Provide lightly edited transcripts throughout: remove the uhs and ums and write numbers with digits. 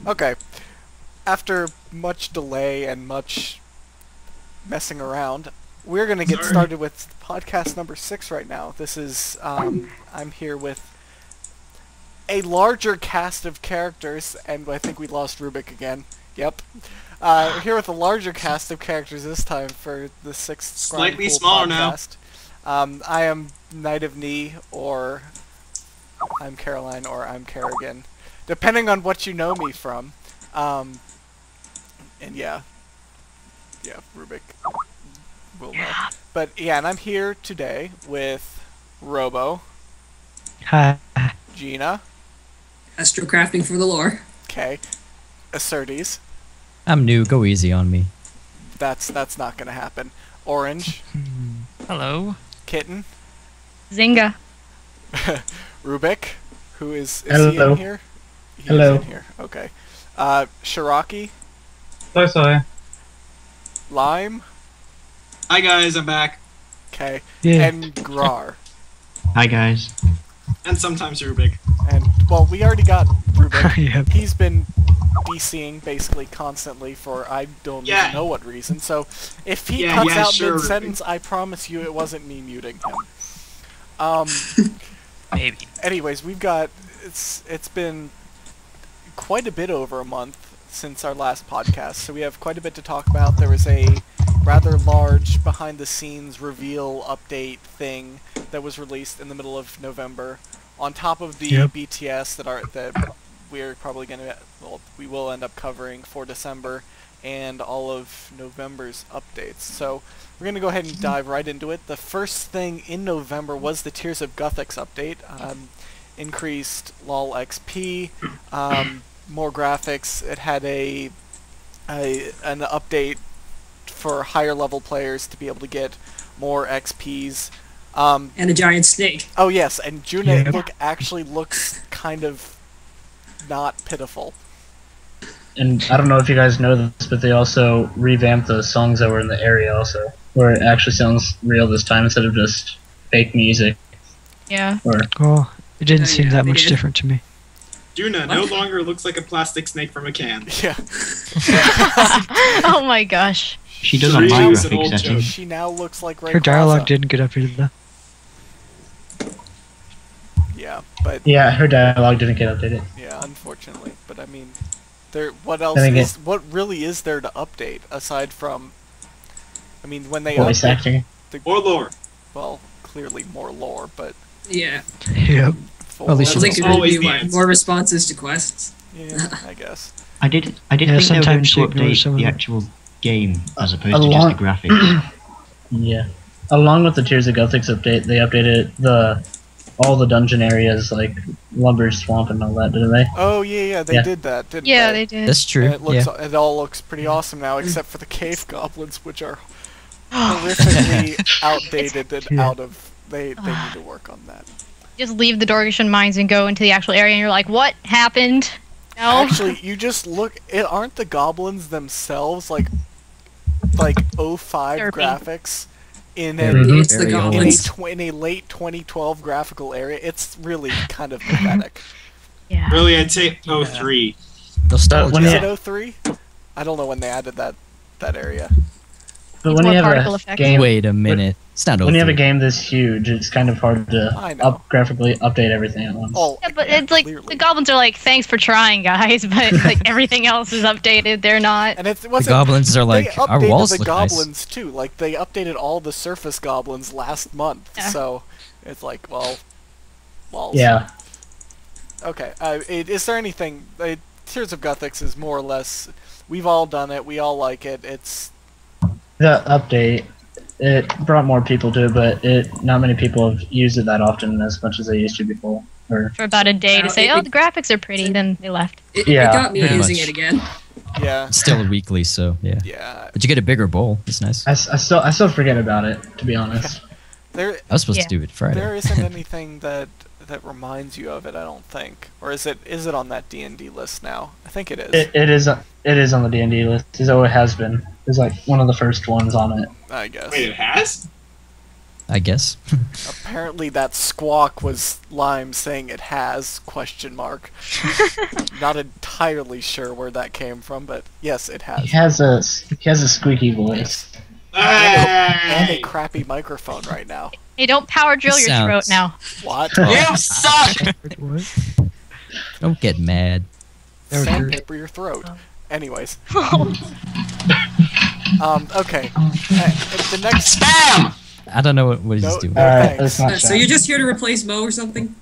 Okay. After much delay and much messing around, we're going to get started with podcast number 6 right now. This is, I'm here with a larger cast of characters, and I think we lost Rubik again. Yep. We're here with a larger cast of characters this time for the 6th Slightly Pool smaller podcast. I am Knight of Knee, or I'm Caroline, or I'm Kerrigan, depending on what you know me from. And yeah, Rubik will know. But yeah, and I'm here today with Robo, Hi. Gina, Astrocrafting for the lore. okay, Acertes, I'm new. Go easy on me. that's not gonna happen. Orange, Hello. Kitten, Zynga. Rubik, who is he Hello. in here? He's Hello. in here. Okay. Shiraki, Sorry. Lime, Hi guys, I'm back. okay, Yeah. and Grar. Hi guys. And sometimes Rubik. And, well, we already got Rubik. Yep. He's been DCing basically constantly for I don't Yeah. even know what reason. So if he Yeah, cuts yeah, out sure, mid-sentence, I promise you it wasn't me muting him. Maybe. Anyways, we've got it's been quite a bit over a month since our last podcast, so we have quite a bit to talk about. There was a rather large behind-the-scenes reveal update thing that was released in the middle of November, on top of the Yep. BTS that we're probably gonna we will end up covering for December and all of November's updates. So we're gonna go ahead and dive right into it. The first thing in November was the Tears of Guthix update. Increased LOL XP, more graphics. It had an update for higher level players to be able to get more XPs. And a giant snake. Oh yes, and Juna Yep. actually looks kind of not pitiful. And I don't know if you guys know this, but they also revamped the songs that were in the area also, where it actually sounds real this time instead of just fake music. Yeah. Or Well, it didn't Oh, seem yeah, that they much did. different to me. Juna no longer looks like a plastic snake from a can. Yeah. Oh my gosh. She does Three on my is an graphic old setting. joke. She now looks like Rayquaza. Her dialogue didn't get updated though. Yeah, but yeah, her dialogue didn't get updated. yeah, unfortunately. But I mean, what else Then again- is what really is there to update aside from? I mean, when they Voice update, acting. Or lore. well, clearly more lore, but Yeah. Yep. full At least I It's think it always would be the answer. more responses to quests. yeah, I guess. I did Yeah, think they were going sometimes to you ignore update some of the them. actual game as opposed A to just lot- the graphics. Yeah. Along with the Tears of Guthix update, they updated all the dungeon areas like Lumber Swamp and all that, didn't they? Oh yeah, they Yeah. did that, didn't Yeah, they? they did. That's true. And it looks, Yeah. it all looks pretty awesome now, except for the cave goblins, which are horrifically outdated and Yeah. out of. They need to work on that. Just leave the Dorgian mines and go into the actual area, and you're like, what happened? No. Actually, you just look. Aren't the goblins themselves like '05 Derpy. graphics in Yeah. a Mhm. It's the Very old. goblins. in a late 2012 graphical area? It's really kind of pathetic. Yeah. Really, I'd say 03. Nostalgia. when Is you- it '03? I don't know when they added that area. But It's when more you have particle a effects. game, Wait a minute. It's not when you have a over. game this huge, it's kind of hard to I know. graphically update everything at once. Oh, Yeah, but it's like clearly. the goblins are like, thanks for trying, guys, but like everything else is updated. They're not. And it The wasn't. goblins are like, they our updated walls the look nice. goblins too. Like they updated all the surface goblins last month. Yeah. So it's like, well, Yeah. Okay. Is there anything? Tears of Guthix is more or less. We've all done it. We all like it. It's The update, it brought more people to it, but not many people have used it that often as much as they used to before. Or For about a day to say, It- oh, the graphics are pretty, then they left. It Yeah, got me pretty using much. it again. yeah, It's still weekly, so yeah. yeah. But you get a bigger bowl. It's nice. I still forget about it, to be honest. There I was supposed Yeah. to do it Friday. there isn't anything that reminds you of it. I don't think. Or is it on that D&D list now? I think it is. It is on the D&D list. It always has been. It's like one of the first ones on it. I guess. Wait, it has? I guess. Apparently that squawk was Lime saying it has, question mark. Not entirely sure where that came from, but yes, it has. He has a squeaky voice. And a Hey! crappy microphone right now. Hey, don't power drill your throat Sounds- now. What? You suck! What? Don't get mad. Sandpaper your throat. Anyways. Okay. The next... Spam! I don't know what he's No, doing. no Alright, thanks. let's not So you're just here to replace Mo or something?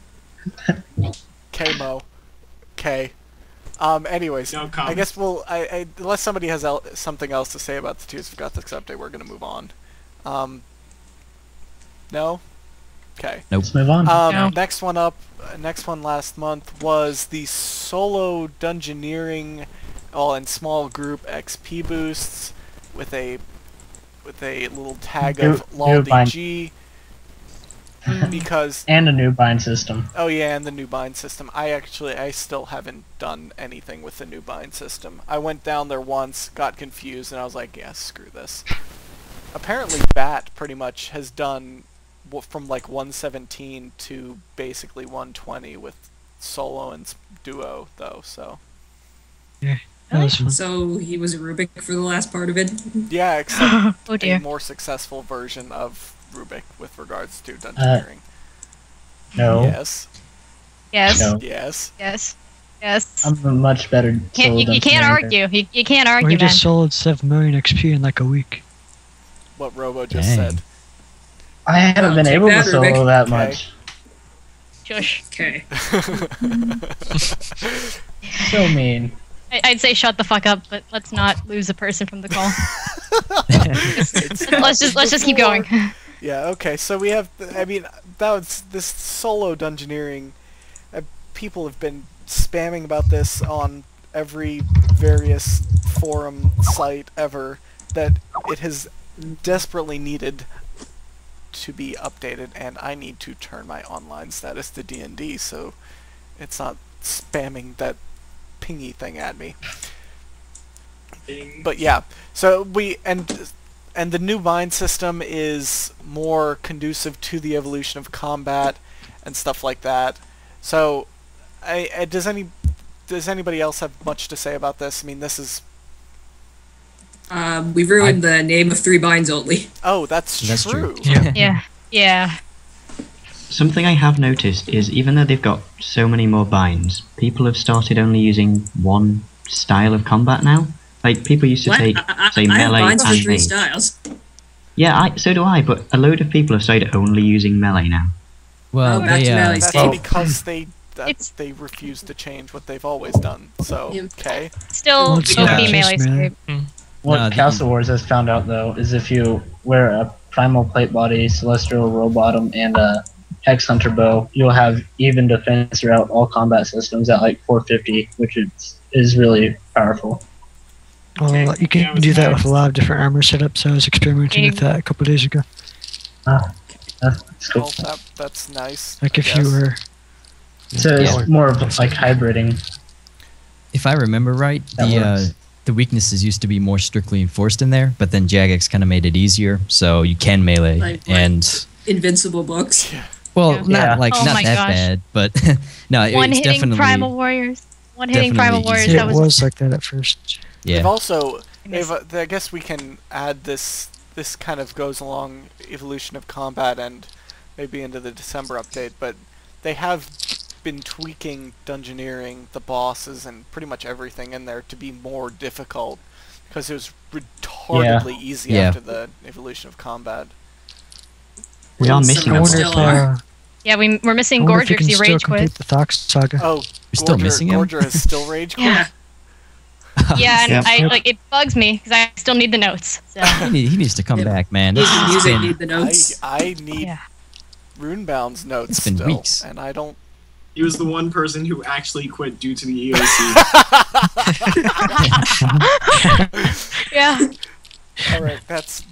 K-Mo. K. Anyways. No I comment. guess we'll... unless somebody has something else to say about the Tears of Gothics update, we're going to move on. No? Okay. Let's move on. No. Next one up, next one last month was the solo dungeoneering, and small group XP boosts with a little tag of New LOLDG because And a new bind system. oh yeah, and the new bind system. I still haven't done anything with the new bind system. I went down there once, got confused, and I was like, yeah, screw this. Apparently, Bat pretty much has done from like 117 to basically 120 with solo and duo though, so That was fun. So he was a Rubik for the last part of it. yeah, except Oh a dear. more successful version of Rubik with regards to dungeoneering. No. Yes, Yes. No. yes. Yes. Yes. I'm a much better. You solo can't dungeoneer. argue. You can't Well, argue, he man. just sold 7 million XP in like a week. What Robo just Dang. said. I haven't Well, been take able to that, solo Rubik. that Okay. much. Shush. Okay. So mean. I'd say shut the fuck up, but let's not lose a person from the call. It's let's just keep going. Yeah, okay, so we have, I mean, that was this solo dungeoneering. People have been spamming about this on every various forum site ever, that it has desperately needed to be updated, and I need to turn my online status to D&D so it's not spamming that pingy thing at me. Ding. But yeah, so and the new bind system is more conducive to the evolution of combat and stuff like that. So, does anybody else have much to say about this? I mean, this is We ruined the name of 3 binds only. that's That's true. true. Yeah. Yeah. Yeah. Something I have noticed is even though they've got so many more binds, people have started only using one style of combat now. Like, people used to What? take, say, I have melee binds for and 3 melee. styles. Yeah, so do I, but a load of people have started only using melee now. Well, Oh, back they to melee. That's Escape. because It's- they refuse to change what they've always done. So Yeah. okay, Still Well, it's OP not melee just melee. escape. What No, the- Castle Wars has found out though is if you wear a primal plate body, celestial roll bottom, and a hex hunter bow, you'll have even defense throughout all combat systems at like 450, which is really powerful. Well, Okay. you can Yeah, it was do that with nice. a lot of different armor setups. I was experimenting with that a couple days ago. That's cool. well, that's nice. Like if Yes. you were, So it's Yeah. more of like hybriding. If I remember right, That works. the weaknesses used to be more strictly enforced in there, but then Jagex kind of made it easier, so you can melee. Like what? And Invincible books. well, Yeah. not like Oh not my that gosh. bad, but no, One it's hitting definitely primal warriors. One hitting primal definitely warriors. easier. That it was. was like that at first. They've yeah. also, miss- I guess we can add this. This kind of goes along evolution of combat and maybe into the December update, but they have been tweaking dungeoneering, the bosses, and pretty much everything in there to be more difficult because it was retardedly easy Yeah. after the evolution of combat. We are Some missing of I them them. wonder if still are. Yeah, we're missing I wonder if Gorger you because can he still rage quit. complete the Thox saga. Oh, We're still Gorger- missing him? Gorger has still rage quit. Yeah. Yeah, and Yeah. I like it bugs me because I still need the notes. So He needs to come Yeah. back, man. Need It's the music, been- need the notes. I need yeah. Runebound's notes It's been still, weeks. and I don't. He was the one person who actually quit due to the E EOC. Yeah. All right, that's.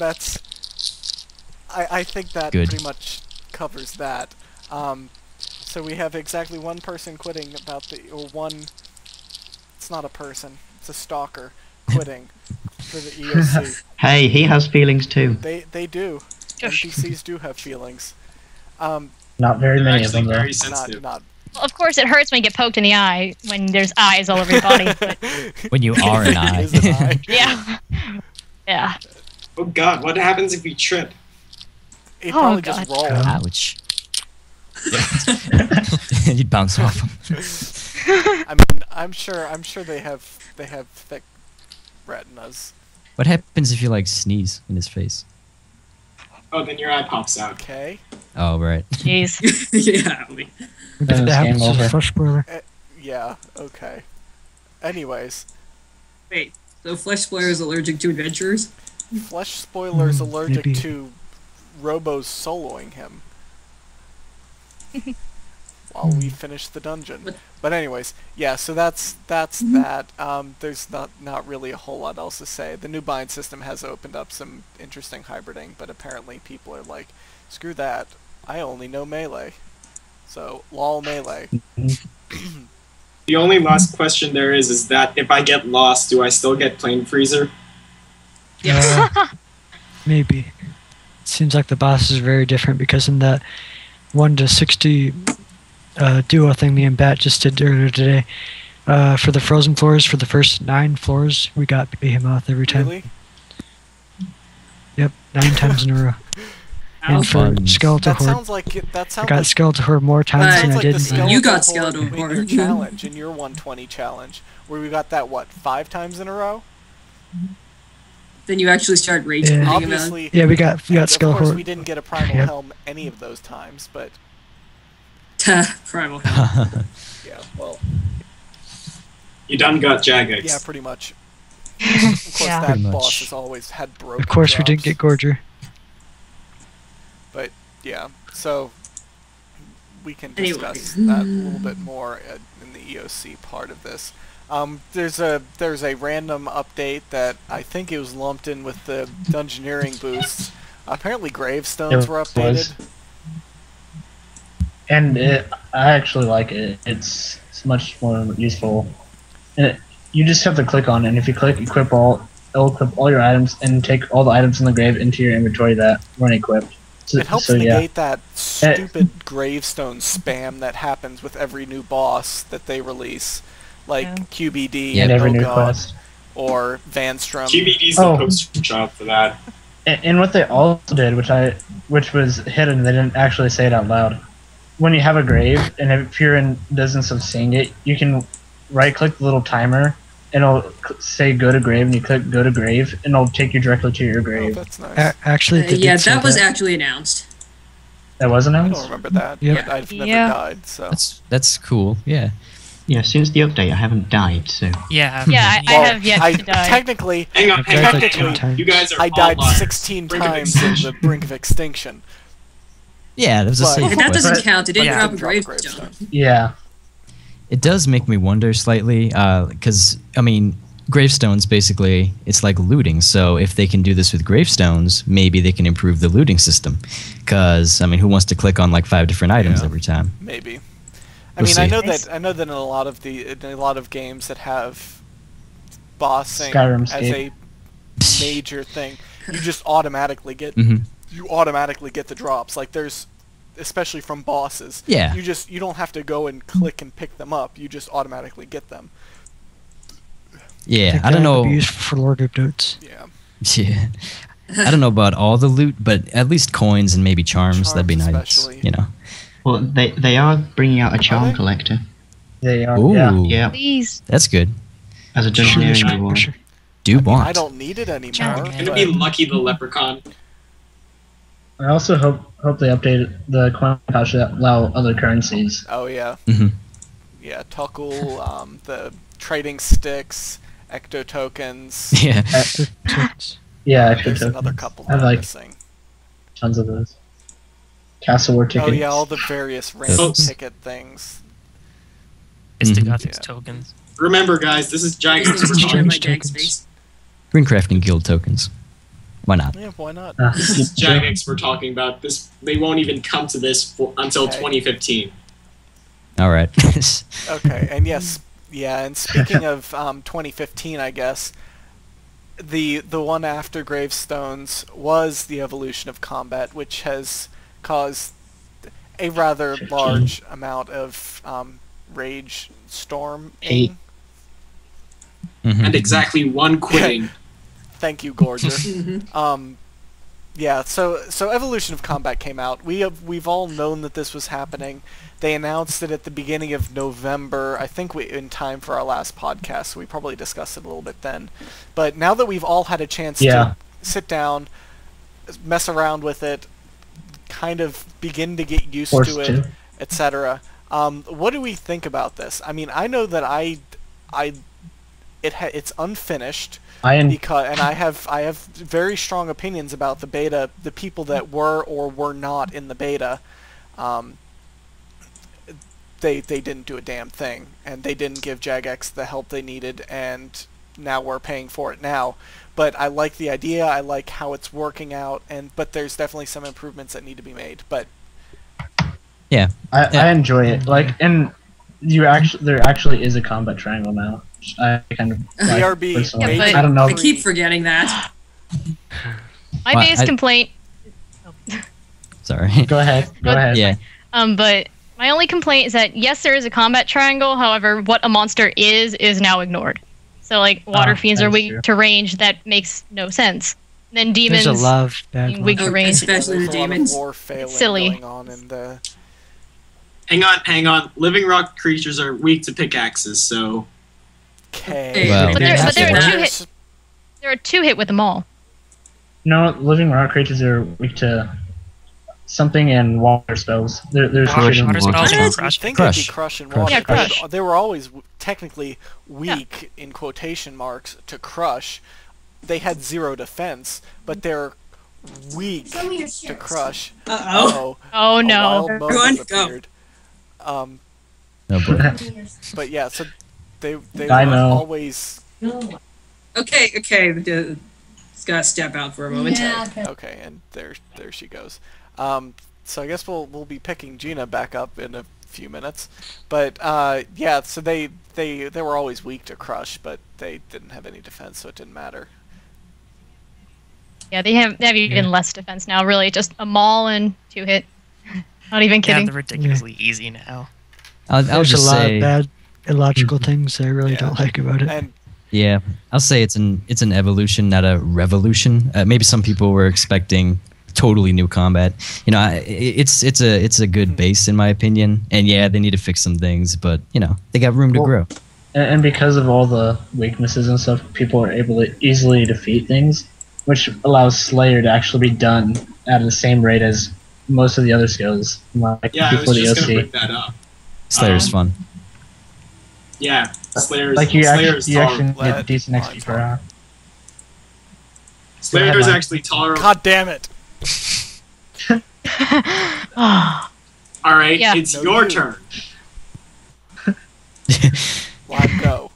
I think that Good. pretty much covers that. So we have exactly one person quitting or one. It's not a person. It's a stalker quitting for the EOC. Hey, he has feelings too. They do. NPCs do have feelings. Not very They're many of actually them, though. very Not sensitive. not. Well, of course, it hurts when you get poked in the eye when there's eyes all over your body. But When you are an It eye. is an eye. yeah, yeah. Oh god, what happens if we trip? It Oh, probably God. just roll. Ouch. You'd bounce off them. I mean, I'm sure they have thick retinas. What happens if you like sneeze in his face? Oh, then your eye pops out. Okay. Oh, right. Jeez. yeah. Maybe Then that it's game happens as over. a flesh spoiler. Yeah. Okay. Anyways, Wait, so Flesh Spoiler is allergic to adventurers? Flesh Spoiler's allergic maybe. to Robo's soloing him while we finish the dungeon. But anyways, yeah. So that's that. There's not really a whole lot else to say. The new bind system has opened up some interesting hybriding, but apparently people are like, screw that. I only know melee. So lol melee. The only last question there is that if I get lost, do I still get Plane Freezer? Maybe. Seems like the bosses are very different because in that 1 to 60 duo thing me and Bat just did earlier today, for the frozen floors, for the first 9 floors, we got Behemoth every time. Really? Yep, 9 times in a row. And for Fun. Skeletor That Horde, sounds like it. That I sounds got like Skeletor Horde more times But- than sounds I like did. the in Skeletor You got Horde Skeletor in your Horde. challenge, in your 120 challenge, where we got that, what, 5 times in a row? Then you actually start rage Yeah. quitting about it. Obviously, Yeah, we got of Skeletor course we Horde. didn't get a Primal Yep. Helm any of those times, but Primal. yeah, well, You done got Jagex. yeah, pretty much. Of course, Yeah. that Pretty much. boss has always had broken Of course, we didn't drops, get Gorger. But, yeah, so we can Anyway. discuss that a little bit more in the EOC part of this. There's a random update that I think it was lumped in with the Dungeoneering boosts. Apparently gravestones It were was. updated. And I actually like it. It's much more useful. And you just have to click on it, and if you click equip all, it'll equip all your items and take all the items in the grave into your inventory that weren't equipped. So, It helps so yeah. negate that stupid gravestone spam that happens with every new boss that they release, like Yeah. QBD Yeah, And and every new Ogod quest. or Vanstrom. QBD's the Oh. poster child for that. And what they also did, which was hidden, they didn't actually say it out loud. When you have a grave, and if you're in business of seeing it, you can right-click the little timer, and it'll say "Go to grave," and you click "Go to grave," and it'll take you directly to your Oh, grave. that's nice. Actually, they Yeah, did say that was that. actually announced. That wasn't I don't announced. remember that. Yep. But I've never Yeah. died, so. That's cool. Yeah. Yeah, since the update, I haven't died, so Yeah. Yeah, I Well, have yet to die. Technically, Hang on, I've died like technically, 10 times. you guys are I all died liars. 16 Brink of times in the extinction. brink of extinction. Yeah, that was a But- safe And that quest. doesn't count. It didn't Yeah. drop a Drop a gravestone. Yeah. It does make me wonder slightly, because, I mean, gravestones basically, it's like looting. So if they can do this with gravestones, maybe they can improve the looting system. Because, I mean, who wants to click on like 5 different items Yeah. every time? Maybe. I We'll mean, see. I know that in a lot of games that have bossing Skyrim as a major thing, you just automatically get Mhm. the drops. Like there's, especially from bosses. Yeah. You don't have to go and click and pick them up. You just automatically get them. Yeah, think I don't that would know. be useful for lore group notes. Yeah. Yeah. I don't know about all the loot, but at least coins and maybe charms, that'd be Charms nice. especially. You know. well, they are bringing out a charm they? collector They are. Ooh, Yeah. Yeah, Please. that's good. as a Sure, dungeoneering sure, reward. sure. Do want. I don't need it anymore. Charm. Gonna but- be Lucky the Leprechaun. I also hope they update the coin pouch to allow other currencies. Oh yeah. Mhm. Yeah, Tuckle, the trading sticks, ecto tokens. Yeah. Yeah, I There's should another couple I that I'm like missing. tons of those. Castle War tickets. Oh yeah, all the various random Those- ticket things. Instigotics Yeah. tokens. Remember, guys, this is Jagex. These We're things talking, are my Change gang's tokens. face. Green crafting guild tokens. Why not? Yeah, why not? this is Jagex we're talking about. This They won't even come to this until Okay. 2015. All right. Okay, and yes, yeah, and speaking of 2015, I guess, the one after Gravestones was the evolution of combat, which has caused a rather 15. large amount of rage storm. Eight. Mhm. And exactly one quitting. Thank you, Gorger. Yeah, so Evolution of Combat came out. We've all known that this was happening. They announced it at the beginning of November. I think in time for our last podcast, so we probably discussed it a little bit then. But now that we've all had a chance to sit down, mess around with it, kind of begin to get used to it, etc. What do we think about this? I mean, I know that it's unfinished. And I have very strong opinions about the beta, the people that were or were not in the beta. They didn't do a damn thing, and they didn't give Jagex the help they needed, and now we're paying for it now. But I like the idea, I like how it's working out, but there's definitely some improvements that need to be made. But yeah, I enjoy it. Like, and there actually is a combat triangle now. I kind of like, BRB. personally. Yeah, but I don't know. I keep forgetting that. My biggest complaint. Sorry. Go ahead. Go ahead. Yeah. But my only complaint is that yes, there is a combat triangle. However, what a monster is now ignored. So like water fiends are weak to range. That makes no sense. Then demons. There's a lot of bad being weak to monsters. range. Especially there's the a lot of demons. war failing Silly. going on in the... Hang on. Living rock creatures are weak to pickaxes, so... Okay. Well, But they're Yeah. two hit. There are two hit with them all. No, living rock creatures are weak to something in water spells. There's Water shooting spells water. and I crush. think Crush. they'd be crush and Crush. water. Yeah, crush. They were always technically weak, in quotation marks, to crush. They had 0 defense, but they're weak to crush. Uh-oh. Oh A no. wild Everyone moment go. appeared. Oh boy. But yeah, so they I were know. always... Okay. Just gotta step out for a moment. Okay, and there she goes. So I guess we'll be picking Gina back up in a few minutes. But yeah, so they were always weak to crush, but they didn't have any defense, so it didn't matter. Yeah, they have even less defense now. Really, just a maul and 2 hit. Not even Yeah, kidding. they're ridiculously easy now. I'll There's just a lot say, of bad illogical things I really don't like about it. And yeah, I'll say it's an evolution, not a revolution. Maybe some people were expecting totally new combat. You know, it's a good base in my opinion. And yeah, they need to fix some things, but you know, they got room to grow. And because of all the weaknesses and stuff, people are able to easily defeat things, which allows Slayer to actually be done at the same rate as most of the other skills. Like Yeah, I before was the just OC. gonna bring that up. Slayer's fun. Yeah, Slayer's Like you Slayer's actually tolerable. get decent XP per hour. Slayer's Mike. actually tolerable. God damn it! Alright, Yeah. it's No, your you. turn. Live go.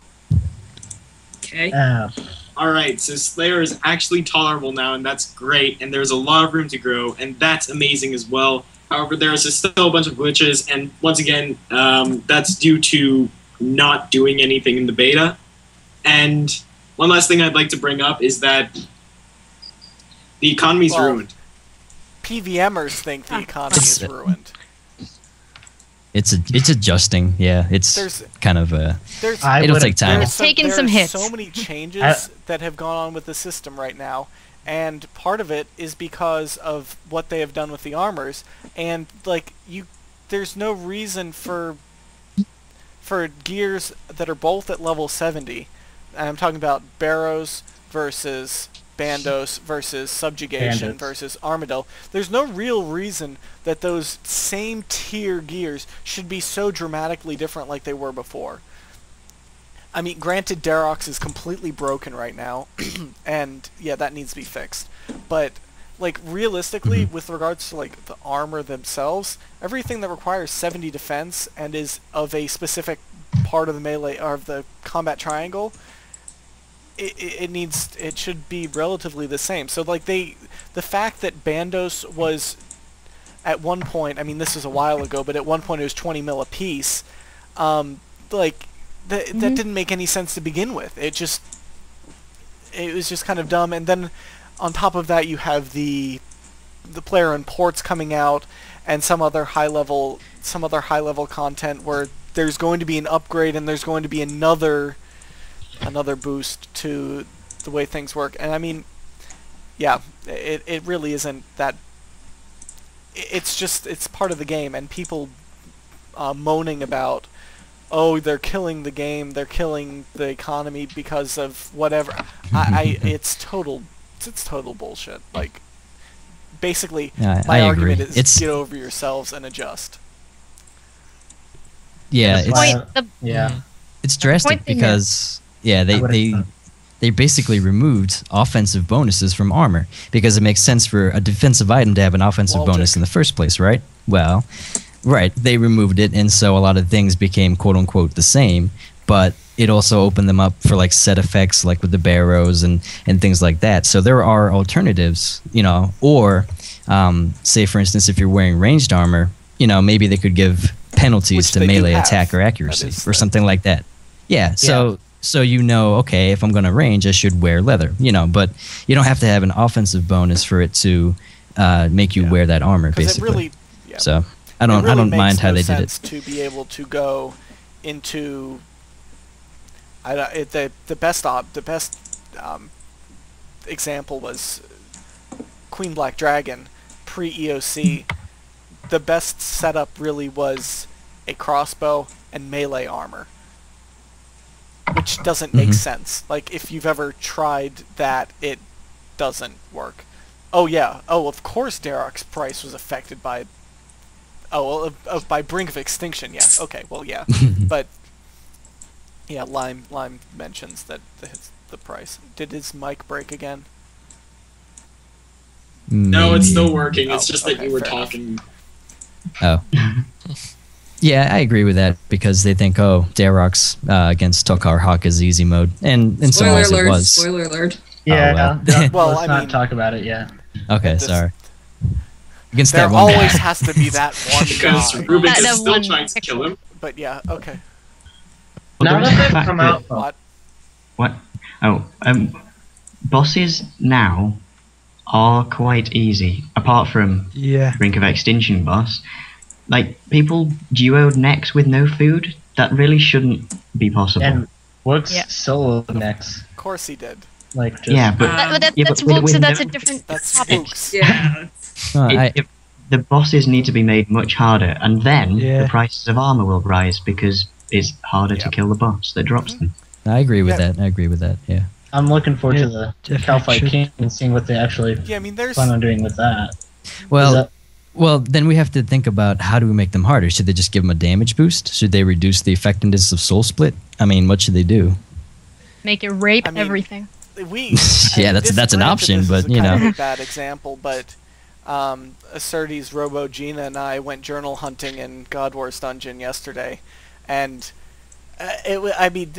Okay. Alright, so Slayer is actually tolerable now, and that's great, and there's a lot of room to grow, and that's amazing as well. However, there's still a bunch of glitches, and once again, that's due to not doing anything in the beta. And one last thing I'd like to bring up is that the economy's Well, ruined. PVMers think the economy is ruined. It's adjusting. Yeah, it's There's- kind of There's it'll take time. There's Taken some there are hits. so many changes that have gone on with the system right now, and part of it is because of what they have done with the armors. And like there's no reason for gears that are both at level 70. And I'm talking about Barrows versus Bandos versus Subjugation Bandits. versus Armadillo. There's no real reason that those same tier gears should be so dramatically different like they were before. I mean, granted, Darox is completely broken right now, and yeah, that needs to be fixed. But like realistically, with regards to like the armor themselves, everything that requires 70 defense and is of a specific part of the melee or of the combat triangle, it should be relatively the same. So like the fact that Bandos was at one point, I mean this was a while ago, but at one point it was 20 mil a piece. Like that didn't make any sense to begin with. It just it was just kind of dumb. And then on top of that, you have the player and ports coming out, and some other high level content where there's going to be an upgrade and there's going to be another boost to the way things work. And I mean, yeah, it really isn't that. It's part of the game, and people moaning about, oh, they're killing the game, they're killing the economy because of whatever. It's total bullshit. Like, basically, my argument is get over yourselves and adjust. Yeah, Yeah. it's drastic because they basically removed offensive bonuses from armor because it makes sense for a defensive item to have an offensive bonus in the first place, right? Well, right, they removed it, and so a lot of things became quote unquote the same, but it also opened them up for like set effects, like with the barrows and things like that. So there are alternatives, you know, or say for instance, if you're wearing ranged armor, you know, maybe they could give penalties to melee attack or accuracy or something like that. Yeah, so you know, okay, if I'm going to range, I should wear leather, you know, but you don't have to have an offensive bonus for it to make you wear that armor, basically. So I don't mind how they did it. To be able to go into the best example was Queen Black Dragon pre-EOC. The best setup really was a crossbow and melee armor, which doesn't make sense. Like, if you've ever tried that, it doesn't work. Oh yeah. Oh, of course Darok's price was affected by by brink of extinction. Yeah. Okay. Well, yeah. But yeah, Lime mentions that the price. Did his mic break again? No, it's still working. It's just that you were talking. Oh. Yeah, I agree with that because they think, oh, Darok's against Tokar Hawk is easy mode, and in some ways it was. Spoiler alert. Yeah. Well, let's not talk about it yet. Okay, sorry. Against there that one always guy. has to be that one Because guy. Rubik is still trying to kill him. But yeah, okay. Now that they've come out. What? Oh, bosses now are quite easy, apart from Brink of Extinction boss. Like, people duoed necks with no food? That really shouldn't be possible. And Wook's solo necks. Of course he did. Like, just, yeah, but that's Wook, so that's a different topic. Yeah. If the bosses need to be made much harder, and then the prices of armor will rise because it's harder to kill the boss that drops them. I agree with that. Yeah. I'm looking forward to the Calfight King and seeing what they actually plan on doing with that. Well, then we have to think about how do we make them harder? Should they just give them a damage boost? Should they reduce the effectiveness of Soul Split? I mean, what should they do? Make it rape everything. That's an option, but you know. Kind of a bad example, but Acertes, Robo, Gina, and I went journal hunting in God Wars Dungeon yesterday, and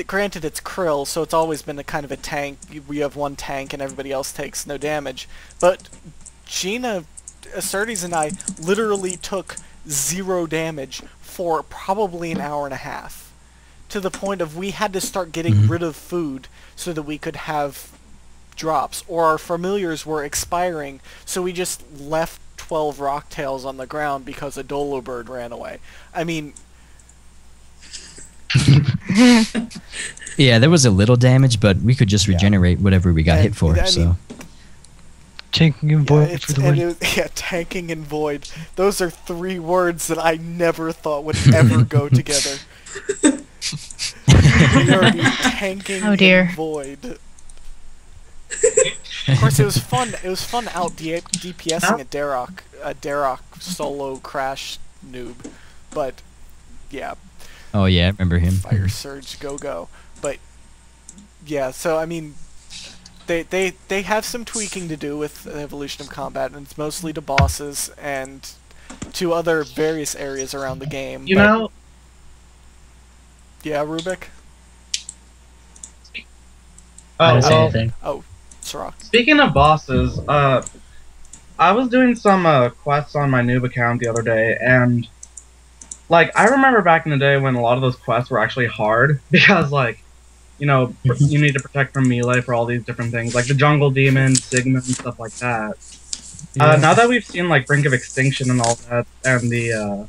granted it's Krill, so it's always been a kind of a tank. We have one tank, and everybody else takes no damage. But Gina, Acertes, and I literally took 0 damage for probably an hour and a half, to the point of we had to start getting rid of food so that we could have drops, or our familiars were expiring, so we just left 12 rocktails on the ground because a Dolo bird ran away. I mean... Yeah, there was a little damage, but we could just regenerate whatever we got hit for, so... Tanking and void for the win. Tanking and void. Those are 3 words that I never thought would ever go together. We are tanking and void. Of course, it was fun. It was fun out DPSing a Darok solo crash noob, but yeah. Oh yeah, I remember him. Fire Surge, go. But yeah, so I mean, they have some tweaking to do with the evolution of combat, and it's mostly to bosses and to other various areas around the game. You know. Yeah, Rubik. Sirach. Speaking of bosses, I was doing some quests on my noob account the other day, and like I remember back in the day when a lot of those quests were actually hard because like you need to protect from melee for all these different things, like the jungle demon, Sigma, and stuff like that. Now that we've seen like Brink of Extinction and all that, and the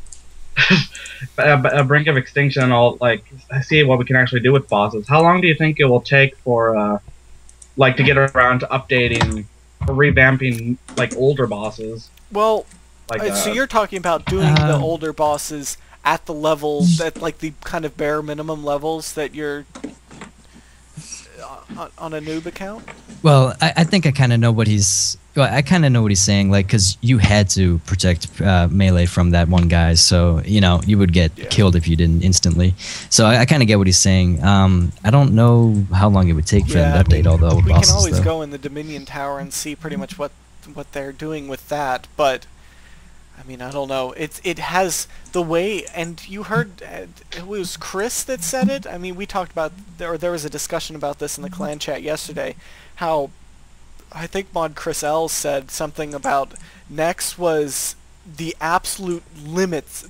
Brink of Extinction and all, like, see what we can actually do with bosses. How long do you think it will take for like to get around to updating or revamping like older bosses? Well, so you're talking about doing the older bosses at the level that, like, the kind of bare minimum levels that you're on a noob account? Well, I think I kind of know what he's... Well, I kind of know what he's saying, like, because you had to protect melee from that one guy, so, you would get killed if you didn't instantly. So I kind of get what he's saying. I don't know how long it would take for them to update all the old bosses, we can always though. go in the Dominion Tower and see pretty much what they're doing with that, but... I mean, I don't know. It has the way, and you heard it was Chris that said it. I mean, we talked about, or there was a discussion about this in the clan chat yesterday. How I think Mod Chris L said something about Nex was the absolute limits.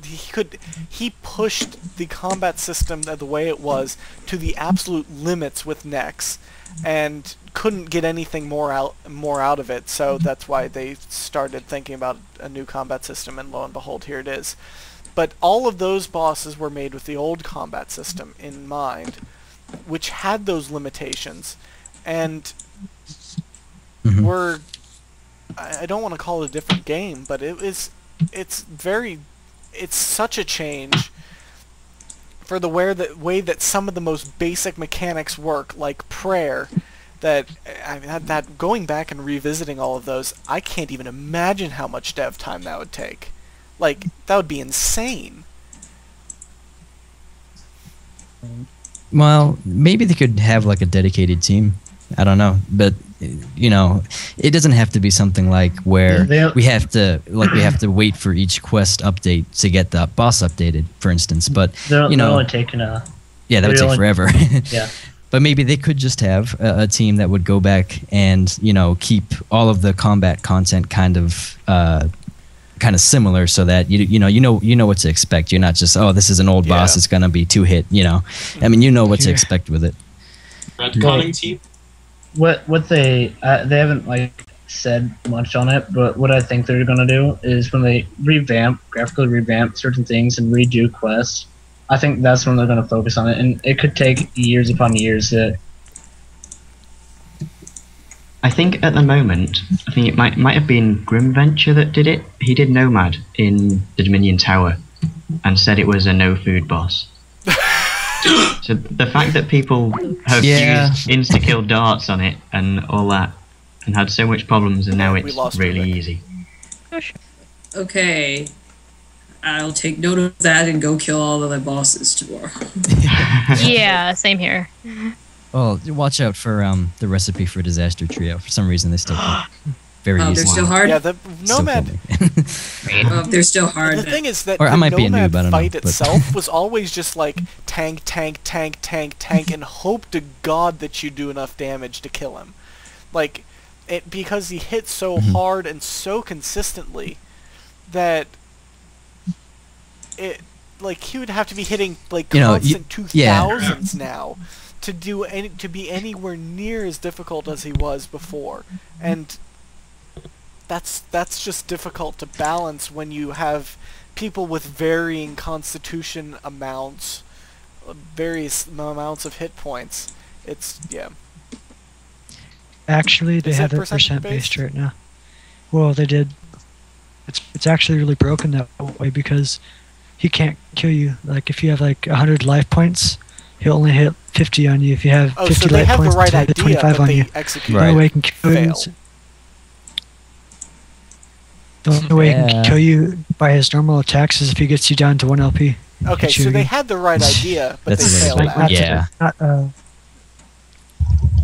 He pushed the combat system the way it was to the absolute limits with Nex, and couldn't get anything more out of it, so that's why they started thinking about a new combat system, and lo and behold, here it is. But all of those bosses were made with the old combat system in mind, which had those limitations, and were, I don't want to call it a different game, but it's such a change for the way that some of the most basic mechanics work, like prayer, that, I mean, that going back and revisiting all of those, I can't even imagine how much dev time that would take. Like, that would be insane. Well, maybe they could have, like, a dedicated team. I don't know, but it doesn't have to be something like where we have to wait for each quest update to get the boss updated, for instance. But they're only taking that would take forever. Yeah. But maybe they could just have a team that would go back and keep all of the combat content kind of similar, so that you know what to expect. You're not just, oh, this is an old boss, it's gonna be 2-hit. I mean, you know what to expect with it. Retconning team. What they haven't like said much on it, but what I think they're gonna do is when they graphically revamp certain things and redo quests, I think that's when they're gonna focus on it, and it could take years upon years. I think at the moment, it might have been Grimventure that did it. He did Nomad in the Dominion Tower, and said it was a no food boss. So the fact that people have used insta-kill darts on it and all that, and had so much problems, and now it's really easy. Okay, I'll take note of that and go kill all of the bosses tomorrow. Yeah, same here. Well, watch out for the recipe for Disaster Trio. For some reason, they still very easy. They're still hard? Yeah, the Nomad... They're still hard. The thing is that or the Nomad fight know, itself was always just like tank, and hope to God that you do enough damage to kill him. Like, because he hit so hard and so consistently that he would have to be hitting like constant 2000s now to be anywhere near as difficult as he was before, and that's just difficult to balance when you have people with varying constitution amounts, various amounts of hit points. Actually, they have it percent based right now. Well, they did. It's actually really broken that way because he can't kill you. Like, if you have like 100 life points, he'll only hit 50 on you. If you have 50 life points, he'll hit 25 on you. The only way he can kill you. The only way he can kill you by his normal attacks is if he gets you down to 1 LP. Okay, so they had the right idea, but they failed at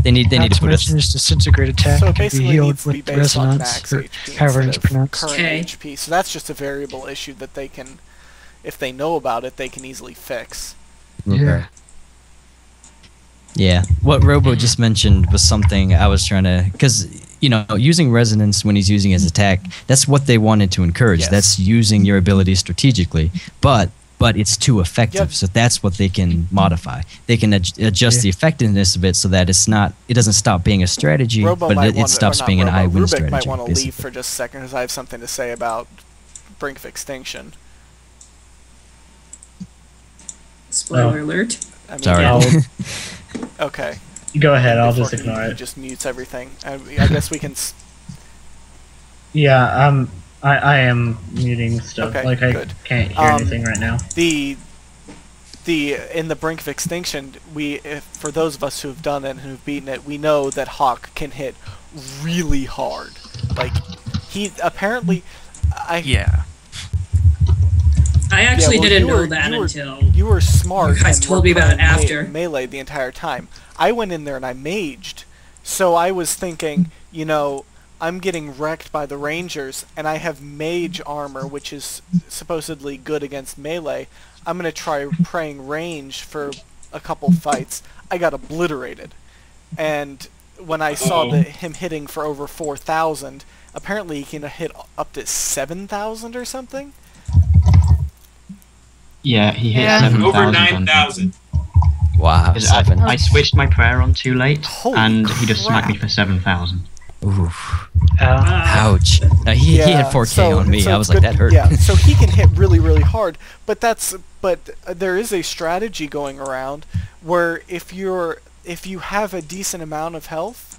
They need to put his disintegrate attack. So it basically healed needs to with be based on max HP however it's instead of pronounced. current HP. So that's just a variable issue that they can, if they know about it, they can easily fix. Yeah. Yeah. What Robo just mentioned was something I was trying to, because using resonance when he's using his attack, that's what they wanted to encourage. Yes. That's using your ability strategically. But but it's too effective. So that's what they can modify. They can adjust the effectiveness of it so that it doesn't stop being a strategy, but it stops being an I win strategy. Rubik might want to leave for just a second because I have something to say about Brink of Extinction. Spoiler alert. I mean, Sorry. Okay. Go ahead, I'll Before just ignore he it. just mutes everything. I guess we can... Yeah, I am muting stuff. Okay, like, I good. can't hear anything right now. In the Brink of Extinction, for those of us who've done it and who've beaten it, we know that Hawk can hit really hard. Like, he apparently... Yeah. I actually didn't know that until you were smart. You guys and told me about it after. Melee the entire time. I went in there and I maged, so I was thinking, you know, I'm getting wrecked by the Rangers, and I have mage armor, which is supposedly good against melee. I'm gonna try praying range for a couple fights. I got obliterated, and when I saw him hitting for over 4,000, apparently he can hit up to 7,000 or something. Yeah, he hit 7,000. Over 9,000. Wow. I switched my prayer on too late, and he just crap. smacked me for 7,000. Oof. Ouch. He hit 4K on me. I was like, that hurt. Yeah, so he can hit really, really hard. But there is a strategy going around where if you have a decent amount of health,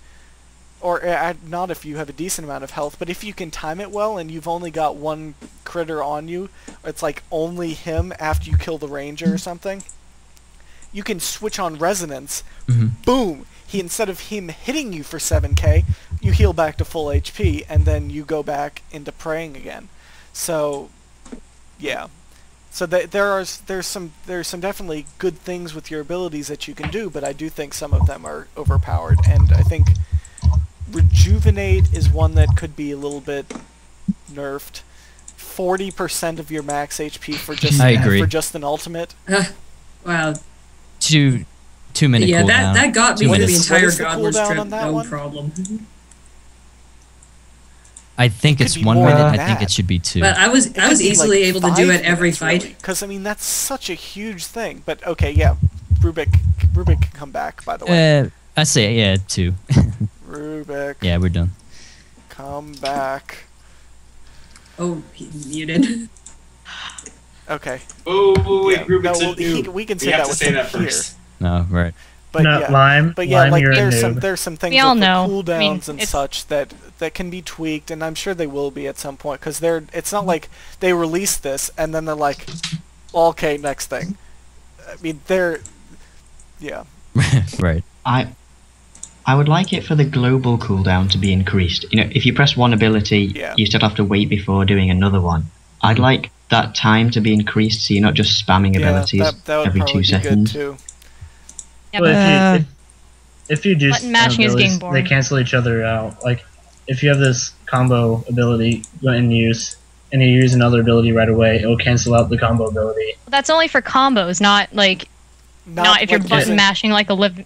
or not if you have a decent amount of health, but if you can time it well and you've only got one critter on you, it's like only him after you kill the ranger or something, you can switch on resonance. Boom! Instead of him hitting you for 7k, you heal back to full HP, and then you go back into praying again. So, yeah. So there's some definitely good things with your abilities that you can do, but I do think some of them are overpowered, and I think Rejuvenate is one that could be a little bit nerfed. 40% of your max HP for just an ultimate. Wow. 2 minute yeah, cooldown. that got me through the entire what is the Godward cooldown trip, on that no one? problem. I think it's 1 more minute. than I think that. it should be 2. But I was easily able to do it every fight. Because I mean that's such a huge thing. But okay, yeah, Rubik can come back. By the way, I say 2. Rubik. Yeah, we're done. Come back. Oh, he muted. Okay. Oh wait, Yeah, Rubik's no, a noob. we can say We have that to with say him that here. first. No, right. But No, yeah, Lime, but yeah, Lime, like you're a there's some things We all with know. the cooldowns I mean, and it's- such that can be tweaked, and I'm sure they will be at some point, because it's not like they release this and then they're like, okay, next thing. I mean, yeah. Right. I would like it for the global cooldown to be increased. You know, if you press one ability, you still have to wait before doing another one. I'd like that time to be increased so you're not just spamming abilities that would every probably 2 be good seconds. too. Yeah, Well, if you do Button mashing is getting abilities, boring. they cancel each other out. Like, if you have this combo ability in use, and you use another ability right away, it will cancel out the combo ability. that's only for combos, not if you're like button using- mashing like an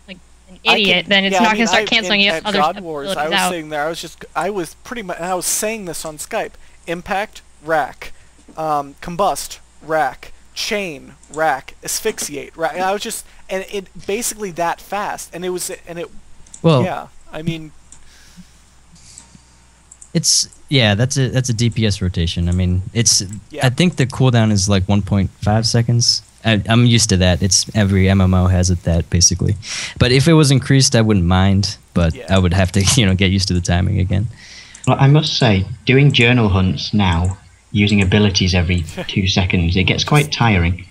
idiot, then it's yeah, not I going mean, to start canceling at other God Wars, abilities I was out. sitting there. I was saying this on Skype. Impact, rack, combust, rack, chain, rack, asphyxiate, rack. I was just, and it basically that fast, and Well, yeah. I mean, that's a DPS rotation. I mean, Yeah. I think the cooldown is like 1.5 seconds. I'm used to that. It's every MMO has it that basically. But if it was increased, I wouldn't mind. But I would have to get used to the timing again. Well, I must say, doing journal hunts now, using abilities every 2 seconds, it gets quite tiring.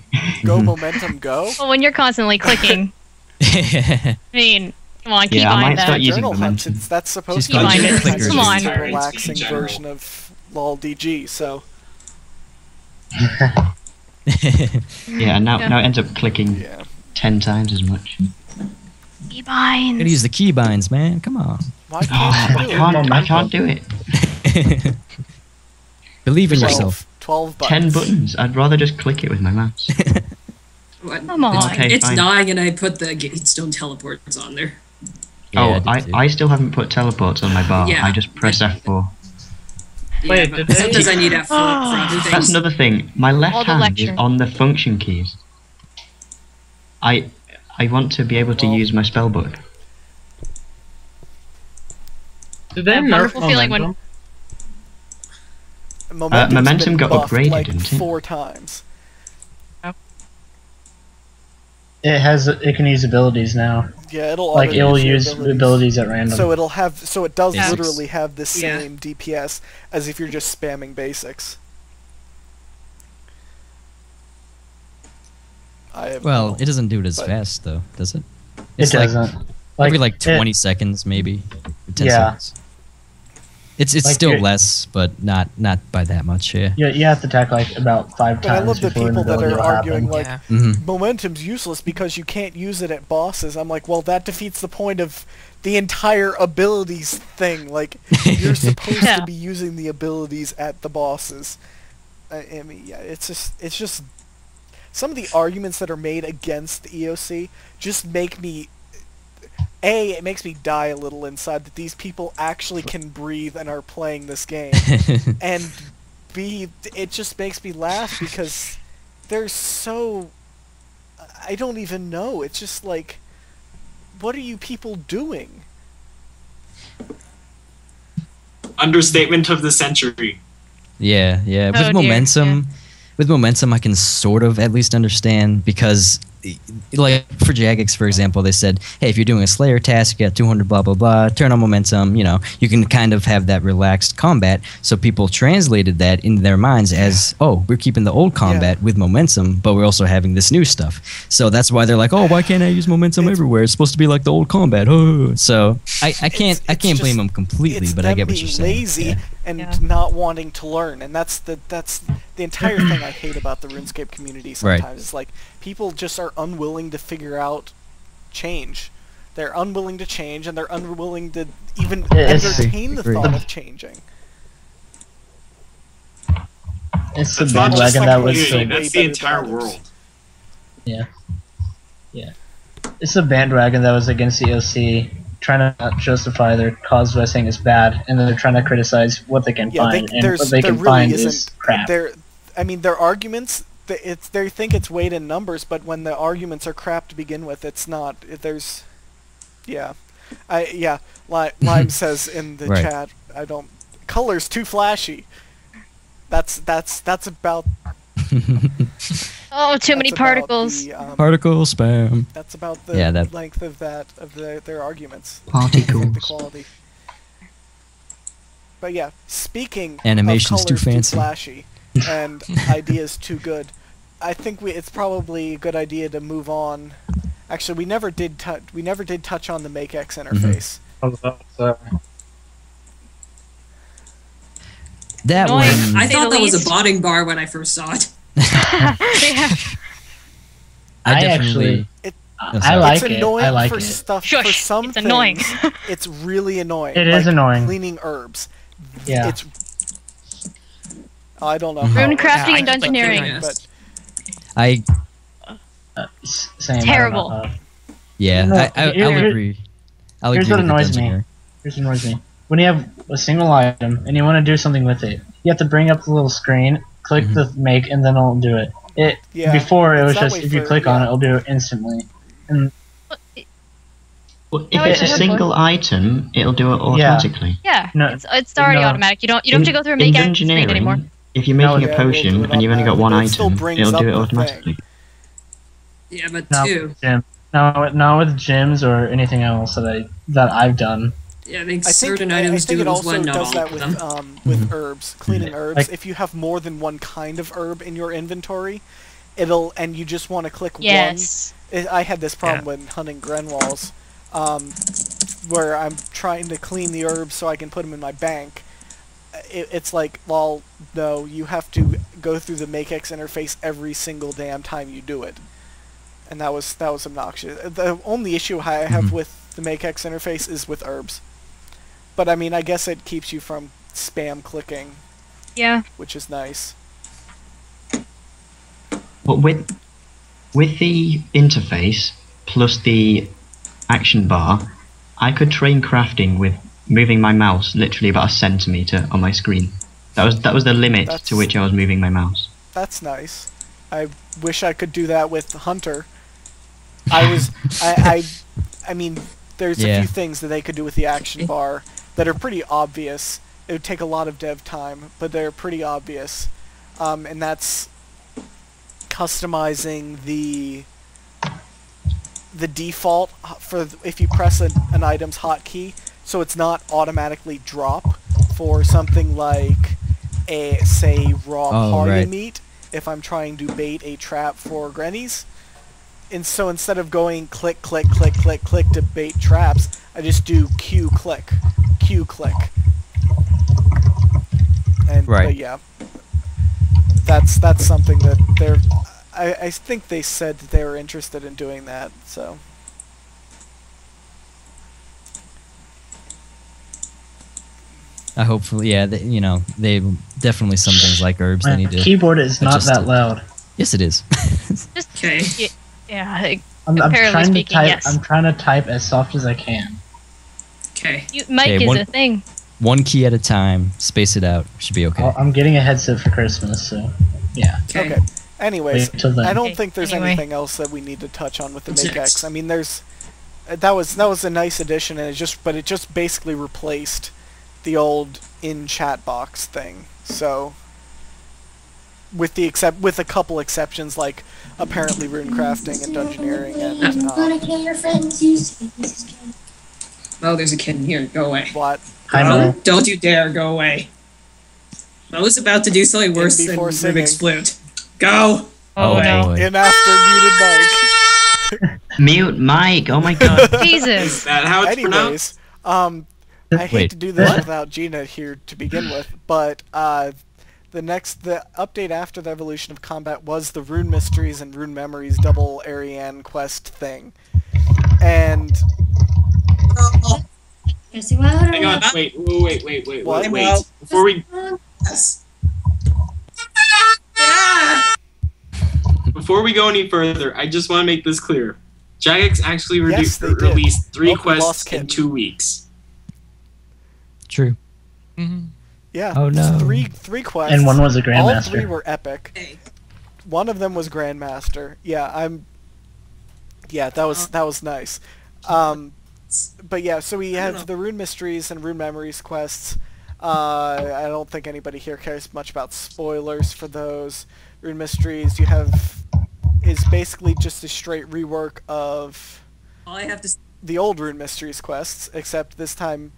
go momentum, go. Well, when you're constantly clicking, I mean, come on, keep Yeah, I buying might that. start using Journal hunts, momentum. that's supposed Just to be go to a clickers. Come on. relaxing In general. version of LOL DG. So Yeah, and now it ends up clicking yeah. 10 times as much. Keybinds. Gotta use the keybinds, man. Come on. Why I can't you do it? can't do it. Believe in yourself. 12 buttons. 10 buttons. I'd rather just click it with my mouse. What? Come on. Okay, It's fine. dying, and I put the Gatestone teleports on there. Yeah, I did too. still haven't put teleports on my bar. Yeah. I just press F4. Wait, but did they- sometimes I need F4 for other That's things. another thing. My left All the hand is lecture. on the function keys. I want to be able to use my spellbook. Did they I have a nerf wonderful feeling when- momentum? Momentum been got buffed, upgraded, like, didn't it? 4 times. It can use abilities now. Yeah, it'll Like auto it will your use abilities at random. So it does Basics. literally have the Yeah. same DPS as if you're just spamming basics. Well, it doesn't do it as but- fast though, does it? It It's like doesn't. every like it- 20 seconds maybe. Or 10 Yeah. seconds. It's Like, still you're- less, but not by that much. Yeah. You have to attack like about 5 But I times love the before an people that ability are will arguing happen. like Yeah. Mm-hmm. momentum's useless because you can't use it at bosses. I'm like, well, that defeats the point of the entire abilities thing. Like, you're supposed Yeah. to be using the abilities at the bosses. I mean, yeah, it's just some of the arguments that are made against the EOC just make me. It makes me die a little inside that these people actually can breathe and are playing this game. And B, it just makes me laugh because they're so... I don't even know. It's just like, what are you people doing? Understatement of the century. Yeah. Oh, dear, With momentum, I can sort of at least understand because, like for Jagex, for example, they said, hey, if you're doing a Slayer task, you got 200 blah blah blah. Turn on momentum. You know, you can kind of have that relaxed combat. So people translated that in their minds as, oh, we're keeping the old combat with momentum, but we're also having this new stuff. So that's why they're like, oh, why can't I use momentum everywhere? It's supposed to be like the old combat. Oh. So I can't blame them completely, but I get what you're saying. Lazy Yeah. and Yeah. not wanting to learn, and that's the entire thing I hate about the RuneScape community. Sometimes Right. it's like people just are unwilling to figure out change. They're unwilling to change, and they're unwilling to even entertain the Agreed. thought of changing. It's the That's not just bandwagon the that was community, way that's the better entire than others. world. It's the bandwagon that was against the OC, trying to not justify their cause by saying it's bad, and then they're trying to criticize what they can Yeah, find, and there's what they there can really find isn't. is crap. Their arguments. They think it's weight in numbers, but when the arguments are crap to begin with, it's not. There's, yeah, Lime says in the Right. chat, I don't. Color's too flashy. That's about. Oh, too many that's about particles. the, Particle spam. That's about the Yeah, that- length of their arguments. Particles. The quality. But yeah, speaking Animation's of too colors fancy. flashy and ideas too good, I think it's probably a good idea to move on. Actually, we never did touch on the MakeX interface. That Annoying. one. I Say thought the that was a least. botting bar when I first saw it. Yeah. I I definitely. I sorry. like It's it. annoying I like for it. stuff. For Shush, some it's annoying. things, it's really annoying. It is like annoying. Cleaning herbs. Yeah. It's. I don't know. Rune how- crafting and I think dungeoneering. but I Same. I don't Terrible. know how- yeah. No, I'll here- agree. I'll here's agree what with annoys the me. dungeoneer. Here's what annoys me. When you have a single item and you want to do something with it, you have to bring up the little screen, click the make, and then it'll do it. Yeah, Before it it's was that just way if you for- click on yeah. it, it'll do it instantly. And Well, No, if it's a it's single item, it'll do it automatically. Yeah, No, it's already no. automatic. You don't have to go through a In make screen anymore. dungeoneering, if you're making No, a yeah, we'll do potion it and you've only got one automatically, but it still item, brings it'll up do it the automatically. Yeah, but not two. with gym. Not with gyms or anything else that I've done. Yeah, I think I think, certain I items think do it it as also one, not does all that of with them. with herbs, cleaning herbs. Like- If you have more than one kind of herb in your inventory, and you just want to click Yes. one. I had this problem when hunting Grenwalls, where I'm trying to clean the herbs so I can put them in my bank. It's like, well, no, you have to go through the MakeX interface every single damn time you do it, and that was obnoxious. The only issue I have with the MakeX interface is with herbs, but I mean, I guess it keeps you from spam clicking, Yeah. which is nice. But with the interface plus the action bar, I could train crafting with moving my mouse literally about a centimeter on my screen. That was the limit That's- to which I was moving my mouse. That's nice. I wish I could do that with Hunter. I mean, there's a Yeah. few things that they could do with the action bar that are pretty obvious. It would take a lot of dev time, but they're pretty obvious. And that's customizing the default for if you press an item's hotkey, so it's not automatically drop for something like say raw party right. meat. If I'm trying to bait a trap for grannies, and so instead of going click click click click click to bait traps, I just do Q click, and Right. but yeah, that's something that they're. I think they said that they were interested in doing that. So Hopefully, yeah. They definitely some things like herbs they My need to. keyboard is not adjust that it. loud. Yes, it is. Just Okay. yeah. I'm Comparatively trying to speaking, type. yes. I'm trying to type as soft as I can. Okay. Mic Okay, is one- a thing. One key at a time. Space it out. Should be okay. I'm getting a headset for Christmas, so yeah. okay. Anyways, Wait till then. I don't Okay, think there's anyway. anything else that we need to touch on with the What's Make next? X. I mean, that was a nice addition, and it just basically replaced the old in chat box thing. So with a couple exceptions, like apparently rune crafting and dungeoneering and Oh, there's a kid in here. Go away. what. Hi, Mo, Mo. don't you dare go away. Mo's about to do something worse than before singing. Rubik's Flute. Go! Oh, Okay. boy. In after muted mic. Mute Mike. Oh my god. Jesus. Is that how it's pronounced? Anyways, I hate Wait, to do this what? without Gina here to begin with, but the update after the evolution of combat was the Rune Mysteries and Rune Memories double Ariane quest thing, and Hang on, wait. What? Before we Yes. Ah! before we go any further, I just want to make this clear. Jagex actually Yes, they did. released 3 Welcome, Lost quests in Kitten. 2 weeks. True. yeah, Oh, no. three quests, And one was a all three grandmaster. were epic. Hey. One of them was Grandmaster. Yeah, that was nice. But yeah, so we have the Rune Mysteries and Rune Memories quests. I don't think anybody here cares much about spoilers for those. Rune Mysteries is basically just a straight rework of All I have to say the old Rune Mysteries quests, except this time.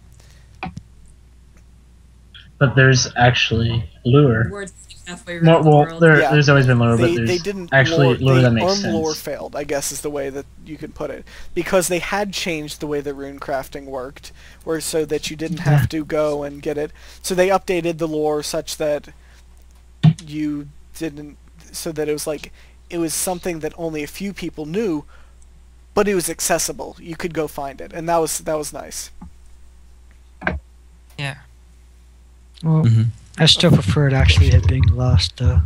But there's actually lure. words halfway around the Well, world. Yeah. there's always been lure, but They there's didn't actually lure that makes lore sense. failed, I guess is the way that you can put it, because they had changed the way that rune crafting worked, where so that you didn't have to go and get it. So they updated the lore such that you didn't, so that it was something that only a few people knew, but it was accessible. You could go find it, and that was nice. Yeah. Well, Mhm. I still prefer it actually had being lost, though.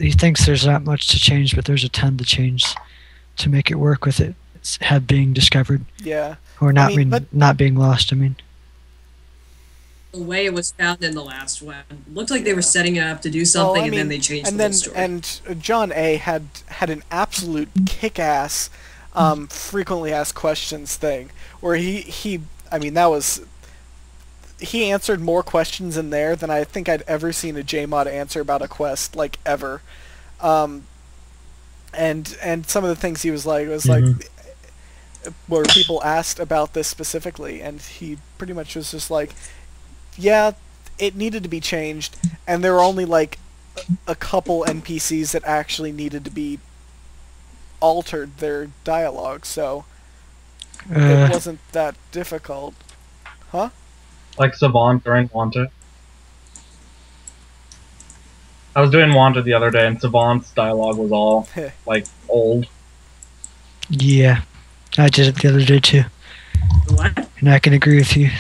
He thinks there's not much to change, but there's a ton to change to make it work with it. It's had being discovered, Yeah. or not but- not being lost. I mean, The way it was found in the last one. Looked like they were setting it up to do something, and then they changed and the then whole story. and John A had an absolute kick-ass frequently asked questions thing where he answered more questions in there than I think I'd ever seen a JMod answer about a quest, like, ever. And some of the things he was like where people asked about this specifically, and he pretty much was just like, yeah, it needed to be changed, and there were only like a couple NPCs that actually needed to be altered their dialogue, so it wasn't that difficult. Huh? Like Savant during Wanted. I was doing Wanted the other day, and Savant's dialogue was all like old. yeah, I did it the other day too, What? and I can agree with you.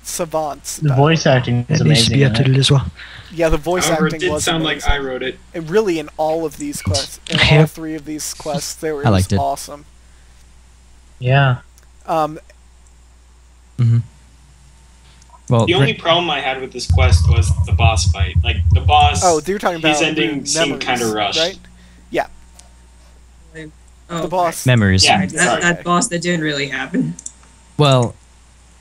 Savants. The voice acting is It needs to amazing. be in it. updated as well. Yeah, the voice However, acting it did was sound amazing. like I wrote it. And really, in all of these quests, in all Yep. 3 of these quests, it I was liked it. awesome. Yeah. What Well, the only problem I had with this quest was the boss fight. Like, the boss, Oh, you're talking about his ending seemed memories, kind of rushed. right? Yeah. Oh, The boss. memories. Yeah. That boss that didn't really happen. Well,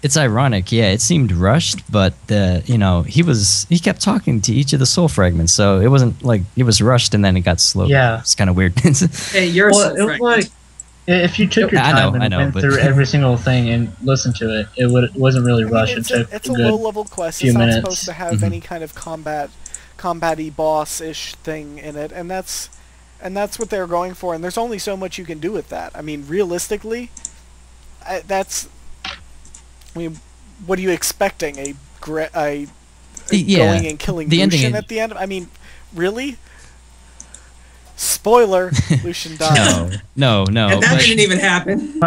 it's ironic. Yeah, it seemed rushed, but he kept talking to each of the soul fragments, so it wasn't like it was rushed and then it got slow. Yeah. It's kind of weird. Hey, you're Well, so it was like if you took your I time know, and went but- through every single thing and listened to it, it wasn't really I mean, rushed. it's It took it's a a good low-level quest. few It's not minutes. supposed to have any kind of combat-y boss-ish thing in it, and that's what they're going for. And there's only so much you can do with that. I mean, realistically, what are you expecting? Yeah, Going and killing the ending Lucian is- at the end? I mean, really? Spoiler: Lucian died. No. And that but- didn't even happen.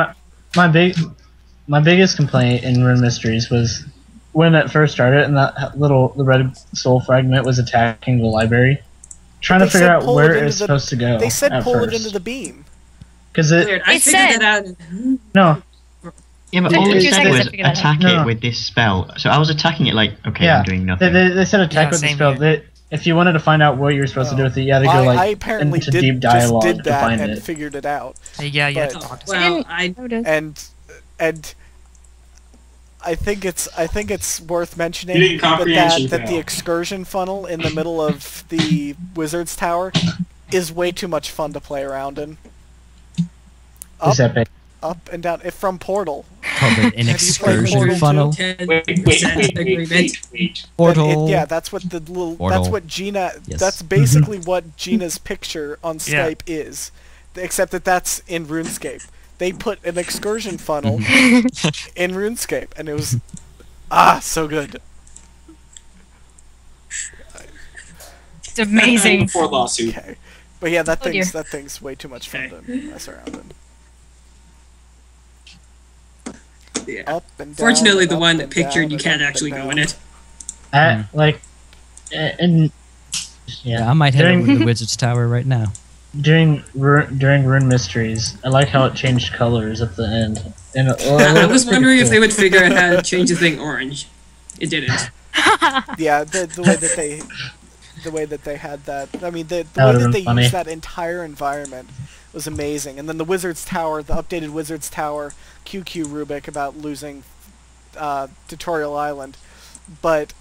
My biggest complaint in Rune Mysteries was when it first started and the red soul fragment was attacking the library, trying to They figure said out pull where it into it's the- supposed to go. They said at pull first. it into the beam. Because Weird. I It figured said- that out. no, Yeah, but Took all me it 2 said seconds was to figure that out. attack No. it with this spell. So I was attacking it like, okay, yeah, I'm doing nothing. they said attack Yeah, with the same spell. here. If you wanted to find out what you were supposed to do with it, you had to go I apparently into deep just dialogue did to that find and it. figured it out. Yeah, you have to But- talk to Well, and I think it's worth mentioning You didn't comprehension that the fail. excursion funnel in the middle of the wizard's tower is way too much fun to play around in. It's epic. Up and down from Portal. Called it an Have you played excursion Portal funnel. Wait. Portal. Yeah, that's what the little. Portal. That's what Gina. Yes. That's basically what Gina's picture on Yeah. Skype is, except that's in RuneScape. They put an excursion funnel in RuneScape, and it was so good. It's amazing. Before lawsuit. Okay, but yeah, Oh, dear. that thing's way too much fun to mess around in. Yeah. Up and down. Fortunately, and the up one that and pictured down you and can't up actually and go in down. it. And Yeah, I might head over to the Wizard's Tower right now. during Rune Mysteries, I like how it changed colors at the end. And I was wondering if they would figure out how to change the thing orange. It didn't. Yeah, the way that they had that. I mean, the That way would've that been they funny. used that entire environment was amazing. And then the Wizard's Tower, the updated Wizard's Tower, QQ Rubik about losing Tutorial Island, but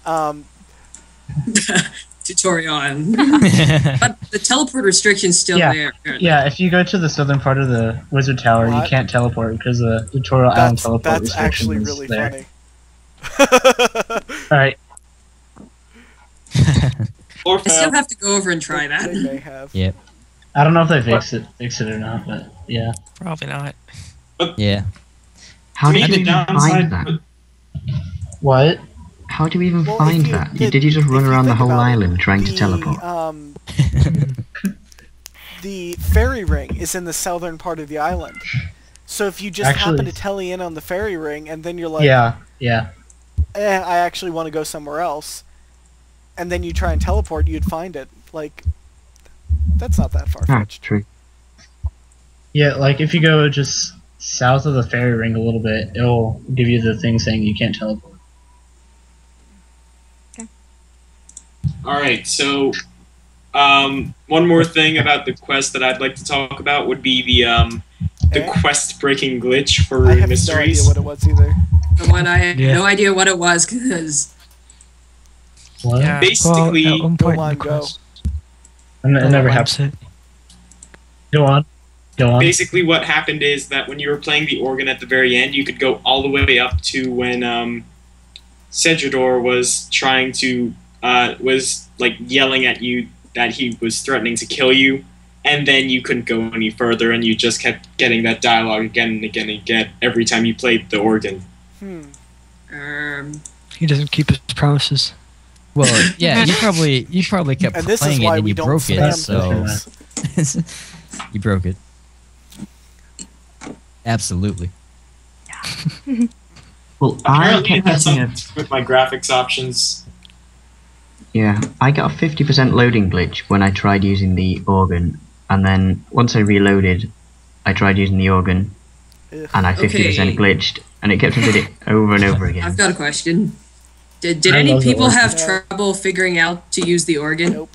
Tutorial on. But the teleport restriction's still Yeah. there. apparently. yeah, if you go to the southern part of the Wizard Tower, What? you can't teleport because the Tutorial Island teleport that's restriction actually is really there. funny. All right, Or I still fail. have to go over and try that. They may have. Yeah. I don't know if they fix it or not, but yeah. Probably not. Yeah. How To did me, you the even downside. find that? What? How do you even Well, find if you- that? the- Did you just run if you around the think whole about it, island trying to teleport? The fairy ring is in the southern part of the island. So if you just happen Actually- to tele in on the fairy ring, and then you're like, Yeah. I actually want to go somewhere else, and then you try and teleport, you'd find it. Like, that's not that Ah, far-fetched. true. Yeah, like if you go just south of the fairy ring a little bit, it'll give you the thing saying you can't teleport. All right, so one more thing about the quest that I'd like to talk about would be the Eh? quest-breaking glitch for I Rune have Mysteries. no idea what it was either. The one I had Yeah. no idea what it was because What? Yeah. Basically, well, at one Go point in on, the go. quest, It never happened. Go on. basically what happened is that when you were playing the organ at the very end, you could go all the way up to when Cedrador was trying to was like yelling at you that he was threatening to kill you, and then you couldn't go any further, and you just kept getting that dialogue again and again and again every time you played the organ. he doesn't keep his promises. Well, yeah, you probably kept And this playing is it why and we you don't broke it. spam So things. you broke it. Absolutely. Well, I Apparently, kept it had getting a something with my graphics options. Yeah, I got a 50% loading glitch when I tried using the organ, and then once I reloaded, I tried using the organ, Ugh. and I 50% Okay. glitched, and it kept doing it over and over again. I've got a question. Did any people have trouble figuring out to use the organ? Nope.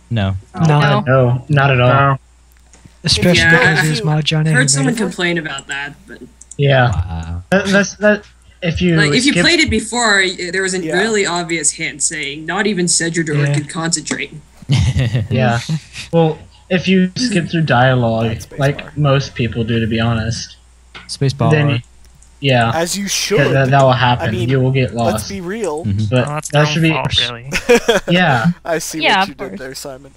No. No, not at all. Especially because it was my Johnny. I heard someone complain about that, but Yeah. Wow. That if you if you played it before, there was a really obvious hint saying not even Cedrador could concentrate. Yeah. Well, if you skip through dialogue, like most people do, to be honest, Spacebar. then yeah, as you should. That will happen. I mean, you will get lost. Let's be real. But Well, that's that should be really. yeah. I see Yeah, what you of did course. there, Simon.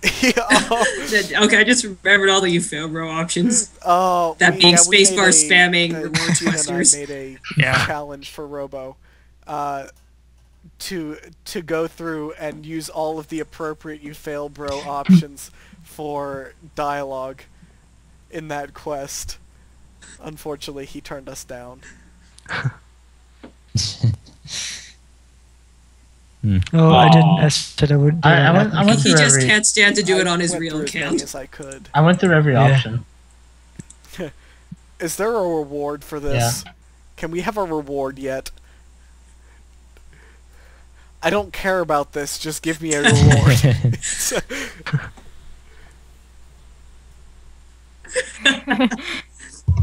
Okay, I just remembered all the Ephemeral options. Oh, That being we spacebar made spamming Gina rewards and I questers. made a Yeah. challenge for Robo, to go through and use all of the appropriate you fail bro options for dialogue in that quest. Unfortunately, he turned us down. Oh, I didn't. I said I wouldn't do I that. went He through just every. can't stand to do it on his went real through as many account. as I could. I went through every option. Is there a reward for this? Can we have a reward yet? I don't care about this, just give me a reward.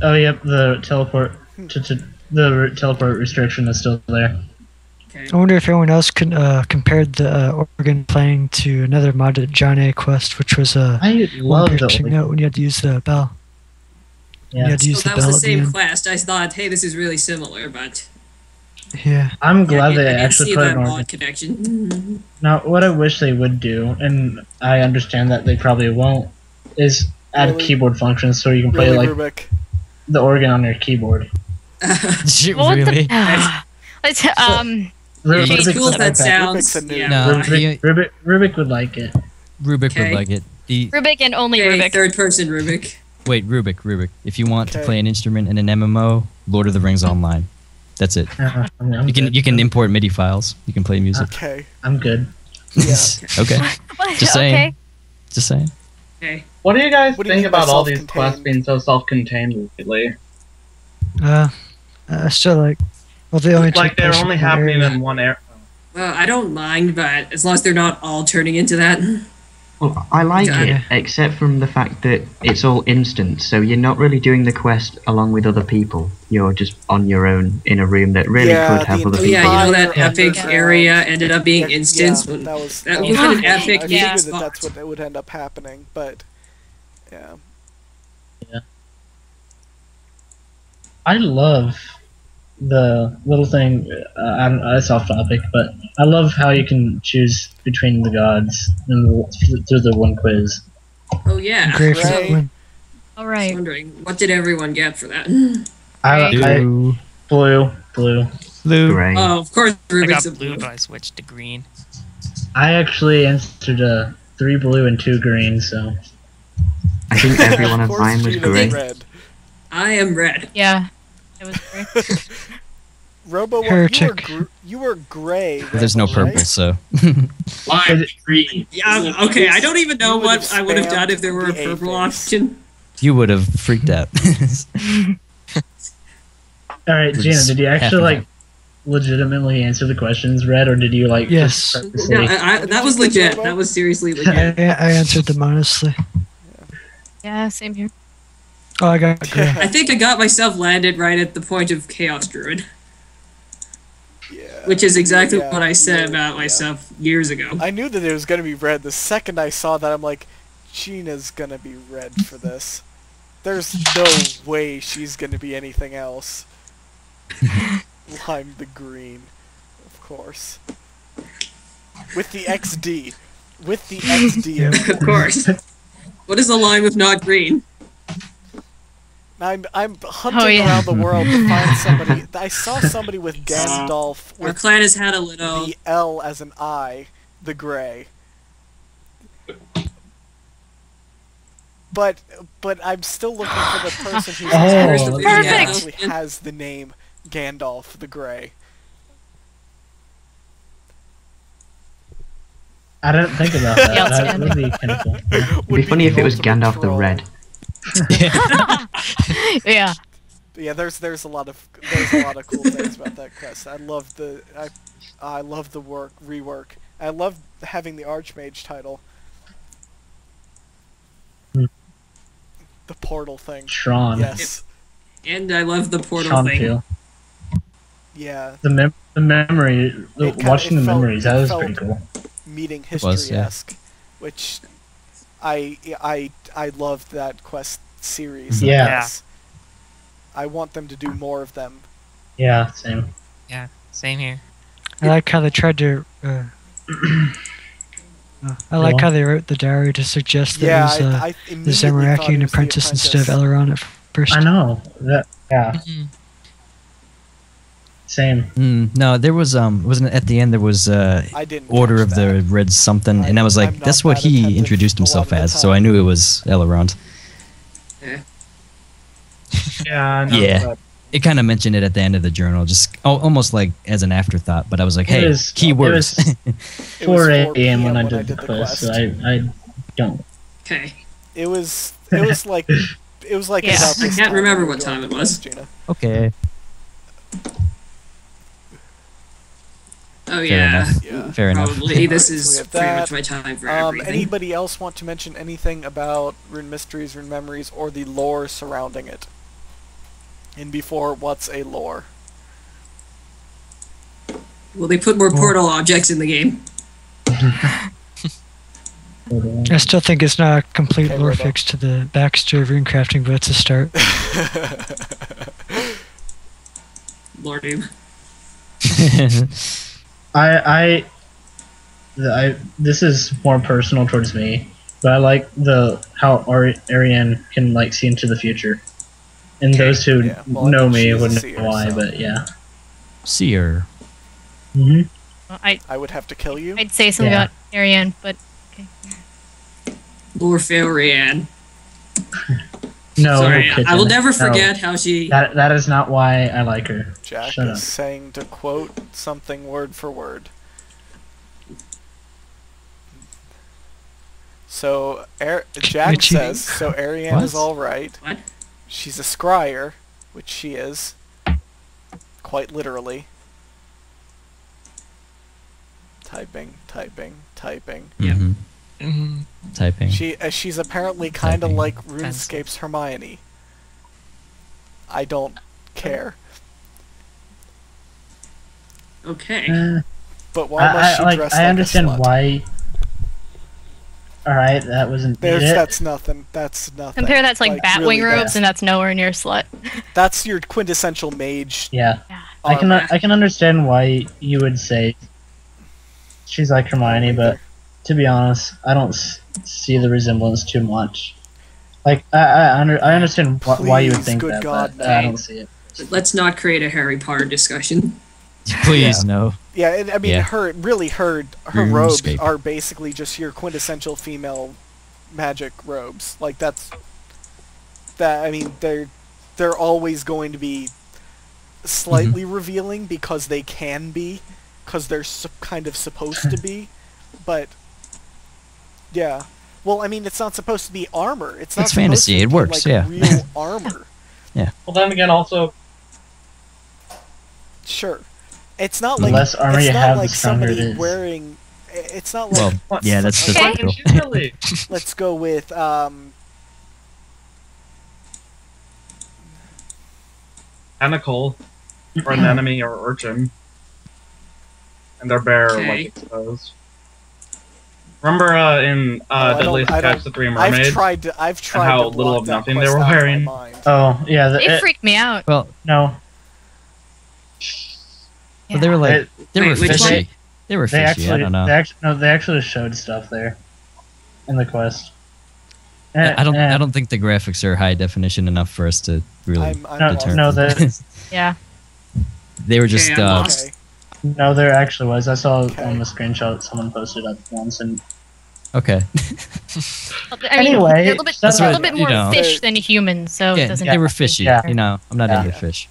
Oh yep, the teleport the teleport restriction is still there. Okay. I wonder if anyone else could compared the organ playing to another modded John A quest, which was I love the piercing note when you had to use the bell. Yeah. You had to use So the that bell was at the the same end. quest. I thought, hey, this is really similar, but Yeah. I'm glad I they didn't actually see put that an organ. mod connection. Now, what I wish they would do, and I understand that they probably won't, is add Really? keyboard functions so you can play Really, like Rubik? the organ on your keyboard. What Really? Let's It's cool would that like that. sounds. Rubik's a noob. Yeah. No, Rubik would like it. Rubik Okay. would like it. Rubik and only Okay, Rubik. third person Rubik. Wait, Rubik. If you want to Okay. play an instrument in an MMO, Lord of the Rings Online. That's it. I'm You good. can import MIDI files. You can play music. Okay. I'm good. Yeah. Okay. Just saying. Okay. Just saying. Okay. What do you guys What do you think mean by about all these self-contained? quests being so self-contained lately? I still like. Well, they only Like take they're place only in one happening area. in one area. Well, I don't mind, but as long as they're not all turning into that. Well, I like Yeah. it, except from the fact that it's all instant, so you're not really doing the quest along with other people. You're just on your own in a room that really Yeah, could have the other Oh people. yeah, you know that Yeah. epic Yeah. area ended up being Yeah, instance. yeah, that was that was was an I epic figured yeah. that that's what would end up happening, but yeah. I love the little thing. It's off topic, but I love how you can choose between the gods through the one quiz. Oh yeah. Great for Right. that one. All I right. was wondering, what did everyone get for that? I Blue. blue. Blue. Great. Oh, of course, I Rubik's a got blue, but I switched to green. I actually answered 3 blue and 2 green, so I think every one of course mine was Gina's great. red. I am red. Yeah. It was great. Robo, Heretic. you were gray. But there's no Robo, right? purple, so. I'm green. Yeah, okay, I don't even know You would've what I would have done if there were a spammed the purple A face. option. You would have freaked out. Alright, Gina, did you Half actually and like legitimately answer the questions, Red, or did you like Yes. just press No, the C? that was legit. That was seriously I, legit. I answered them honestly. Yeah, same here. Oh, I got gray. I think I got myself landed right at the point of Chaos Druid, Yeah. which is exactly Yeah, what I said yeah, about yeah. myself years ago. I knew that it was gonna be red. The second I saw that, I'm like, Gina's gonna be red for this. There's no way she's gonna be anything else. I'm the green, of course. With the XD. With the XD. Of course. What is the line with not green? I'm hunting Oh, yeah. around the world to find somebody. I saw somebody with Gandalf Our with clan has had a little. the L as an I, the gray. But I'm still looking for the person who's Where's the Perfect. actually has the name Gandalf the Grey. I didn't think about that. Yeah, That would be kind of cool. It'd be funny if it was ultimate Gandalf the troll. Red. Yeah. Yeah, there's a lot of cool things about that quest. I love the rework. I love having the Archmage title. Hmm. The portal thing. Tron. Yes. And I love the portal Tron thing. feel. Yeah. The memory, watching the felt- memories, that it was felt pretty cool. Meeting It was, yeah. history-esque, which I loved that quest series. I Yeah. guess. I want them to do more of them. Yeah, same. Yeah, same here. I like how they tried to. I like how they wrote the diary to suggest that Yeah, it was I the immediately thought it Zamorakian was the apprentice instead of apprentice. Elrond at first. I know. Yeah, same. No, there was wasn't it at the end there was I didn't Order catch of the that. Red something, and I was I'm like, not that's what that he attentive introduced a lot himself of the as, so time. I knew it was Elrond. Yeah, I know Yeah. that. It kind of mentioned it at the end of the journal, just almost like as an afterthought. But I was like, hey, It was- keywords. It was 4 4 a.m. when I p.m. did the quest, so I don't. Okay. It was like Yeah. about I this can't time remember we what were time doing it the was. quest, Gina. Okay. Oh yeah. enough. Yeah. Fair enough. Probably. This So we is have pretty that. much my time for Um, everything. anybody else want to mention anything about Rune Mysteries, Rune Memories, or the lore surrounding it? And before, what's a lore? Will they put more portal objects in the game? I still think it's not a complete Okay, lore Robo. fix to the backstory of runecrafting, but it's a start. Lord Doom. This is more personal towards me, but I like how Ariane can like see into the future. And those who Yeah, well, I know mean, me she's a would know seer, why, so- but yeah. Seer. hmm Well, I would have to kill you. I'd say something Yeah. about Ariane, but Lord Failrian. No, Sorry, Kitten, I will never no. forget how she. That is not why I like her. Jack Shut is up. saying to quote something word for word. So Jack You're cheating. says, so Ariane is What? all right. What? She's a scryer, which she is, quite literally. Typing. Yep. Mm-hmm. Typing. She's apparently kind of Typing. like RuneScape's Hermione. I don't care. Okay. But why must she dress like I understand a slut? why. Alright, that wasn't it. That's nothing. That's nothing. compare that to like Batwing really, robes, that's- and that's nowhere near slut. That's your quintessential mage. Yeah. Yeah. I armor. can understand why you would say she's like Hermione, but to be honest, I don't see the resemblance too much. Like I understand why you would Please, think good that, God, but I no. don't see it. Let's not create a Harry Potter discussion. Please, no. Yeah, I mean, Yeah. her RuneScape. robes are basically just your quintessential female magic robes. Like that's that. I mean, they're always going to be slightly revealing because they can be, because they're kind of supposed to be, but yeah. Well, I mean, it's not supposed to be armor. It's not. It's supposed fantasy, to it be, works, like, yeah. Real armor. Well, then again, also, Sure. It's not like less armor it's you not have, like the stronger it somebody is. wearing. It's not like Well, yeah, that's the Okay. deal. she's really. let's go with Tentacle, or an enemy or urchin, and they're bare, Okay. like exposed. Remember in Deadliest Catch the Three Mermaids? I've tried how to little block of that nothing they quest were out of my wearing? mind. Oh yeah, It freaked me out. Well, no. but they were like they were Wait, which fishy. one? They were They fishy. I don't know. they actually showed stuff there in the quest. I don't think the graphics are high definition enough for us to really I'm No, determine. no, Yeah. They were just Okay, I'm lost. Okay. no, there actually was. I saw Okay. on the screenshot someone posted up once, and okay. I mean, Anyway, they're a little bit, that's a little what- bit you more know. fish than human, so Yeah, it doesn't. they were fishy. Yeah. You know, I'm not Yeah. into fish.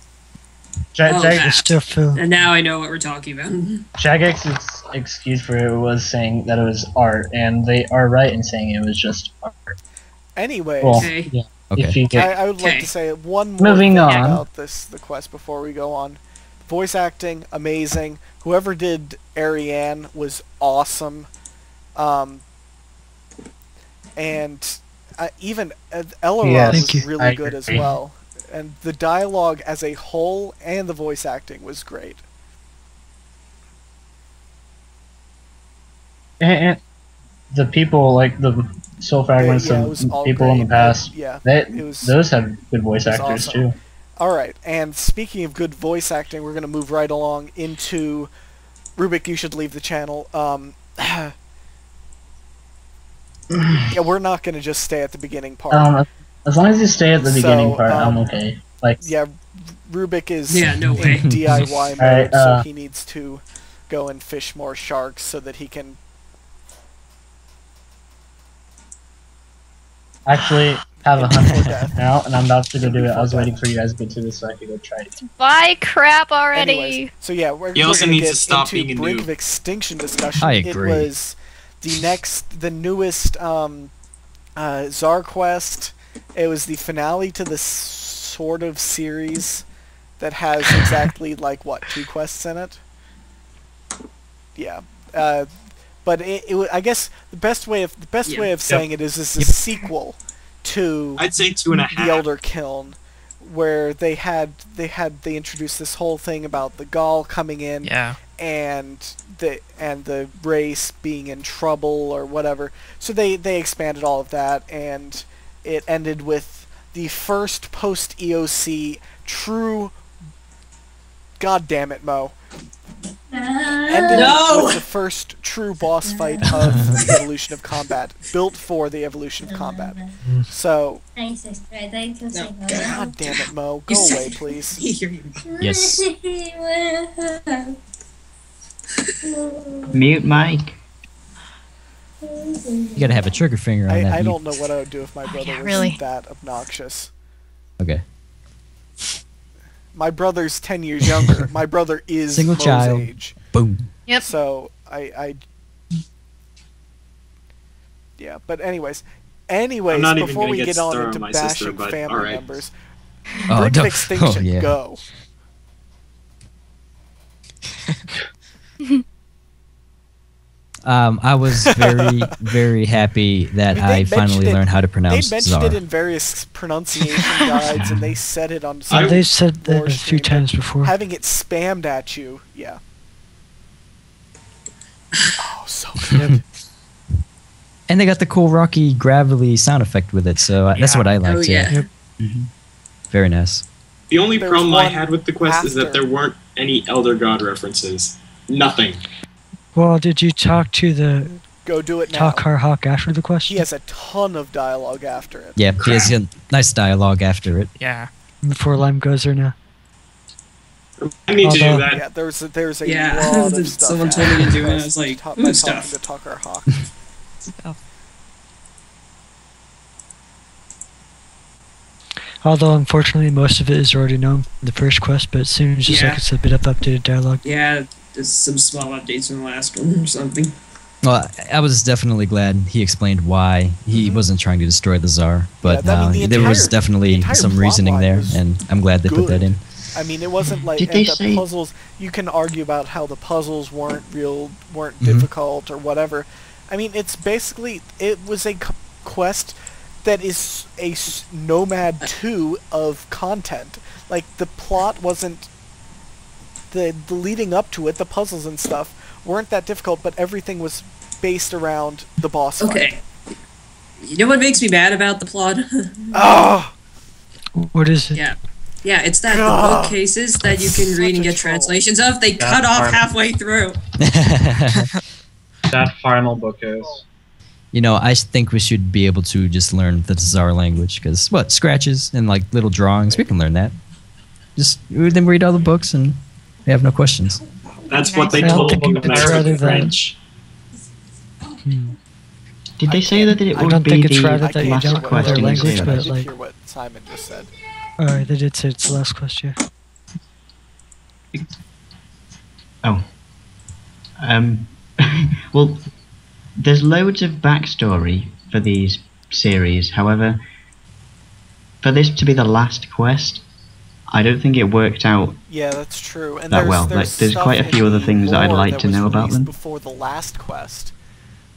Oh, Jag- It's still Phil. And now I know what we're talking about. Jagex's excuse for it was saying that it was art, and they are right in saying it was just art. Anyways, Well, Okay. yeah. Okay. If you get, I would like to say one more Moving thing on. about the quest before we go on. Voice acting, amazing. Whoever did Ariane was awesome. And even Elrond was really good as well. And the dialogue as a whole and the voice acting was great. and the people, like the soul fragments and people in the past, those have good voice actors awesome. too. Alright, and speaking of good voice acting, we're going to move right along into... Rubik, you should leave the channel. Yeah, we're not going to just stay at the beginning part. As long as you stay at the beginning part, I'm okay. Like, yeah, Rubik is no way. in DIY mode, so he needs to go and fish more sharks so that he can... Actually, have a hunt now, and I'm about to go do it. I was waiting for you guys to get to this so I could go try it. Buy crap already. Anyways, so yeah, we're You also going need to to get stop into being a Brink noob. of Extinction discussion. I agree. It was the newest Czar quest. It was the finale to the sort of series that has exactly like what, 2 quests in it. Yeah. But I guess the best way of saying it is this is a sequel to I'd say 2.5. the Elder Kiln, where they introduced this whole thing about the Gaul coming in, and the race being in trouble or whatever. So they expanded all of that, and it ended with the first post EOC true. God damn it, Mo. Ended with the first true boss fight of the Evolution of Combat, built for the Evolution of Combat. So, God damn it, Mo, go away, please. Yes. Mute Mike. You gotta have a trigger finger on that. I don't know what I would do if my brother was that obnoxious. Okay. My brother's 10 years younger. My brother is Single Mo's child. age. Boom. Yep. So, yeah, but anyways, before we get on into bashing family members, Brink of Extinction, go. I was very, very happy that I finally learned how to pronounce They mentioned Czar. it in various pronunciation guides, and they said it on some They said that a few times before. Having it spammed at you, yeah. Oh, so good. And they got the cool rocky gravelly sound effect with it, so that's what I liked. Yep. Very nice. The only problem I had with the quest is that there weren't any Elder God references. Nothing. Well, did you talk to the Go do it now. Talkar Hawk after the question? He has a ton of dialogue after it. Yeah, he has a nice dialogue after it. Yeah. Before Lime goes there now. I need to do that. Yeah, there's a Yeah, lot of stuff. someone told me to do it, and I was like, by stuff. talking to Talkar Hawk. Although, unfortunately, most of it is already known, the first quest, but it seems just like it's a bit of updated dialogue. Yeah, there's some small updates from the last one or something. Well, I was definitely glad he explained why he wasn't trying to destroy the Tsar, but there was definitely some reasoning there, and I'm glad they put that in. I mean, it wasn't like the puzzles. You can argue about how the puzzles weren't difficult or whatever. I mean, it was a quest that is a Nomad 2 of content. Like, the plot wasn't... The leading up to it, the puzzles and stuff, weren't that difficult, but everything was based around the boss fight. You know what makes me mad about the plot? Oh! What is it? Yeah, it's that the bookcases that you can read and get translations of, they cut off halfway through. That final bookcase. You know, I think we should be able to just learn the Tsar language, because, scratches and, like, little drawings, we can learn that. Just then read all the books and we have no questions. That's what they told me in French. Did they say that it I would don't be think it's the rather that you last don't know question? their language, I but did like... hear what Simon just said. Alright, they did say it's the last question. Oh. Well, there's loads of backstory for these series. However, for this to be the last quest, I don't think it worked out. Yeah, that's true. And that well. There's stuff quite a few other things that I'd like to know about them. Before the last quest,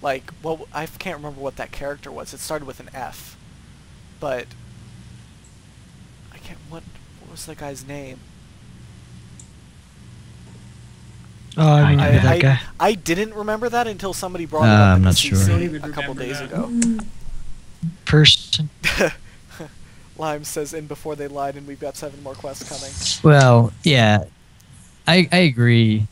like, well, I can't remember what that character was. It started with an F, but I can't. What was the guy's name? Oh, I remember that guy. I didn't remember that until somebody brought it up in the CC a couple days ago. Person. Lime says, "In before they lied, and we've got 7 more quests coming." Well, yeah, I agree.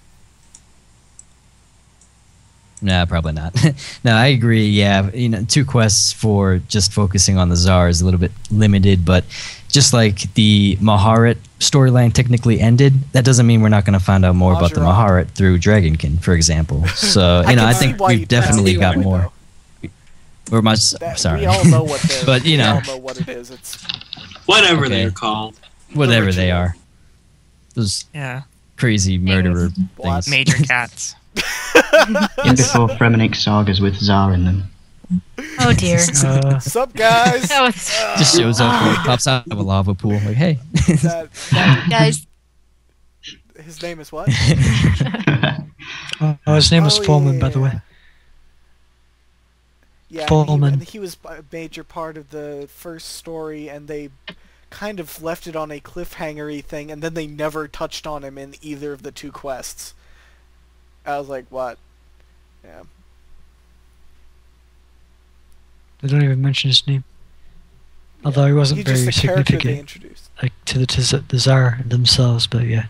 Nah, probably not. No, I agree. Yeah, 2 quests for just focusing on the Tsar is a little bit limited, but just like the Maharet storyline technically ended, that doesn't mean we're not going to find out more about the Maharet through Dragonkin, for example. So, I think we've definitely got more. We're much sorry. We all know what they're, but we all know what it is. It's whatever they're called. Whatever they are. Those crazy murderer things. Major cats. In before Fremennik sagas with Tsar in them. Oh dear. Sup, guys? Just shows up and pops out of a lava pool. Like, hey. Guys. His name is what? His name was Fulman, by the way. Yeah, Fulman. He was a major part of the first story, and they kind of left it on a cliffhanger-y thing, and then they never touched on him in either of the 2 quests. I was like, what? Yeah. They don't even mention his name. Although he wasn't very significant, like to the Tsar themselves, but yeah.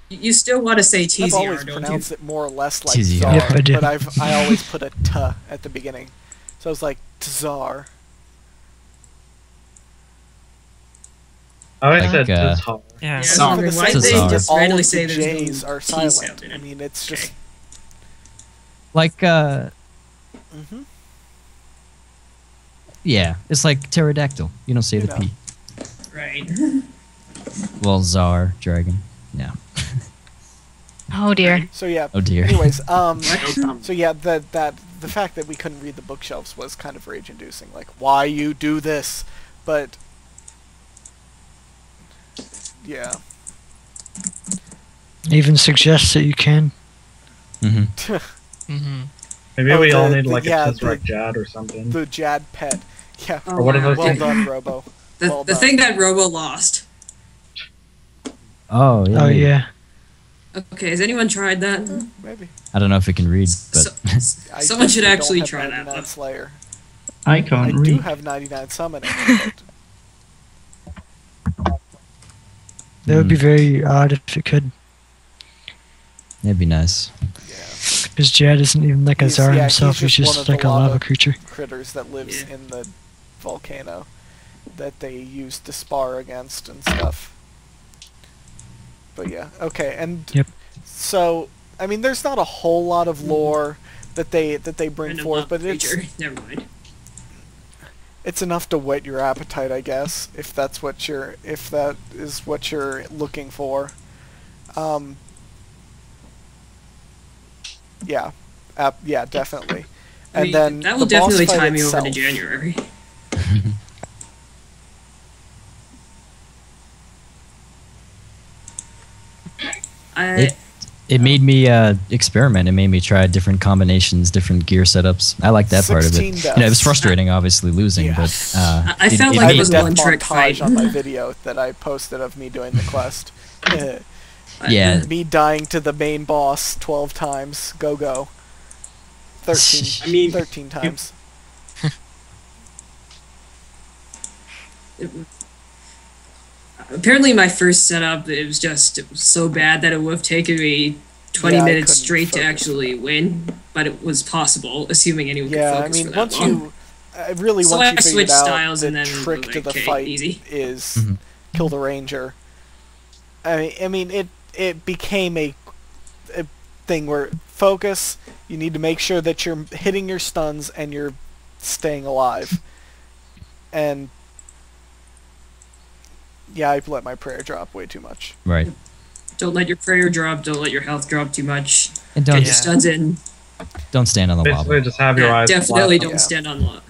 You still want to say TZR, I've always don't pronounced you? it more or less like TZR. Tsar, Yep, I do. but I always put a T at the beginning. So I was like, Tsar. I always said Tsar. Yeah, sorry. Why did they just all randomly of say the there's J's no are T silent. sound in it? I mean, it's just... Like, yeah, it's like pterodactyl. You don't say the P. Right. Well, Tsar, dragon. Yeah. Oh dear. So yeah. Oh dear. Anyways, so yeah, the fact that we couldn't read the bookshelves was kind of rage-inducing. Like, why you do this? But yeah. Even suggests that you can. Maybe we all need like a Tesseract Jad or something. The Jad pet. Yeah. Or what are those well done, Robo. The thing that Robo lost. Oh yeah. Oh yeah. Okay, has anyone tried that? Maybe. I don't know if it can read, but someone should actually don't try have that. 99 Slayer. I can't I read. do have 99 summoning. That would be very odd if it could. That'd be nice. Because Jad isn't even like a Tsar himself, he's one just of like the a lava creature. Critters that lives in the volcano that they use to spar against and stuff. But yeah, okay, and so I mean, there's not a whole lot of lore that they bring forth, but never mind. It's enough to whet your appetite, I guess, if that is what you're looking for. Yeah, yeah, definitely. I mean, then that will definitely tie me over to January. It made me experiment. It made me try different combinations, different gear setups. I like that part of it. It was frustrating, obviously losing, but I felt like it was one trick fight on my video that I posted of me doing the quest. Yeah. Me dying to the main boss 12 times. Go. 13 times. Apparently my first setup, it was so bad that it would have taken me 20 minutes straight to actually win, but it was possible, assuming anyone could focus for that long. Once you figured out styles the and then trick to the fight is kill the ranger. I mean, it became a thing where focus, you need to make sure that you're hitting your stuns and you're staying alive. And yeah, I let my prayer drop way too much. Right. Don't let your prayer drop, don't let your health drop too much. And don't get your stuns in. Don't stand on the lava. Basically, just have your eyes definitely don't stand on lava.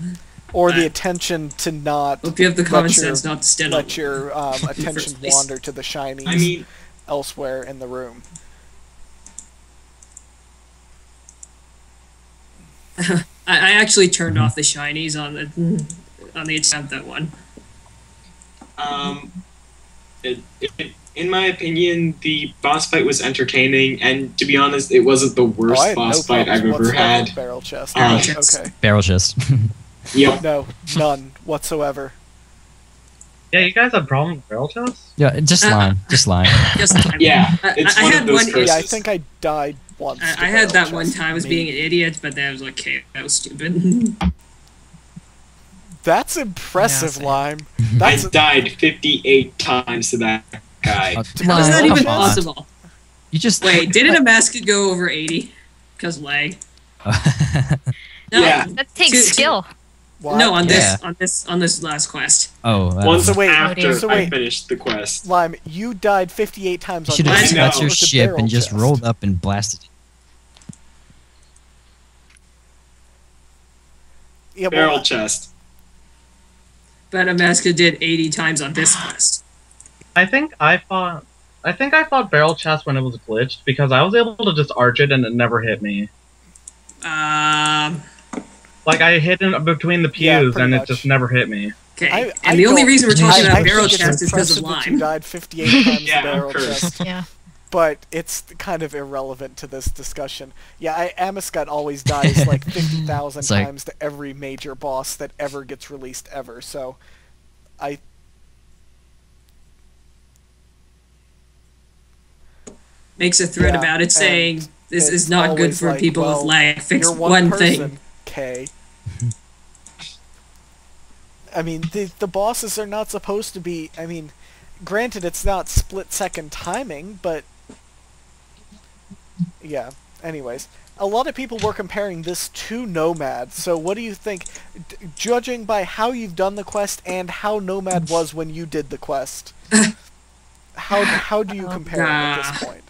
or the attention to not. Hope you have the common sense not to stand let your attention wander to the shinies elsewhere in the room. I actually turned off the shinies on the attempt at one. In my opinion, the boss fight was entertaining, and to be honest, it wasn't the worst boss fight I've ever had. Barrel chest. Okay. Barrel chest. Yep. No, none whatsoever. Yeah, you guys have problems with barrel chests? Yeah, just line. Just line. Yeah, it's one of those curses. Yeah, I think I died once. I had that one time. I was being an idiot, but then I was like, okay, that was stupid. That's impressive, Lime. I died 58 times to that guy. How's that even possible? You just wait. Didn't a mask go over 80? Because lag. No, that takes skill. What? No, on this last quest. Oh, once after I finished the quest. Lime, you died 58 times. You should have got your ship and just rolled up and blasted it. Yeah, barrel chest. But Amaska did 80 times on this quest. I think I fought barrel chest when it was glitched because I was able to just arch it and it never hit me. Like I hit in between the pews and it just never hit me. Okay, and the only reason we're talking about barrel chest is because of Lime. You died 58 times barrel chest. Yeah. But it's kind of irrelevant to this discussion. Yeah, Amascut always dies like 50,000 times to every major boss that ever gets released ever. So, makes a thread about it saying this is not good for people with lag. Fix one thing. Okay. I mean, the bosses are not supposed to be. I mean, granted, it's not split-second timing, but yeah. Anyways, a lot of people were comparing this to Nomad. So, what do you think, judging by how you've done the quest and how Nomad was when you did the quest? How do you compare them at this point?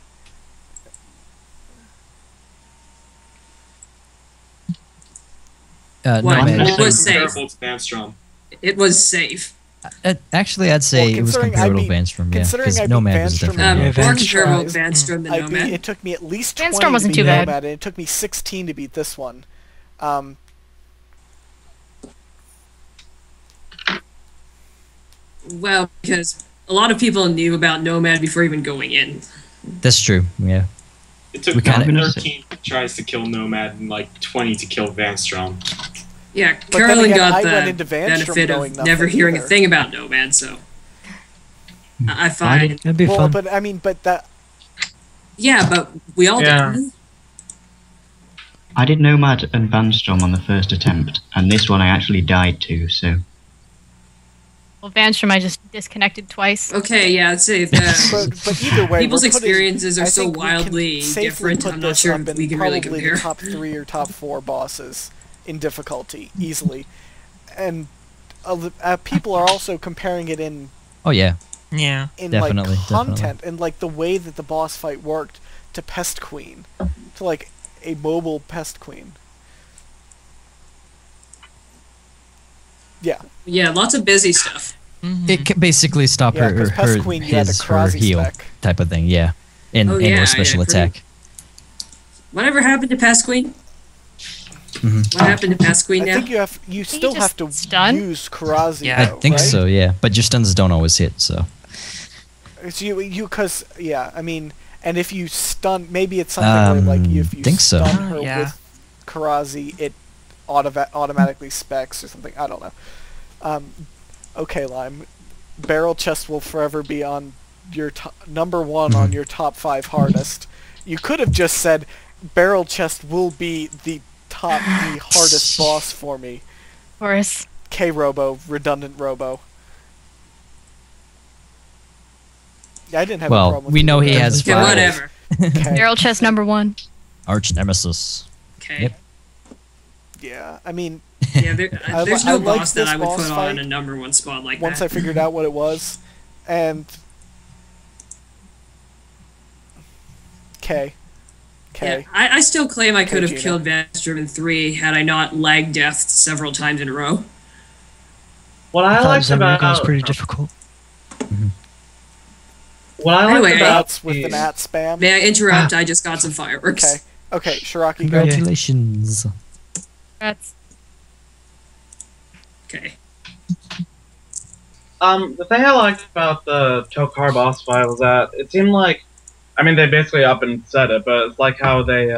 It was safe. Bandstrom. It was safe. Actually, I'd say it was comparable to Bandstrom, yeah. Because Nomad was different. More comparable to Bandstrom than Nomad. It took me at least 20 Bandstrom wasn't to beat too bad. Nomad, and it took me 16 to beat this one. Well, because a lot of people knew about Nomad before even going in. That's true, yeah. It took 13 tries to kill Nomad and like 20 to kill Bandstrom. Yeah, Carolyn got the benefit of never hearing a thing about Nomad, so I find it'd be fun. But I mean, that. Yeah, but we all did. I did Nomad and Bandstrom on the first attempt, and this one I actually died to. So. Well, Bandstrom, I just disconnected twice. Okay, yeah, I'd say that. but either way, people's experiences are so wildly different. I'm not sure if we can really compare. The top 3 or top 4 bosses in difficulty easily, and people are also comparing it in. Oh yeah. Yeah. In like content and like the way that the boss fight worked to Pest Queen, to like a mobile Pest Queen. Yeah. Yeah, lots of busy stuff. Mm-hmm. It can basically stop her heal type of thing, yeah. And or special attack. Whatever happened to Pest Queen? Mm-hmm. What happened to Pest Queen now? I think you still have to use Karazi. Yeah, though, I think right? so, yeah. But your stuns don't always hit, so. So because I mean, and if you stun, maybe it's something where like if you stun her with Karazi, it automatically specs or something. I don't know. Okay, Lime. Barrel chest will forever be on your number 1 on your top 5 hardest. You could have just said barrel chest will be the hardest boss for me. Of course. K-Robo, redundant Robo. Yeah, I didn't have a problem with we know he has 5. Whatever. Barrel chest number 1. Arch Nemesis. Okay. Yep. Yeah, I mean... Yeah, there's no boss that I would put on a number 1 spot like that. Once I figured out what it was, and... Okay. Yeah, I still claim I could have killed Bandstrom in 3 had I not lagged death several times in a row. What I liked about was pretty difficult. What I liked about with the gnat spam. May I interrupt? I just got some fireworks. Okay, Shiraki, congratulations. That's okay. The thing I liked about the Tokar boss fight was that it seemed like, I mean, they basically up and said it, but it's like how they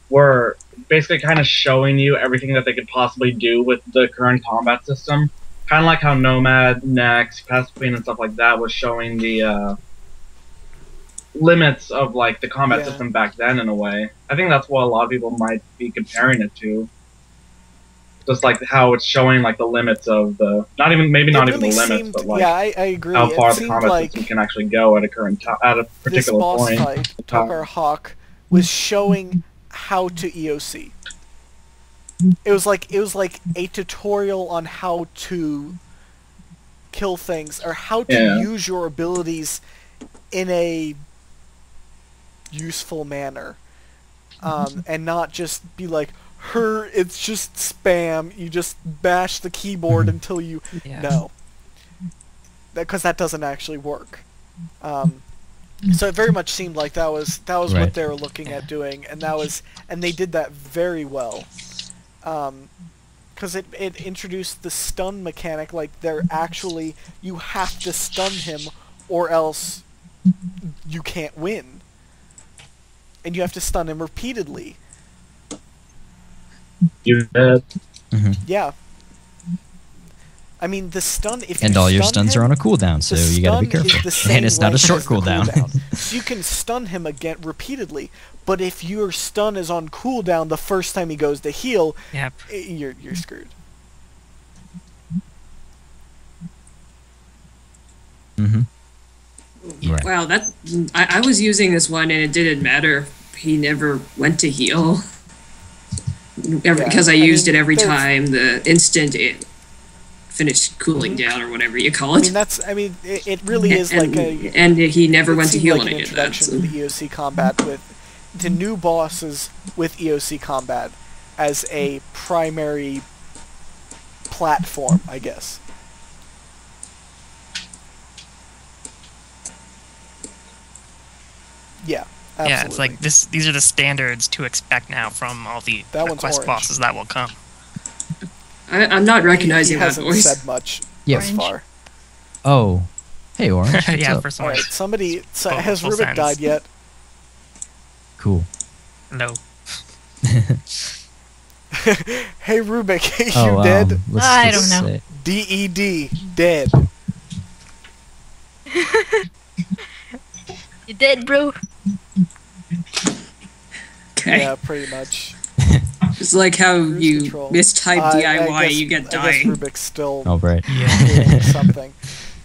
were basically kind of showing you everything that they could possibly do with the current combat system. Kind of like how Nomad, Nex, Pest Queen, and stuff like that was showing the limits of like the combat system back then in a way. I think that's what a lot of people might be comparing it to. Just like how it's showing like the limits of the not even the limits, but like I agree. How far the combat system can actually go at a particular this boss point. Fight, Tokar Hawk was showing how to EOC. It was like a tutorial on how to kill things or how to use your abilities in a useful manner, and not just be like, it's just spam. You just bash the keyboard until you no, because that doesn't actually work. So it very much seemed like that was Right. what they were looking at doing, and they did that very well. Because it introduced the stun mechanic, like you have to stun him or else you can't win. And you have to stun him repeatedly. You dead. Yeah. I mean, the stun, and all your stuns are on a cooldown, so you gotta be careful. And it's not a short cooldown. So you can stun him again repeatedly, but if your stun is on cooldown the first time he goes to heal, you're screwed. Right. Wow, I was using this one and it didn't matter. He never went to heal. Because I used it every time the instant it finished cooling down or whatever you call it. It really is and he never went to heal like any of that. To the EOC combat to new bosses with EOC combat as a primary platform, I guess. Yeah, absolutely. Yeah, it's like these are the standards to expect now from all the quest bosses that will come. I'm not recognizing that hasn't voice. said much thus far. Oh, hey Orange. Yeah, first Alright, somebody has full Rubik sentence. died yet? Cool. No. Hey Rubik, you dead? I don't know. DED, dead. You dead, bro? Okay. Yeah, pretty much. It's like how you mistype DIY, you get I dying. guess Rubik's still right. doing something.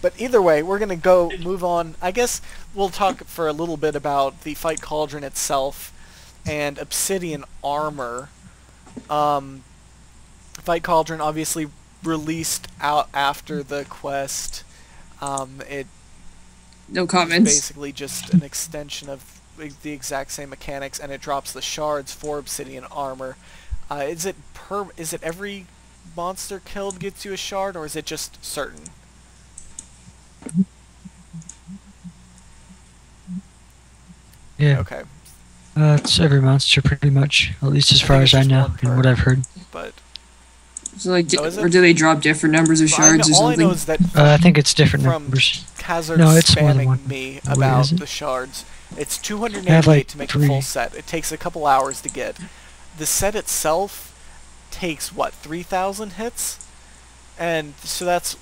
But either way, we're going to move on. I guess we'll talk for a little bit about the Fight Cauldron itself and Obsidian Armor. Fight Cauldron obviously released out after the quest. No comments. It's basically just an extension of the exact same mechanics, and it drops the shards for Obsidian Armor. Is it every monster killed gets you a shard, or is it just certain? Yeah. Okay. It's every monster pretty much, at least as far as I know and what I've heard. But so like, or do they drop different numbers of shards or something? All I know is that I think it's different from numbers. Khazard No, it's more than spamming one. me Wait, about is it? the shards. It's I 288 have, like, to make 3. the full set. It takes a couple hours to get. The set itself takes, what, 3,000 hits? And so that's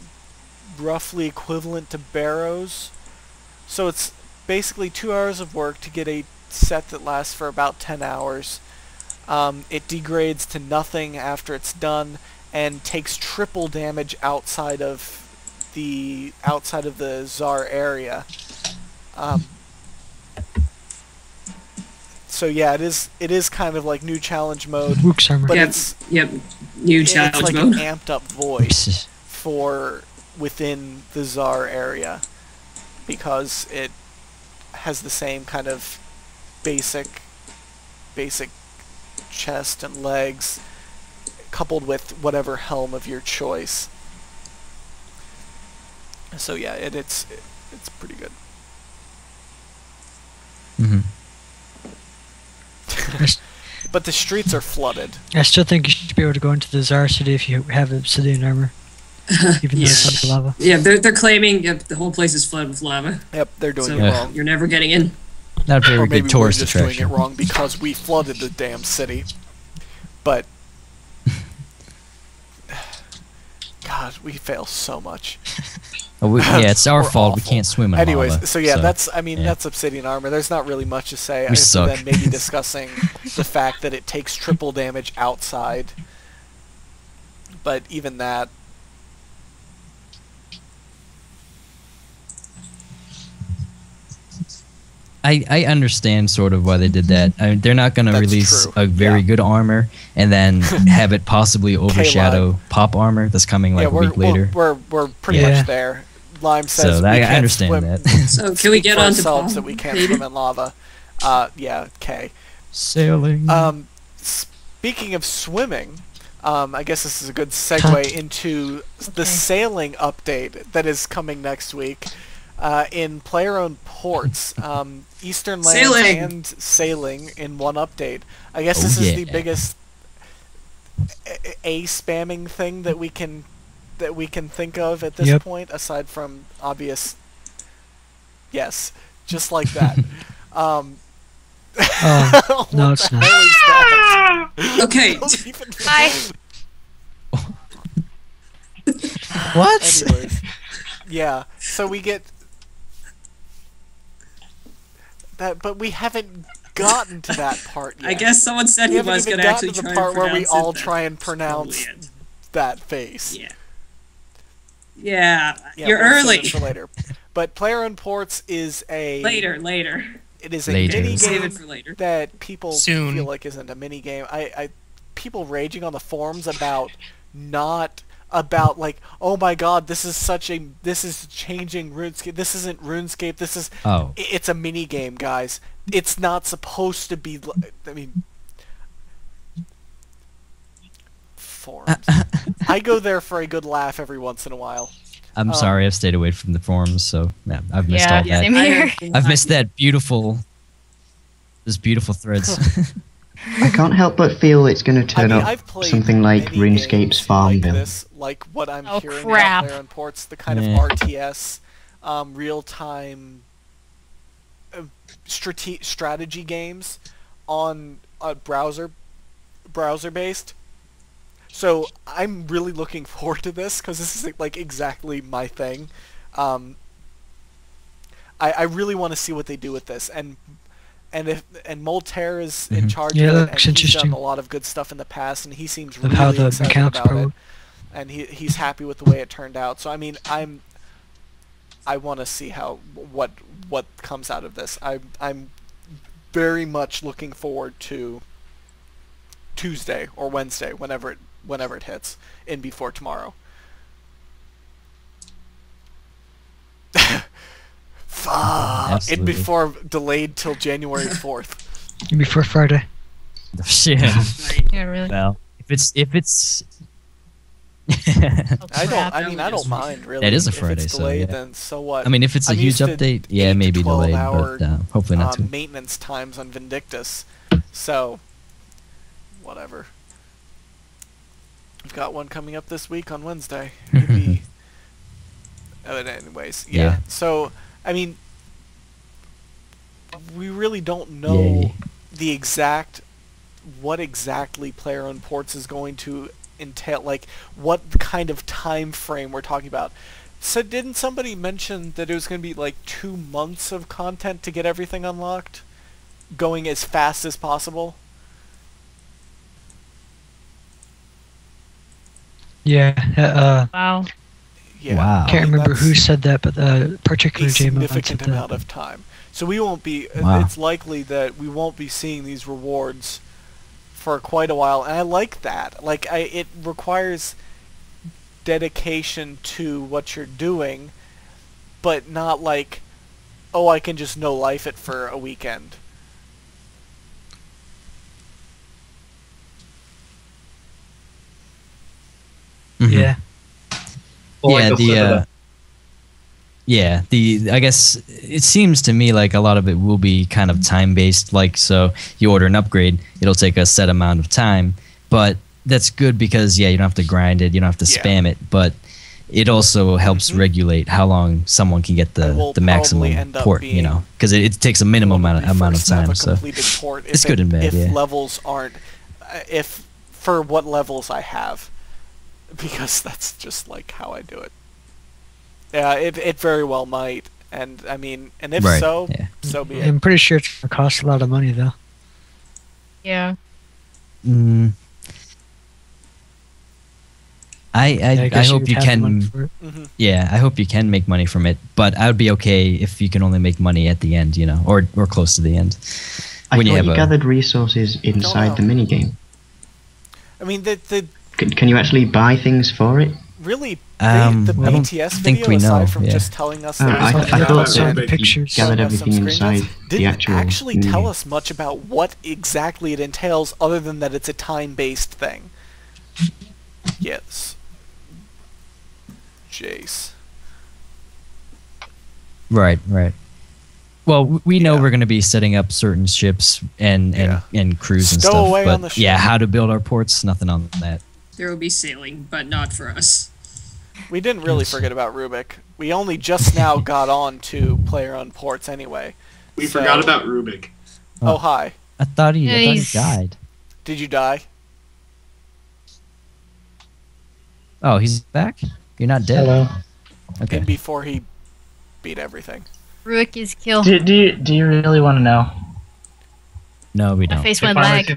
roughly equivalent to Barrows. So it's basically 2 hours of work to get a set that lasts for about 10 hours. It degrades to nothing after it's done and takes triple damage outside of the Tsar area. So yeah, it is kind of like new challenge mode, but it's new challenge it's like mode. an amped up voice for within the Tsar area because it has the same kind of basic chest and legs coupled with whatever helm of your choice. So yeah, it's pretty good. Mm-hmm. But the streets are flooded. I still think you should be able to go into the Tsar City if you have obsidian armor. Even though it's under lava. Yeah, they're claiming the whole place is flooded with lava. Yep, they're doing it wrong. You're never getting in. Not a very maybe good tourist we're just attraction. doing it wrong because we flooded the damn city. But God, we fail so much. Yeah, it's our fault. Awful. We can't swim in Anyways, lava. so yeah, that's obsidian armor. There's not really much to say We suck. other than maybe discussing the fact that it takes triple damage outside. But even that. I understand sort of why they did that. I mean, they're not going to release a very good armor and then have it possibly overshadow pop armor that's coming like a week later. We're pretty much there. Lime says so we I can't understand swim. that. So can we get on to ourselves that we can't swim in lava? Yeah, okay. Sailing. Speaking of swimming, I guess this is a good segue into the sailing update that is coming next week. In player-owned ports, Eastern Lands and Sailing in one update. I guess this is the biggest spamming thing that we can think of at this point, aside from obvious. Yes, just like that. No, it's not. Okay. What? Anyways, yeah. So we get that, but we haven't gotten to that part yet. I guess someone said he was going to actually try try to the part where we all it. try and pronounce that face. Yeah. You're we'll early. save it for later. But player-owned ports is a later. It is a mini game Save it for later. that people feel like isn't a mini game. People raging on the forums about like, oh my god, this is changing RuneScape. This isn't RuneScape. This is it's a mini game, guys. It's not supposed to be. I mean, forums. I go there for a good laugh every once in a while. I'm sorry, I've stayed away from the forums, so yeah, I've missed all that. Same here. I've missed those beautiful threads. I can't help but feel it's going to turn up something like RuneScape's Farmville. Like what I'm hearing crap. out there on ports, the kind of RTS, real-time strategy games on browser-based. So I'm really looking forward to this because this is like exactly my thing. I really want to see what they do with this, and Moltaire is in charge of it, and he's done a lot of good stuff in the past, and he seems really excited about it, and he's happy with the way it turned out. So I mean, I want to see what comes out of this. I'm very much looking forward to Tuesday or Wednesday, whenever it hits, in before tomorrow. Fuck! In before delayed till January 4th. Before Friday. Shit. Yeah, really. Well, if it's I don't mind really. That is a Friday, if it's delayed, so then so what? I mean, if it's a huge update, yeah, maybe delayed, but hopefully not too. Maintenance times on Vindictus, so whatever. We've got one coming up this week on Wednesday. Anyways, yeah. So I mean, we really don't know what exactly player-owned ports is going to entail, like what kind of time frame we're talking about. So didn't somebody mention that it was going to be like 2 months of content to get everything unlocked, going as fast as possible? Yeah. Wow. Yeah. Wow. Can't remember who said that, but particular significant amount of time. So we won't be. Wow. It's likely that we won't be seeing these rewards for quite a while, and I like that. Like, it requires dedication to what you're doing, but not like, oh, I can just no life it for a weekend. Mm-hmm. Yeah. Well, Yeah, like Yeah, I guess it seems to me like a lot of it will be kind of time based. Like, so you order an upgrade, it'll take a set amount of time, but that's good because you don't have to grind it, you don't have to spam it, but it also helps regulate how long someone can get the maximum port, because it takes a minimum amount of time. So it's good and bad. If levels aren't, if for what levels I have, because that's just like how I do it. Yeah, it very well might, and I mean, and if so be it. I'm pretty sure it's gonna cost a lot of money though. Yeah. I hope you can. Yeah, I hope you can make money from it, but I would be okay if you can only make money at the end, or close to the end. I thought you gathered resources inside the minigame. I mean, Can you actually buy things for it? Really, the BTS video, aside from just telling us that I thought the pictures, gathered everything inside the actual didn't actually tell us much about what exactly it entails, other than that it's a time-based thing. Yes. Jace. Right. Well, we know we're going to be setting up certain ships and crews and stuff, but how to build our ports, nothing on that. There will be sailing, but not for us. We didn't really forget about Rubik. We only just now got on to player-owned ports anyway. We forgot about Rubik. Oh, hi. I thought he died. Did you die? Oh, he's back? You're not dead? Hello. Okay. And before he beat everything. Ruik is killed. Do you really want to know? No, we don't. My face went lag.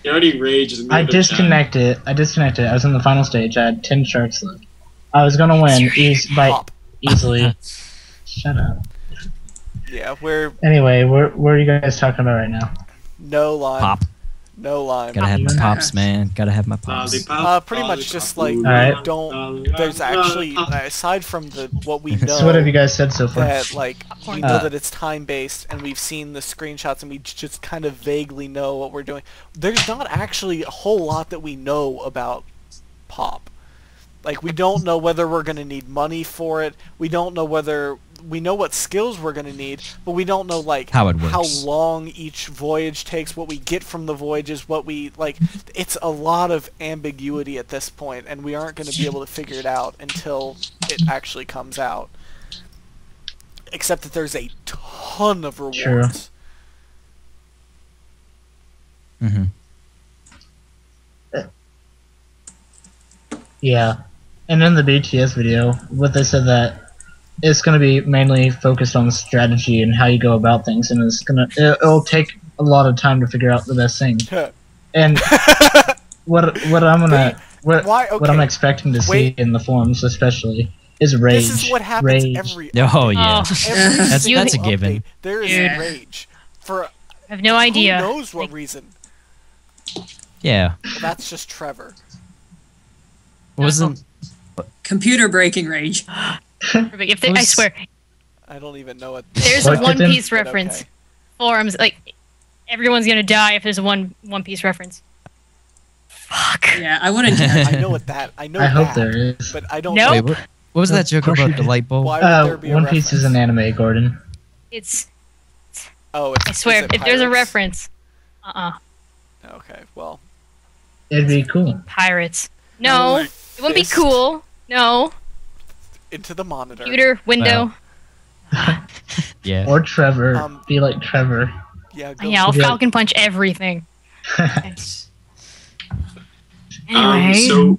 You already raged. I disconnected. I was in the final stage. I had 10 sharks left. I was gonna win easily. Shut up. Yeah, Anyway, where are you guys talking about right now? No line. Pop. No line. Gotta have my pops, man. Gotta have my pops. Pretty much just like Alright. There's actually aside from what we know. So what have you guys said so far? That we know that it's time based, and we've seen the screenshots, and we just kind of vaguely know what we're doing. There's not actually a whole lot that we know about Pop. Like, we don't know whether we're gonna need money for it. We don't know whether we know what skills we're gonna need, but we don't know how it works, how long each voyage takes, what we get from the voyages, what we like. It's a lot of ambiguity at this point, and we aren't gonna be able to figure it out until it actually comes out. Except that there's a ton of rewards. Sure. Mm-hmm. Yeah, and in the BTS video, what they said that it's going to be mainly focused on strategy and how you go about things, and it'll take a lot of time to figure out the best thing. And what I'm expecting to see in the forums, especially, is rage. This is what happens every update. Oh yeah, that's a given. There is rage for. I have no idea. Who knows what reason? Yeah. Well, that's just Trevor. Wasn't computer breaking rage. I swear. I don't even know what. There's a One Piece reference. Okay. Forums, everyone's gonna die if there's a One Piece reference. Fuck. Yeah, I wouldn't. I know what that. I know. I hope there is, but I don't. Nope. Wait, what was that joke about the light bulb? Why would there be One Piece is an anime, Gordon. It's. Oh, I swear, if there's a reference. Okay, well. It'd be cool. Pirates. No. It wouldn't be cool. No. Into the monitor. Computer window. Yeah. Or Trevor. Be like Trevor. Yeah. I'll Falcon Punch everything. Anyway.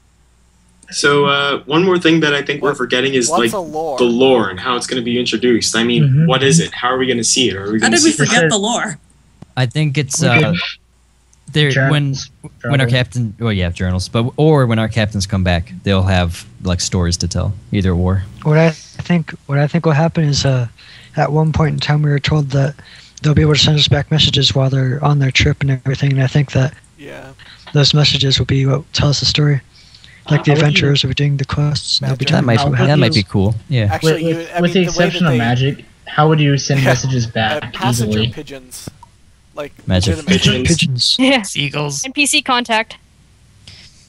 So one more thing that I think we're forgetting is the lore and how it's going to be introduced. I mean, what is it? How are we going to see it? How did we forget the lore? I think it's when our captain, journals, or when our captains come back, they'll have stories to tell, either or. What I think will happen is at one point in time we were told that they'll be able to send us back messages while they're on their trip and everything, and I think that those messages will be what tell us the story. Like the adventurers will be doing the quests. That might be cool. Yeah. Actually, with the exception of magic, how would you send messages back passenger easily? Pigeons. Magic pigeons. Yeah. Seagulls. NPC contact.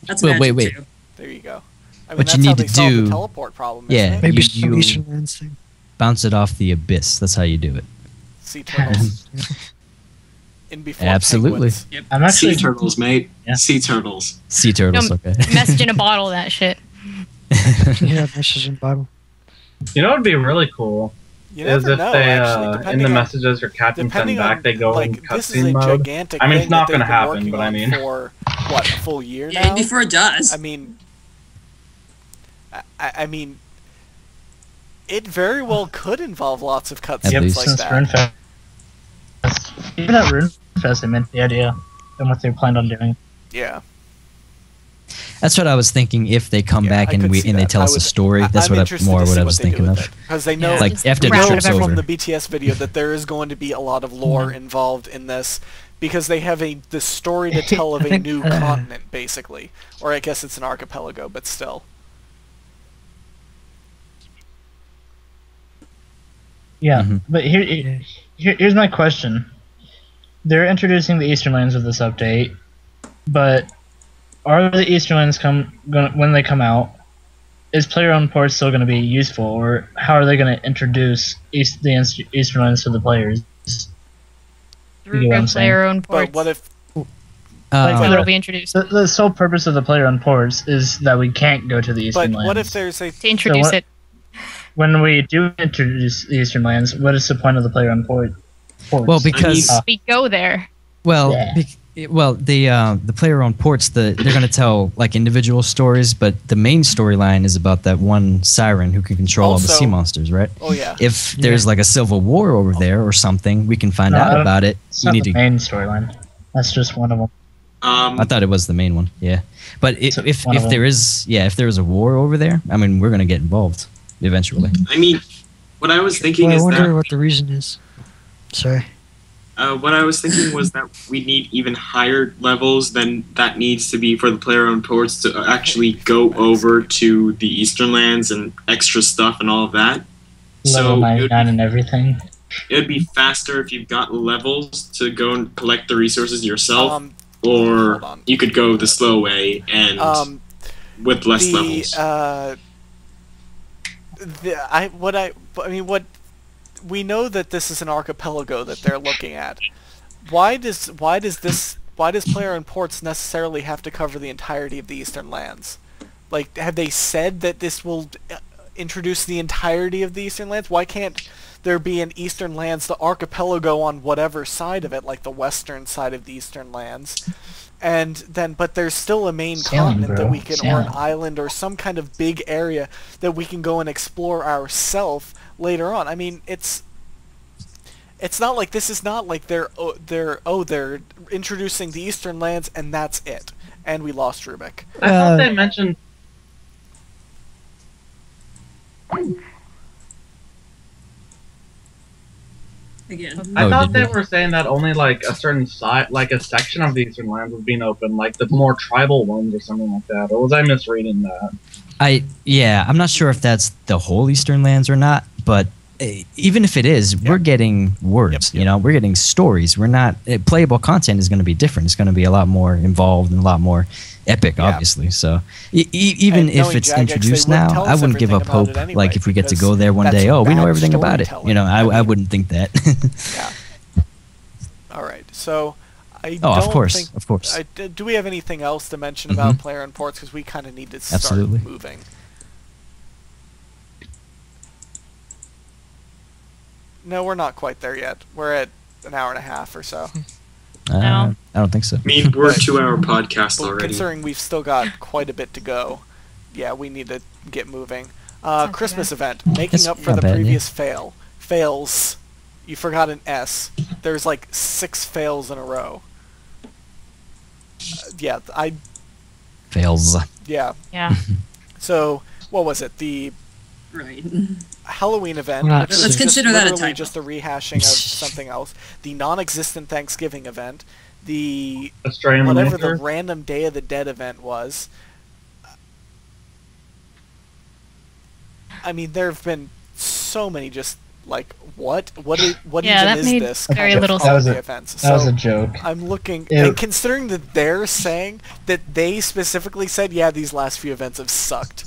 That's magic wait. too. There you go. I mean, what that's you how need they to solve do, the teleport problem, yeah, isn't it? Maybe you- some you- Eastern Lands thing. bounce it off the abyss. That's how you do it. Sea turtles. In before Absolutely. penguins. I'm actually Sea turtles, mate. Yeah. Sea turtles. Sea turtles, okay. Message in a bottle, that shit. Yeah, message in Bible. You know what would be really cool You is never if know, they, actually, in depending the on, messages your captain send depending back, on, they go in like, this is a cutscene mode. gigantic I mean, it's thing not that they've gonna been happen, working but I on mean- for, what, a full year Yeah, now? before it does. I mean, I mean, it very well could involve lots of At cutscenes least. like since that. RuneFest. Even at RuneFest, they meant the idea and what they planned on doing. Yeah. That's what I was thinking. If they come Yeah, back I and could they see that. tell I us a would- story, that's I'm what interested more to what see I what was they do thinking with of. it. Because they know, Yeah, Like just after the wrap it trip's up. over. from the BTS video that there is going to be a lot of lore involved in this because they have the story to tell of I a think, new continent, basically. Or I guess it's an archipelago, but still. Yeah, Mhm. but here's my question. They're introducing the Eastern Lands with this update, but are the Eastern Lands when they come out? Is player-owned ports still going to be useful, or how are they going to introduce the Eastern Lands to the players? Through You get what I'm saying? player-owned ports. But what if... Like, So it'll be introduced. The sole purpose of the player-owned ports is that we can't go to the Eastern But Lands. what if there's a... To introduce what- it. When we do introduce the Eastern Lands, what is the point of the player-owned ports? Well, because We go there. well, Yeah. the player-owned ports, they're going to tell like individual stories, but the main storyline is about that one Scyring who can control all the Also- sea monsters, right? Oh, yeah. If there's like a civil war over there or something, we can find No, I out don't- about it. It's You not need the to. main storyline. That's just one of them. I thought it was the main one. Yeah, but if one of there is if there is a war over there, I mean, we're going to get involved eventually. I mean, what I was thinking Well, I is wonder that what the reason is. Sorry. what I was thinking was that we need even higher levels than that needs to be for the player-owned ports to actually go over to the Eastern Lands and extra stuff and all of that. Level So it 99 and everything. would be faster if you've got levels to go and collect the resources yourself, or hold on. you could go the slow way and with less levels. What we know that this is an archipelago that they're looking at. Why does player-owned ports necessarily have to cover the entirety of the Eastern Lands? Like, have they said that this will introduce the entirety of the Eastern Lands? Why can't there be an Eastern Lands, the archipelago on whatever side of it, like the western side of the Eastern Lands? And then, but there's still a main continent that we can, or an island, or some kind of big area that we can go and explore ourselves later on. I mean, it's not like this is not like they're introducing the Eastern Lands and that's it. And we lost Rubik. I thought they mentioned. Again. I Oh, thought did they they? were saying that only like a certain side, like a section of the Eastern Lands was being open, like the more tribal ones or something like that. Or was I misreading that? I'm not sure if that's the whole Eastern Lands or not, but even if it is, we're getting words. Yep. You know, we're getting stories. We're not playable content is going to be different. It's going to be a lot more involved and a lot more epic, Yeah. obviously. So even And if knowing it's Jagex, they introduced would now, tell I us wouldn't give up everything about hope. it anyway, Like if we get to because go there one that's day, oh, we know bad everything about it. storytelling. You know, I I mean- wouldn't think that. Yeah. All right. So I Oh, don't of course, think. of course. Do we have anything else to mention about Mhm. player and ports? Because we kind of need to start Absolutely. moving. No, we're not quite there yet. We're at an hour and a half or so. No. I don't think so. I mean, we're a 2-hour podcast But already. considering we've still got quite a bit to go, yeah, we need to get moving. Sounds Christmas good. event, making It's up for not the bad, yeah. previous fails. You forgot an S. There's like 6 fails in a row. Fails. Yeah. Yeah. So what was it? The Right. Halloween event. Well, Which was let's just consider that a literally typo. just a rehashing of something else. The non-existent Thanksgiving event. The Australian whatever the Winter? random Day of the Dead event was. I mean, there have been so many just like what Yeah, that even is made this very kind of little holiday sense. events? That was So a joke. I'm looking, Ew. and considering that they're saying that they specifically said, yeah, these last few events have sucked.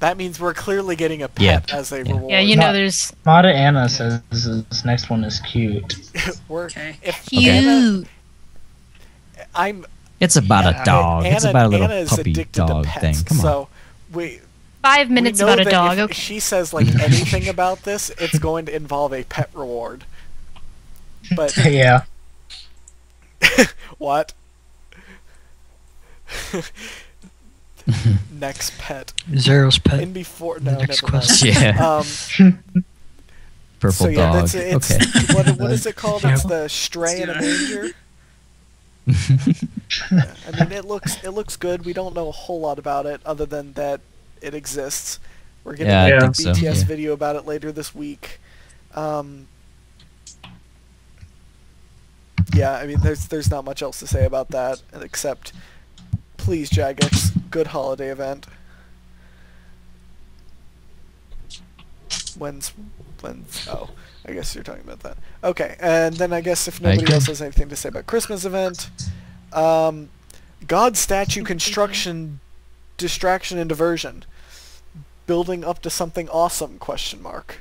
That means we're clearly getting a pet as a reward. Yeah, you know, there's. Mata Anna says this next one is cute. Cute. It's about a dog. It's about a little puppy dog thing. Come on. So 5 minutes about a dog. If she says like anything about this, it's going to involve a pet reward. But yeah. What? Next pet. Zero's pet. In before no, next never mind. question. Yeah. Purple dog. It's, okay. What is it called? It's the stray in a manger. I mean, it looks good. We don't know a whole lot about it other than that it exists. We're getting a BTS video about it later this week. Yeah, I mean, there's not much else to say about that except, please, Jagex, good holiday event. When's oh, I guess you're talking about that. Okay, and then I guess if nobody else has anything to say about Christmas event, God statue construction, distraction and diversion, building up to something awesome? Question mark.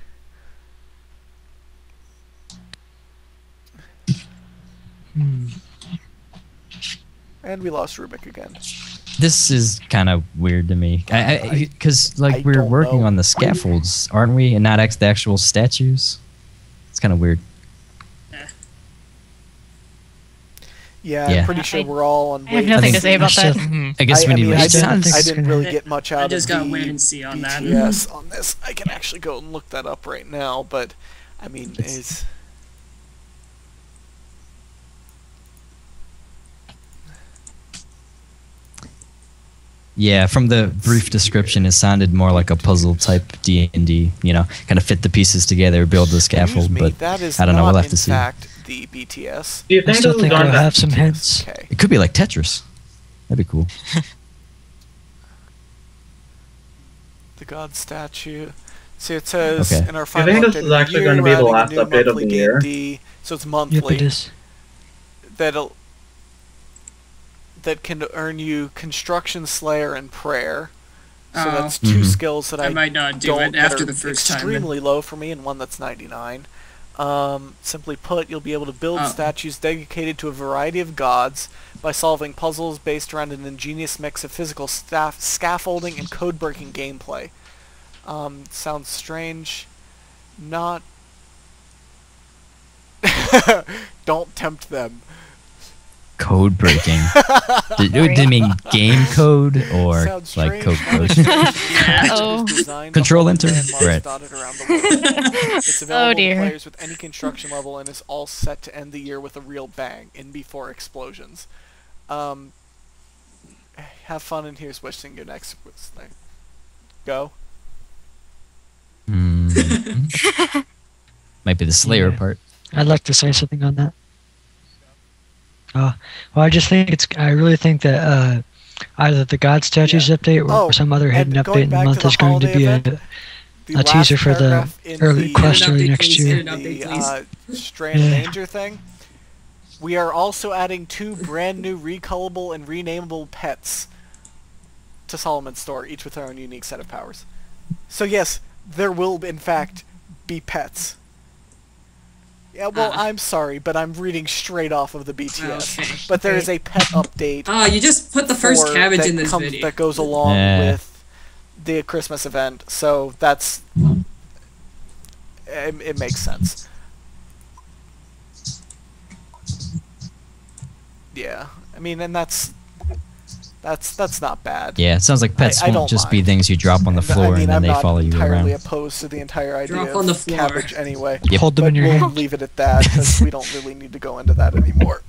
And we lost Rubik again. This is kind of weird to me, because like we're working on the scaffolds, aren't we, and not the actual statues? It's kind of weird. Yeah, I'm pretty sure we're all on. I have nothing to say about that. I guess we need. I didn't really get much out of I just got wait and see on that. Yes, on this. I can actually go and look that up right now, but I mean, it's. Yeah, from the brief description, it sounded more like a puzzle type D&D. You know, kind of fit the pieces together, build the scaffold. But that is I don't know. We'll have to in see. fact, the BTS. Do you think I still think I'll have some hints. Okay. It could be like Tetris. That'd be cool. The God statue. See, it says in our I final think update this is actually going to be the last update of the year. D&D, so it's monthly. Yep, it is. That can earn you Construction, Slayer, and Prayer. So that's two skills that I might not do it after the first time. Extremely low for me, and one that's 99. Simply put, you'll be able to build statues dedicated to a variety of gods by solving puzzles based around an ingenious mix of physical scaffolding and code-breaking gameplay. Sounds strange. Not... Don't tempt them. Code breaking. Did it mean game code or like code breaking? Control enter. Right. It's available to players with any construction level and is all set to end the year with a real bang in before explosions. Have fun, and here's wishing your next thing. Go. Might be the Slayer part. I'd like to say something on that. Well, I just think I really think that either the God Statues update or some other hidden update in the month is going to be a teaser for the early quest early next year. The Strand Danger thing. We are also adding 2 brand new recolorable and renameable pets to Solomon's store, each with their own unique set of powers. So yes, there will in fact be pets. Yeah, well, I'm sorry, but I'm reading straight off of the BTS. Okay. But there is a pet update. You just put the first cabbage in this video. That goes along with the Christmas event, so that's... It makes sense. Yeah, I mean, and that's not bad. Yeah, it sounds like pets won't just be things you drop on the floor and then they follow you around. I'm not entirely opposed to the entire idea of cabbage anyway. Yep. Hold them in your hand. hand. We'll leave it at that, because we don't really need to go into that anymore.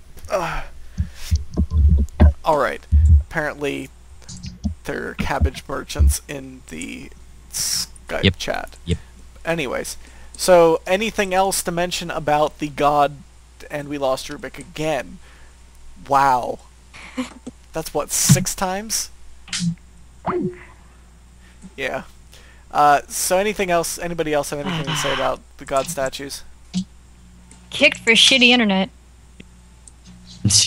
Alright. Apparently, there are cabbage merchants in the Skype chat. Yep. Anyways, so anything else to mention about the God and we lost Rubik again? Wow. That's what, 6 times? Yeah. So anything else, anybody else have anything to say about the God statues? Kicked for shitty internet.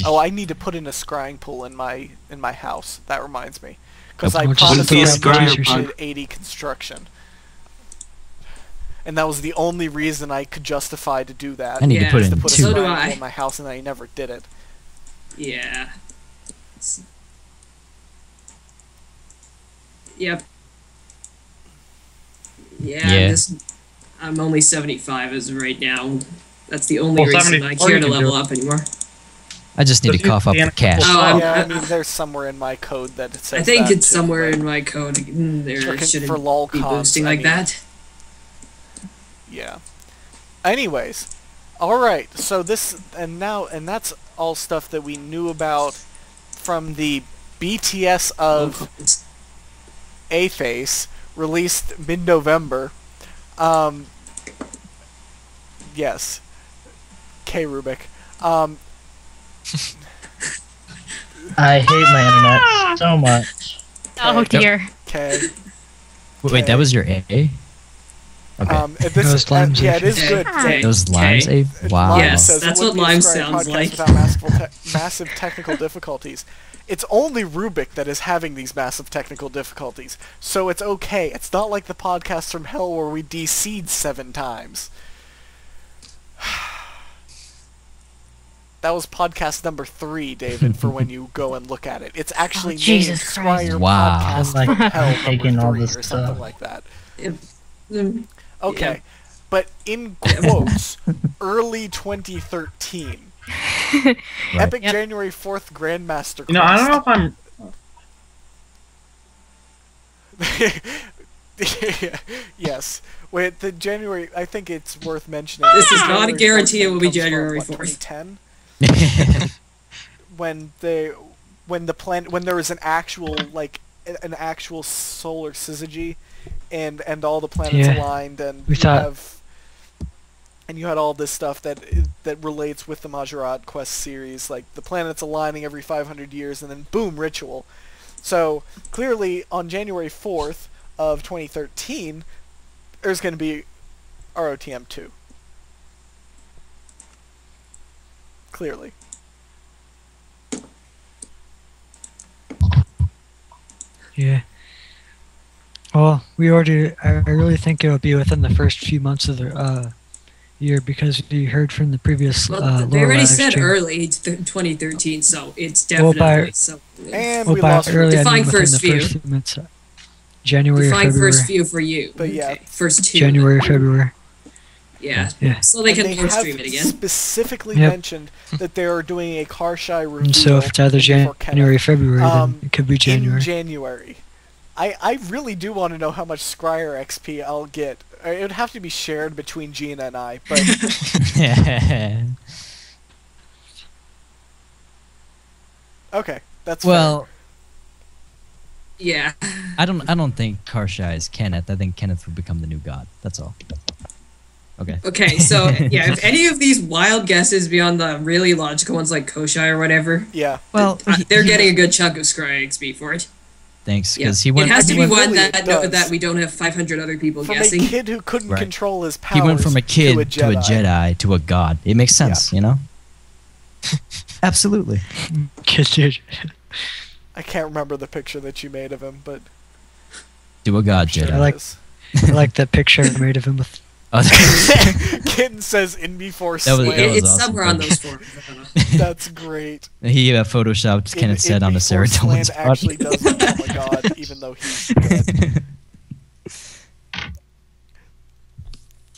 Oh, I need to put in a scrying pool in my house. That reminds me. because I promised them 80 construction. And that was the only reason I could justify to do that. I need to put in to put two. a Scyring Pool in my house, and I never did it. Yeah. Yep. Yeah. I'm only 75 as of right now. That's the only reason I care to level up anymore. I just need to cough up the cash. I mean, there's somewhere in my code that it says. I think it's somewhere in my code. There shouldn't be boosting like that. Yeah. Anyways, all right. So that's all stuff that we knew about from the BTS of A-Face, released mid-November. Yes. K. Rubik. I hate my internet so much. Oh dear. Okay. Wait, that was your A? Okay. It is good. It was Lime's A? Wow. Yes, that's what Lime sounds like. Without massive technical difficulties. It's only Rubik that is having these massive technical difficulties, so it's okay. It's not like the podcast from hell where we DC'd 7 times. That was podcast number 3, David, for when you go and look at it. It's actually named Scyring Podcast from Hell number 3 or something like that. Okay, but in quotes, early 2013. Right. Epic January 4th Grandmaster Quest. I don't know if I'm... Yes. Wait, the January... I think it's worth mentioning. This is not a guarantee it will be January 4th. 2010? when there was an actual solar syzygy, and all the planets aligned, and you had all this stuff that relates with the Majorat Quest series, like the planets aligning every 500 years, and then boom, ritual. So clearly, on January 4th of 2013, there's going to be ROTM 2. Clearly. Yeah. Well, I really think it'll be within the first few months of the year, because we heard from the previous they already said early 2013, so it's definitely we lost early. Define first view. January, Define February. first view for you. But yeah, first 2. January, February. Yeah. So they can live stream it again. Specifically mentioned that they are doing a Karshai reveal. So if it's either January, February, then it could be January. In January. I really do want to know how much Scryer XP I'll get. It would have to be shared between Gina and I, but... Okay, that's fair. Yeah. I don't think Karshai is Kenneth. I think Kenneth will become the new god. That's all. Okay. Okay, so yeah, if any of these wild guesses beyond the really logical ones like Koshai or whatever, well, they're getting a good chunk of Scry XP for it. Thanks, because he went. It has to be one really that we don't have 500 other people guessing. From a kid who couldn't control his powers. He went from a kid to a Jedi to a god. It makes sense, you know. Absolutely. I can't remember the picture that you made of him, but to a god Jedi. I like that picture I made of him with. Kitten says in before that was it's awesome. somewhere on those forums. That's great. He photoshopped Kenneth said on the Serotonin spot. Actually does look like a god, even though he's dead.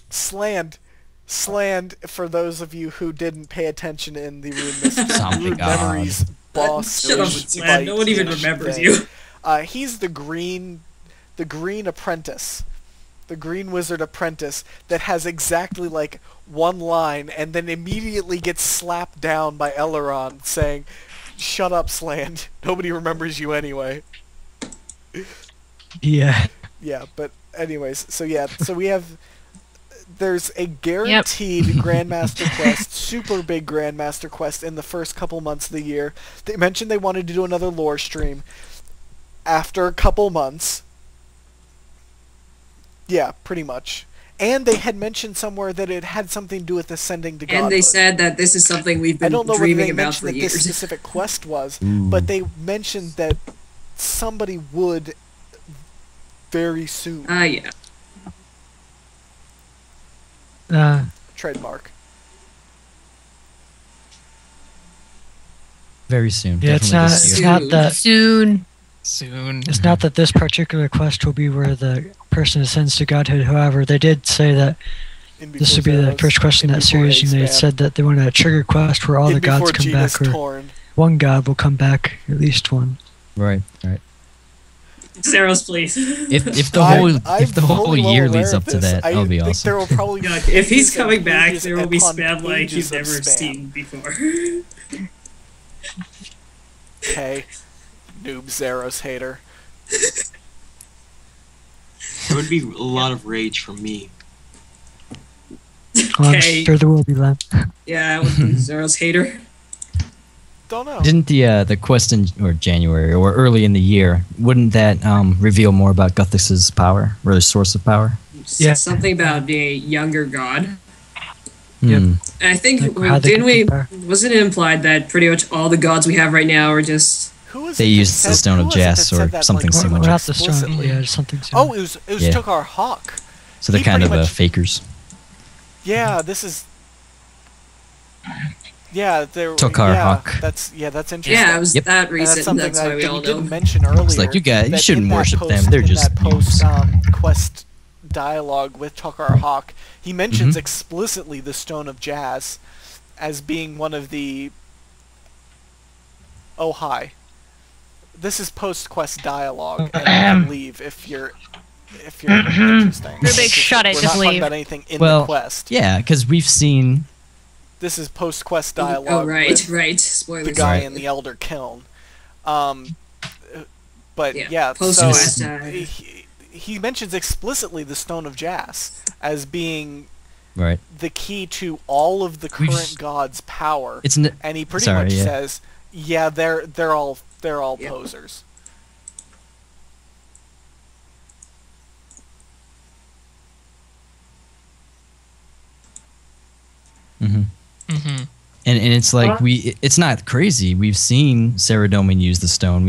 Sland, for those of you who didn't pay attention in the Rune Memories boss. Shut up, Sland. No one even remembers you. He's the green apprentice. The Green Wizard Apprentice that has exactly like one line and then immediately gets slapped down by Elrond saying, "Shut up, Sland. Nobody remembers you anyway." Yeah. Yeah, but anyways, so there's a guaranteed Grandmaster Quest, super big Grandmaster Quest in the first couple months of the year. They mentioned they wanted to do another lore stream after a couple months. Yeah, pretty much. And they had mentioned somewhere that it had something to do with ascending to godhood. And they said that this is something we've been dreaming about for years. I don't know whether they mentioned that this specific quest was, but they mentioned that somebody would very soon. Yeah. Trademark. Very soon. Yeah, it's not that soon. It's not that this particular quest will be where the person ascends to godhood. However, they did say that this would be the first quest in that series, and they said that they want a trigger quest where all the gods come back, or one god will come back, at least one. Right. Zeros, please. If the whole year leads up to that, that'll be awesome. There will probably if he's coming back, there will be spam like he's never seen before. Okay, noob Zeros hater. There would be a lot of rage from me. Okay. I'm sure there will be that. Yeah, I would be Zeros hater. Don't know. Didn't the quest in January or early in the year, wouldn't that reveal more about Guthix's power or the source of power? Yeah, something about being a younger god. Yep. And I think wasn't it implied that pretty much all the gods we have right now are just they used the Stone of Jas or something similar. Not the stone, yeah, something similar. Oh, it was Tokar Hawk. So they're kind of fakers. Yeah, this is. Yeah, Tokar Hawk. That's interesting. Yeah, it was that recent. That's why we all know. Didn't mention earlier. It's like you shouldn't worship them. They're just post quest dialogue with Tokar Hawk. He mentions explicitly the Stone of Jas as being one of the. Oh hi. This is post quest dialogue, and I leave if you're interesting. Rubik, shut it. We're Just not talking leave. about anything in the quest. Yeah, because we've seen. This is post-quest dialogue. Oh, right. Spoilers. The guy in the Elder Kiln. But yeah, post-quest. So he mentions explicitly the Stone of Jas as being the key to all of the current gods' power. And he pretty much says, "Yeah, they're all posers." And it's like it's not crazy. We've seen Saradomin use the stone.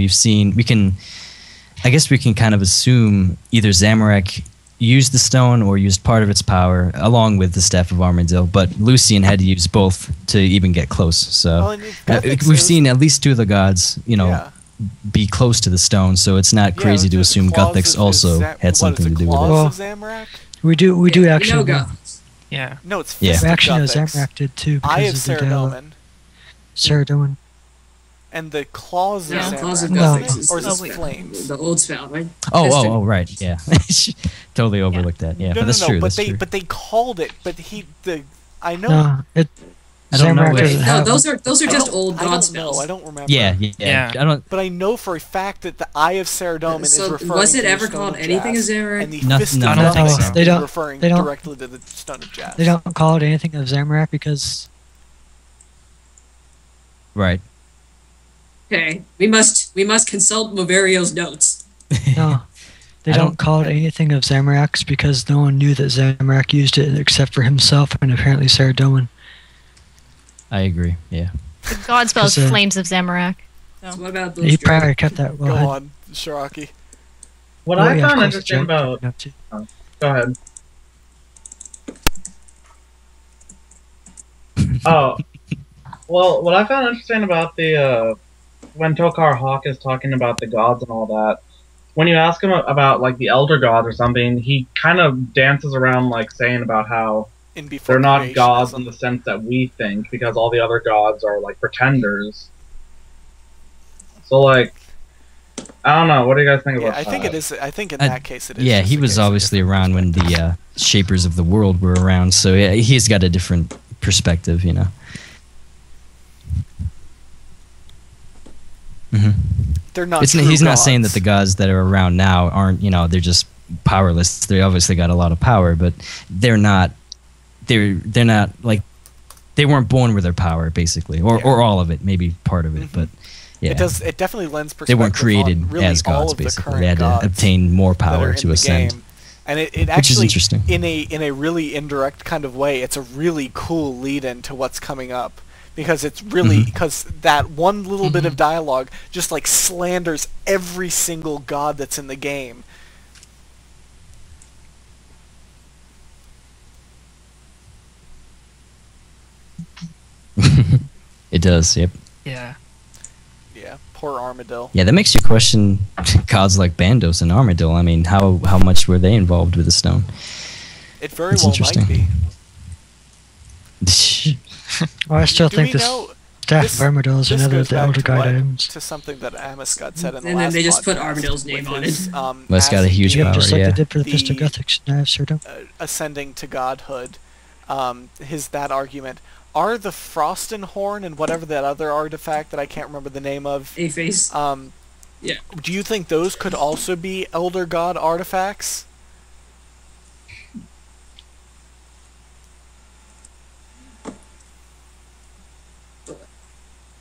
I guess we can kind of assume either Zamorak used the stone or used part of its power along with the Staff of Armadil, but Lucian had to use both to even get close. So we've seen at least two of the gods, be close to the stone. So it's not crazy to assume Guthix also had something to do with it. We do actually know. Yeah. No, it's We actually know Zamorak did too. Eye of Saradomin. Saradomin. And the claws of Zamorak. Claws of Guthix. Or is it flames? The old spell, right? Oh, right. Yeah. Totally overlooked that. Yeah, but that's true. But they called it. But I know. No, I don't know. No, those are just old god spells. I don't remember. Yeah. I don't. But I know for a fact that the Eye of Saradomin is referring. Was it to ever the Stone called of anything Jas, of Zamorak? And the Nothing. Fist of I don't think Guthix so. They don't referring they don't- directly to the Stone of Jas. They don't call it anything of Zamorak because. Right. Okay, we must consult Moverio's notes. No, they don't call it anything of Zamorak's because no one knew that Zamorak used it except for himself and apparently Saradomin. I agree. Yeah. The god spells Flames of Zamorak. So what about those? He probably kept that well. Go on, Shiraki. What I found interesting about. Go ahead. Oh, well, what I found interesting about the when Tokar Hawk is talking about the gods and all that, when you ask him about like the elder gods or something, he kind of dances around like saying about how they're not gods in the sense that we think, because all the other gods are like pretenders. So like, I don't know. What do you guys think about that? I think it is. I think in that case it is. Yeah, he was obviously around when the Shapers of the World were around, so yeah, he's got a different perspective, you know. They're not. He's not saying that the gods that are around now aren't, you know, they're just powerless. They obviously got a lot of power, but they're not. They're not like they weren't born with their power, basically, or all of it, maybe part of it, but. Yeah. It definitely lends perspective. They weren't created on really as gods, all of basically. They had to obtain more power to ascend. Game. And it actually, which is interesting. in a really indirect kind of way, it's a really cool lead-in to what's coming up. because it's really because that one little bit of dialogue just like slanders every single god that's in the game. It does, yep. Yeah. Yeah, poor Armadillo. Yeah, that makes you question gods like Bandos and Armadillo. I mean, how much were they involved with the stone? It very well might be. Well, I still think this staff of Armadillo is another of the Elder God items. To something that Amoscott said in the and last then they just put podcast Armadillo's name on his, it. Well, it's got a huge power, just like they did for the Fist of Gothic knives, sort of. Ascending to godhood, that argument. Are the Frostenhorn and whatever that other artifact that I can't remember the name of, A-Face. Yeah. Do you think those could also be Elder God artifacts?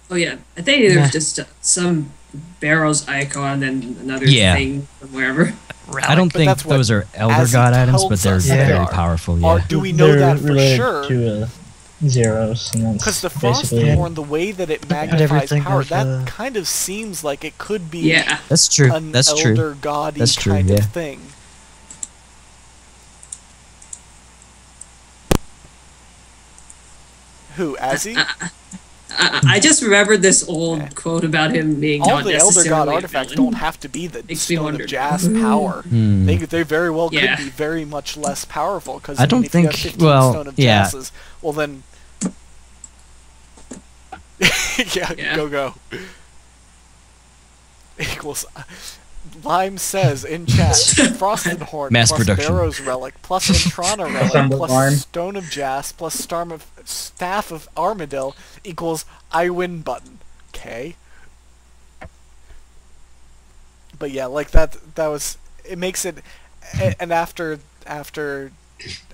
Oh yeah, I think there's just some Barrow's icon and another thing from wherever. I don't think those are Elder God items, but they're very powerful. Yeah. Or do we know that for sure? To Zeros, because the Frostenhorn, the way that it magnifies power, that kind of seems like it could be that's true. An that's Elder true. God-y That's true, kind of thing. Who, Azzy? I just remembered this old quote about him being all not the Elder God necessarily artifacts a villain. don't have to be the Makes me Stone wonder. of Jas power. They very well could be very much less powerful. Because I don't if you have think. 15 Well, Stone of Jas's, well then, go. Equals. Lime says in chat, Frostenhorn Mass plus production. Barrow's Relic plus Intrana Relic plus Stone of Jas plus Staff of Armadillo equals I win button. Okay. But yeah, like that was, it makes it, and after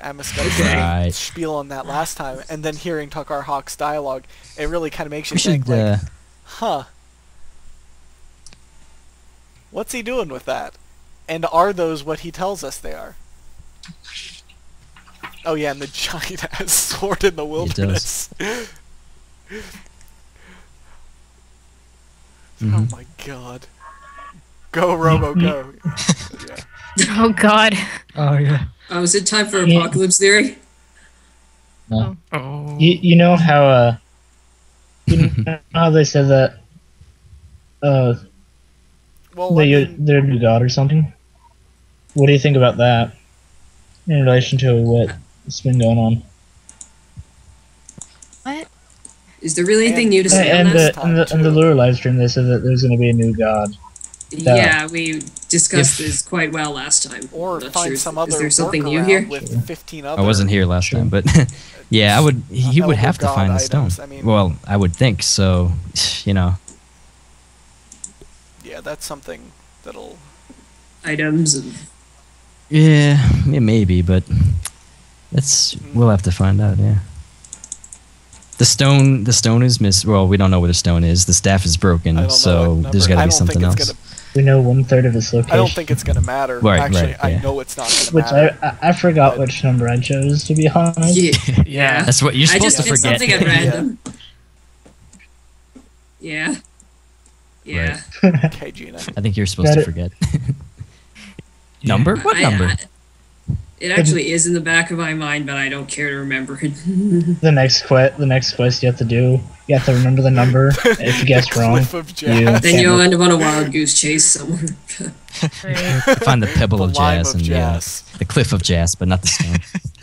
Amoscott's spiel on that last time, and then hearing Takar Hawk's dialogue, it really kind of makes you think, like, huh. What's he doing with that? And are those what he tells us they are? Oh yeah, and the giant has sword in the wilderness. Oh my god. Go, Robo, go. Oh god. Oh yeah. Oh, is it time for Apocalypse Theory? No. Oh. You know how they said that they're new god or something? What do you think about that in relation to what's been going on? What? Is there really anything new to say on this? In the lure live stream, they said that there's going to be a new god. Yeah, we discussed this quite well last time. Or find some other. Is there something new here? With 15 other. I wasn't here last time, but yeah, he would have to find the stone. I mean, well, I would think so. You know. Yeah, that's something that'll. Items and. Yeah, maybe, but we'll have to find out. Yeah. The stone is missed. Well, we don't know where the stone is. The staff is broken, so there's got to be something else. We know 1/3 of its location. I don't think it's gonna matter. Right, actually, I know it's not gonna matter. Which I forgot which number I chose, to be honest. Yeah. That's what you're supposed to forget. I just did something at random. Yeah. Yeah. Right. Okay, Gina. I think you're supposed to forget. Number? What number? It actually is in the back of my mind, but I don't care to remember it. The next quest you have to do, you have to remember the number. If you guess wrong, then you'll end up on a wild goose chase somewhere. Find the pebble of Jas and the cliff of Jas, but not the stone.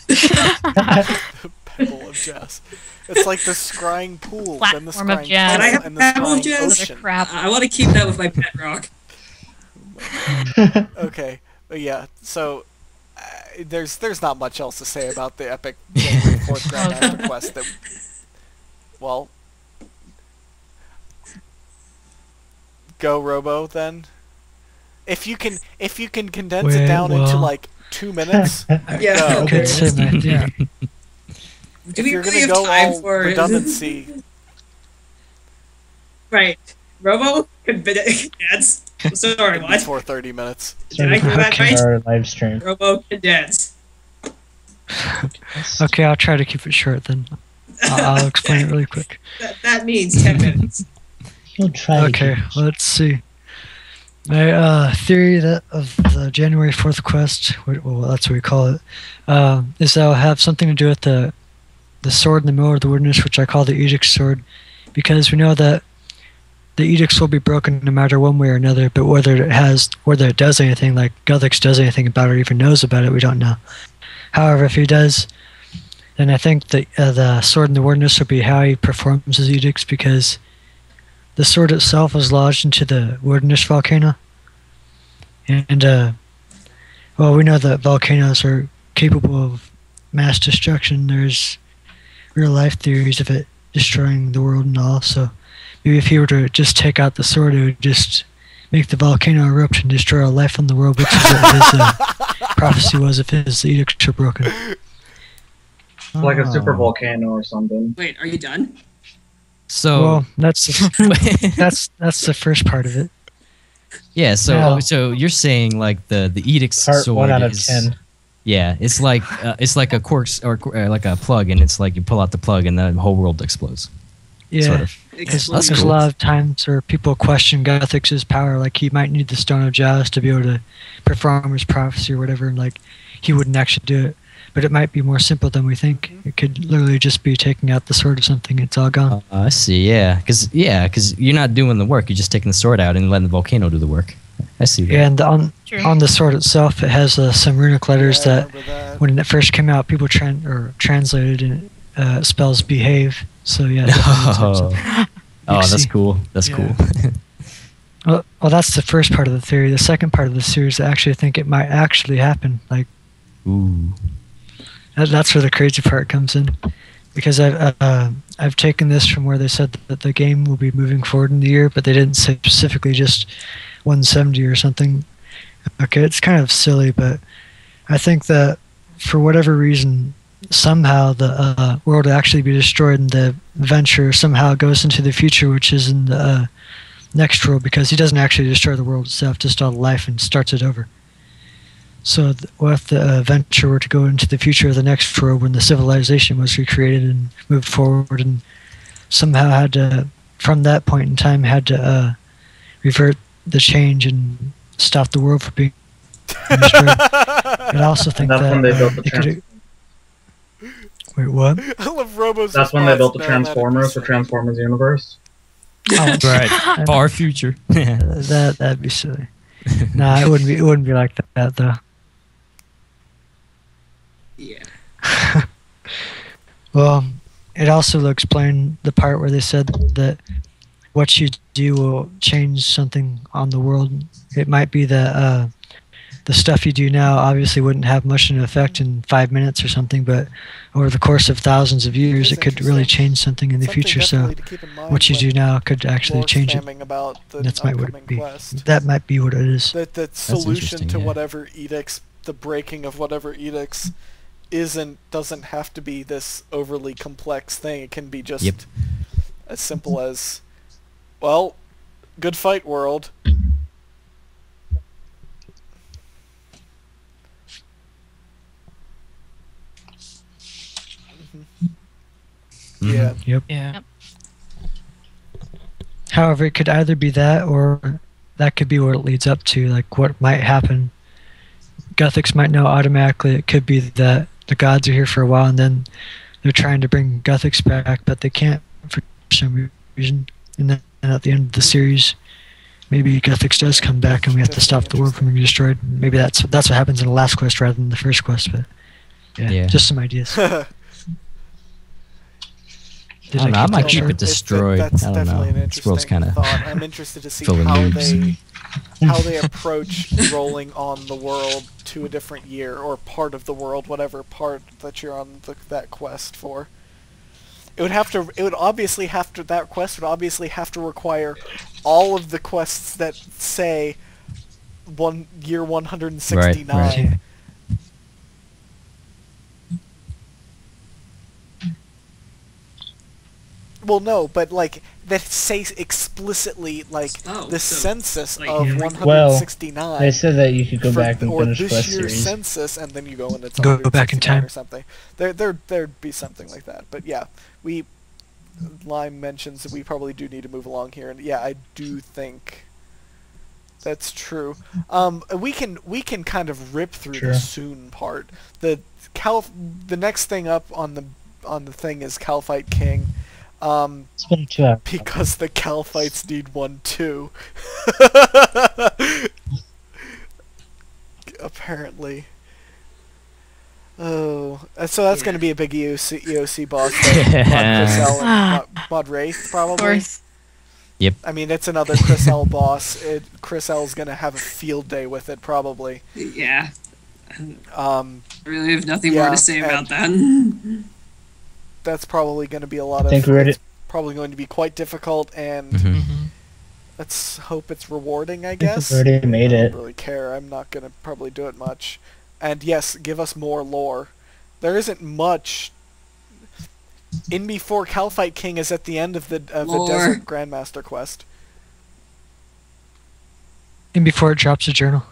The pebble of Jas. It's like the Scyring Pool, then the Scyring Tunnel, and the Scyring Ocean. Crap. I want to keep that with my pet rock. Okay, but yeah, so there's not much else to say about the epic January 4th Grandmaster quest. That, well, go Robo then. If you can condense it down into like 2 minutes, yeah. Okay. Yeah. Do we you're really gonna have go time all for redundancy? Right, Robo condense. Sorry, what? For 30 minutes. Did I hear that right? Our live stream. Robo condense. Okay, I'll try to keep it short then. I'll explain it really quick. That means 10 minutes. You'll try. Okay, let's see. My theory that of the January 4th quest, well, that's what we call it, is that it'll have something to do with the sword in the middle of the wilderness, which I call the Edict Sword, because we know that the edicts will be broken no matter one way or another, but whether it does anything, like Guthix does anything about it or even knows about it, we don't know. However, if he does, then I think the sword in the wilderness will be how he performs his edicts, because the sword itself was lodged into the wilderness volcano. And, well, we know that volcanoes are capable of mass destruction. There's real-life theories of it destroying the world and all, so maybe if he were to just take out the sword, it would just make the volcano erupt and destroy all life on the world, which is what his prophecy was if his edicts were broken. Like a super volcano or something. Wait, are you done? So well, that's the first part of it. Yeah, so you're saying like the edict's Part sword 1 out of is, 10. Yeah, it's like a corks or like a plug, and it's like you pull out the plug and the whole world explodes. Yeah, sort of. There's a lot of times where people question Guthix's power, like he might need the Stone of Jaws to be able to perform his prophecy or whatever, and like he wouldn't actually do it. But it might be more simple than we think. It could literally just be taking out the sword of something. It's all gone. I see. Yeah, because you're not doing the work. You're just taking the sword out and letting the volcano do the work. I see that. Yeah, and on the sword itself, it has some runic letters that when it first came out, people translated and it spells behave. So yeah. That's cool. That's cool. Well, that's the first part of the theory. The second part of the series, I actually think it might actually happen. Like, ooh. That's where the crazy part comes in, because I've taken this from where they said that the game will be moving forward in the year, but they didn't say specifically just 170 or something. Okay, it's kind of silly, but I think that for whatever reason, somehow the world will actually be destroyed, and the adventure somehow goes into the future, which is in the next world, because he doesn't actually destroy the world itself, just all life, and starts it over. So what if the adventure were to go into the future of the next world when the civilization was recreated and moved forward, and somehow had to, from that point in time, had to revert the change and stop the world from being destroyed. I also think that's when they built the Wait, what? I love Robo's. That's when they built the Transformers for Transformers Universe. Oh, right. Far future. That'd be silly. Nah, it wouldn't be like that though. Yeah. Well, it also will explain the part where they said that what you do will change something on the world. It might be that the stuff you do now obviously wouldn't have much of an effect in 5 minutes or something, but over the course of thousands of years, it could really change something in the future. So what you do now could actually change it. That's what it be. That might be what it is. The solution to whatever edicts, the breaking of whatever edicts, doesn't have to be this overly complex thing. It can be just as simple as, well, good fight, world. Yeah. Yep. Yeah. However, it could either be that, or that could be what it leads up to, like what might happen. Guthix might know automatically. It could be that the gods are here for a while, and then they're trying to bring Guthix back, but they can't for some reason. And then at the end of the series, maybe Guthix does come back, and we have to stop the world from being destroyed. Maybe that's what happens in the last quest rather than the first quest. But yeah. Just some ideas. I might keep it destroyed. That's I don't definitely know. an interesting thought. I'm interested to see how they approach rolling on the world to a different year, or part of the world, whatever part that you're on that quest for. That quest would obviously have to require all of the quests that say year 169. Right. Well, no, but like that say explicitly like the census like, of 169. Well, they said that you could go back and finish this Quest year's series. census, and then you go and it's go back in time or something. There'd be something like that. But yeah, Lime mentions that we probably do need to move along here, and yeah, I do think that's true. We can kind of rip through the soon part. The next thing up on the thing is Calphite King. It's been 2 hours. Because the Calphites need one too. Apparently. Oh, so that's going to be a big EOC boss. Mod Wraith, probably. Of course. Yep. I mean, it's another Chris L boss. Chris L's going to have a field day with it, probably. Yeah. I really have nothing more to say about that. That's probably going to be a lot of. It's probably going to be quite difficult, and let's hope it's rewarding. I guess. I've already made it. I don't really care. I'm not going to probably do it much. And yes, give us more lore. There isn't much. In Before Calphite King is at the end of the Desert Grandmaster quest. In Before it drops a journal.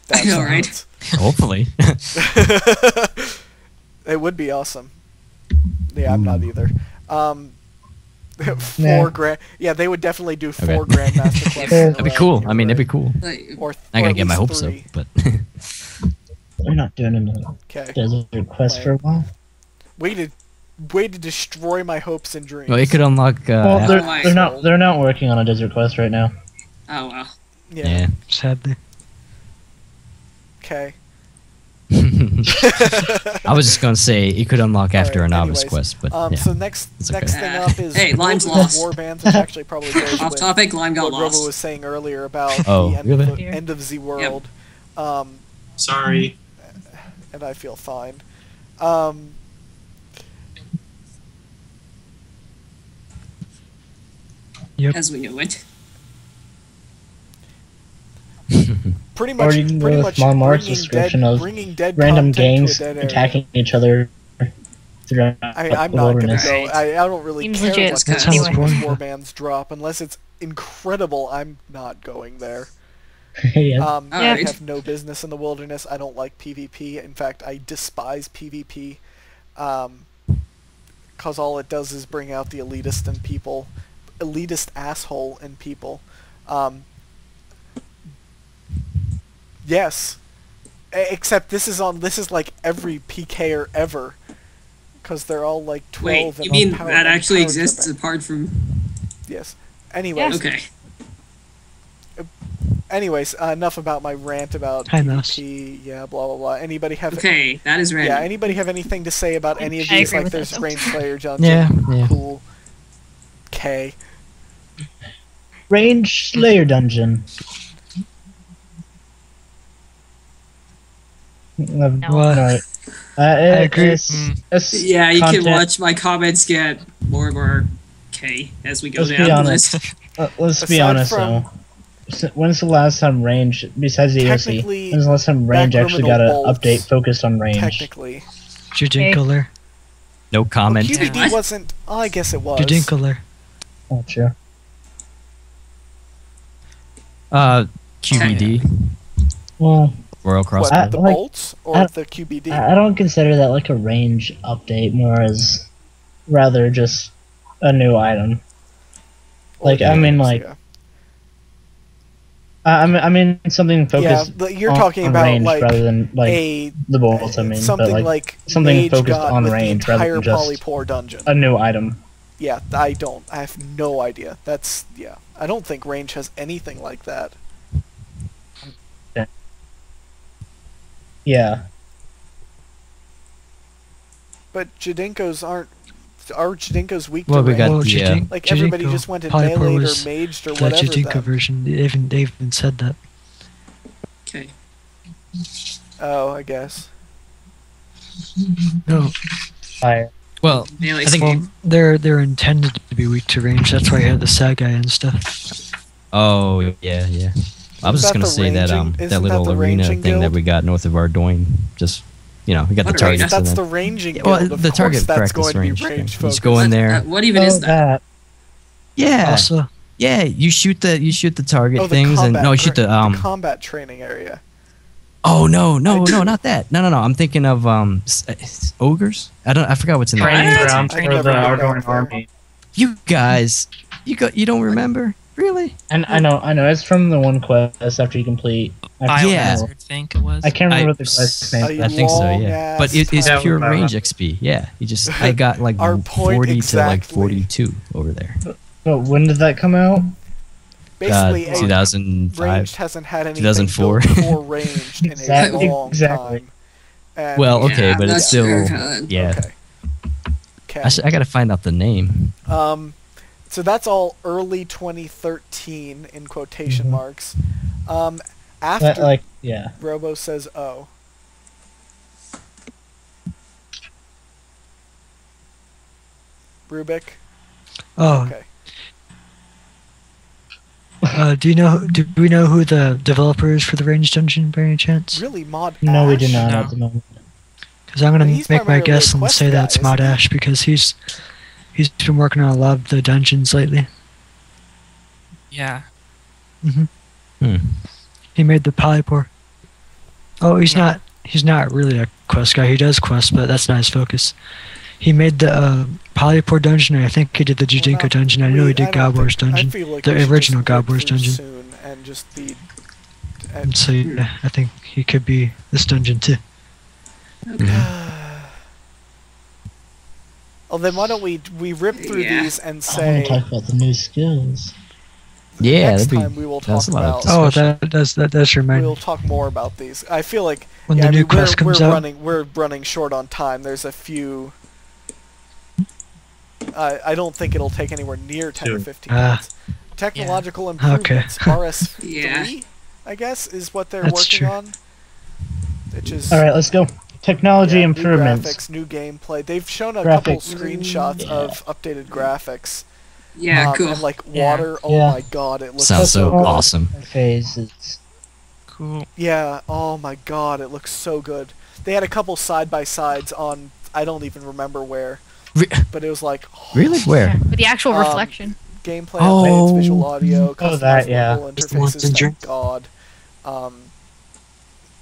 That's I know, right? Hopefully. It would be awesome. Yeah, I'm not either. 4 grand. Yeah, they would definitely do 4 Grandmaster quests. That'd be cool. I mean, it'd be cool. I gotta get my hopes up, but. They're not doing another desert quest for a while. Way to destroy my hopes and dreams. Well, it could unlock. Well, they're not working on a desert quest right now. Oh wow. Yeah. Sadly. Okay. I was just gonna say it could unlock after a novice quest, but yeah. So next thing up is Lime's lost. Warbands, which actually probably goes off topic. Lime got what lost. Robo was saying earlier about the end of the world. Yep. Sorry. And I feel fine. Yep. As we knew it. Pretty much bringing dead random content gangs to a dead attacking each other throughout I'm the not wilderness. Gonna go. I don't really Seems care legit. what That sounds the boring. warbands drop unless it's incredible. I'm not going there. Yeah. I have no business in the wilderness. I don't like PvP. In fact, I despise PvP. Cause all it does is bring out the elitist asshole in people. Yes, except this is like every PKer ever, because they're all like 12. Wait, you mean that actually exists apart from? Yes. Anyways. Okay. Anyways, enough about my rant about PvP. Yeah, blah blah blah. Anybody have? Okay, that is random. Yeah. Anybody have anything to say about any of these? Like, there's Range Slayer Dungeon. Yeah. Cool. K. Range Slayer Dungeon. What? I agree. Yeah, you can watch my comments get more and more K as we go down the list. Let's be honest though. When's the last time Range, besides the EOC, when's the last time Range actually got an update focused on Range? Technically. Judinkler. No comment. Well, QBD wasn't. Oh, I guess it was. Judinkler. Oh, true. QBD. Well, Royal Cross. What, the bolts or the QBD? I don't consider that like a range update, more as rather just a new item. Like, I mean, like, I mean something focused. Yeah, you're talking about range like rather than like the bolts. I mean, something but, like something focused on with range the entire rather than just Polypore dungeon. A new item. Yeah, I have no idea. That's I don't think Range has anything like that. Yeah. But Jadinkos aren't. Are Jadinkos weak Well, to we got range? the, like everybody just went and meleeed or maged or whatever. The Jadinko version. They even said that. Okay. Oh, I guess. No. Fire. Well, I think they're intended to be weak to range. That's why you have the Sagai and stuff. Oh yeah. I was just gonna say that that little arena thing that we got north of Ardoin. Just we got the targets. That's the ranging guild. Well, the target practice range. Range just go in there. What even is that? Yeah. Also. Yeah, you shoot the target things and no, you shoot the combat training area. Oh no, not that. No. I'm thinking of ogres. I forgot what's in there. Training ground for the Argonian army. You guys, you don't remember? Really? And I know. It's from the one quest after you complete. Yeah. I think it was. I can't remember what the quest name is. I think so, yeah. But it's pure range XP. Yeah, I got like 40 to like 42 over there. But when did that come out? Basically, 2005. Ranged hasn't had anything 2004. for Ranged in a long time. And well, okay, but it's still Okay. I gotta find out the name. So that's all early 2013 in quotation marks. After Robo says "oh." Rubik. Oh. Okay. Do we know who the developer is for the range dungeon by any chance? Really, Mod Ash? No, we do not at the moment. Because I'm gonna make my guess and say that's Mod Ash because he's been working on a lot of the dungeons lately. Yeah. He made the Polypore. Oh, he's not really a quest guy. He does quests, but that's not his focus. He made the Polypore dungeon, and I think he did the Judinka dungeon. I know he did God Wars dungeon, the original God Wars dungeon. So yeah, I think he could be this dungeon too. Well, then why don't we rip through these and say? I want to talk about the new skills. Yeah, next time we will talk about. Oh, that does remind me. We'll talk more about these. I feel like when the new quest comes out, we're running short on time. There's a few. I don't think it'll take anywhere near 10 or 15 minutes. Technological improvements, RS3, I guess, is what they're working on. Which is all right. Let's go. Technology New graphics, improvements. new gameplay. They've shown a couple screenshots of updated graphics. Yeah, cool. And like water. Oh my god, it looks sounds so awesome. Phases. Cool. Yeah. Oh my god, it looks so good. They had a couple side by sides on. I don't even remember where. But it was like really where with the actual reflection. Gameplay updates, visual audio, customizable interfaces. Thank God.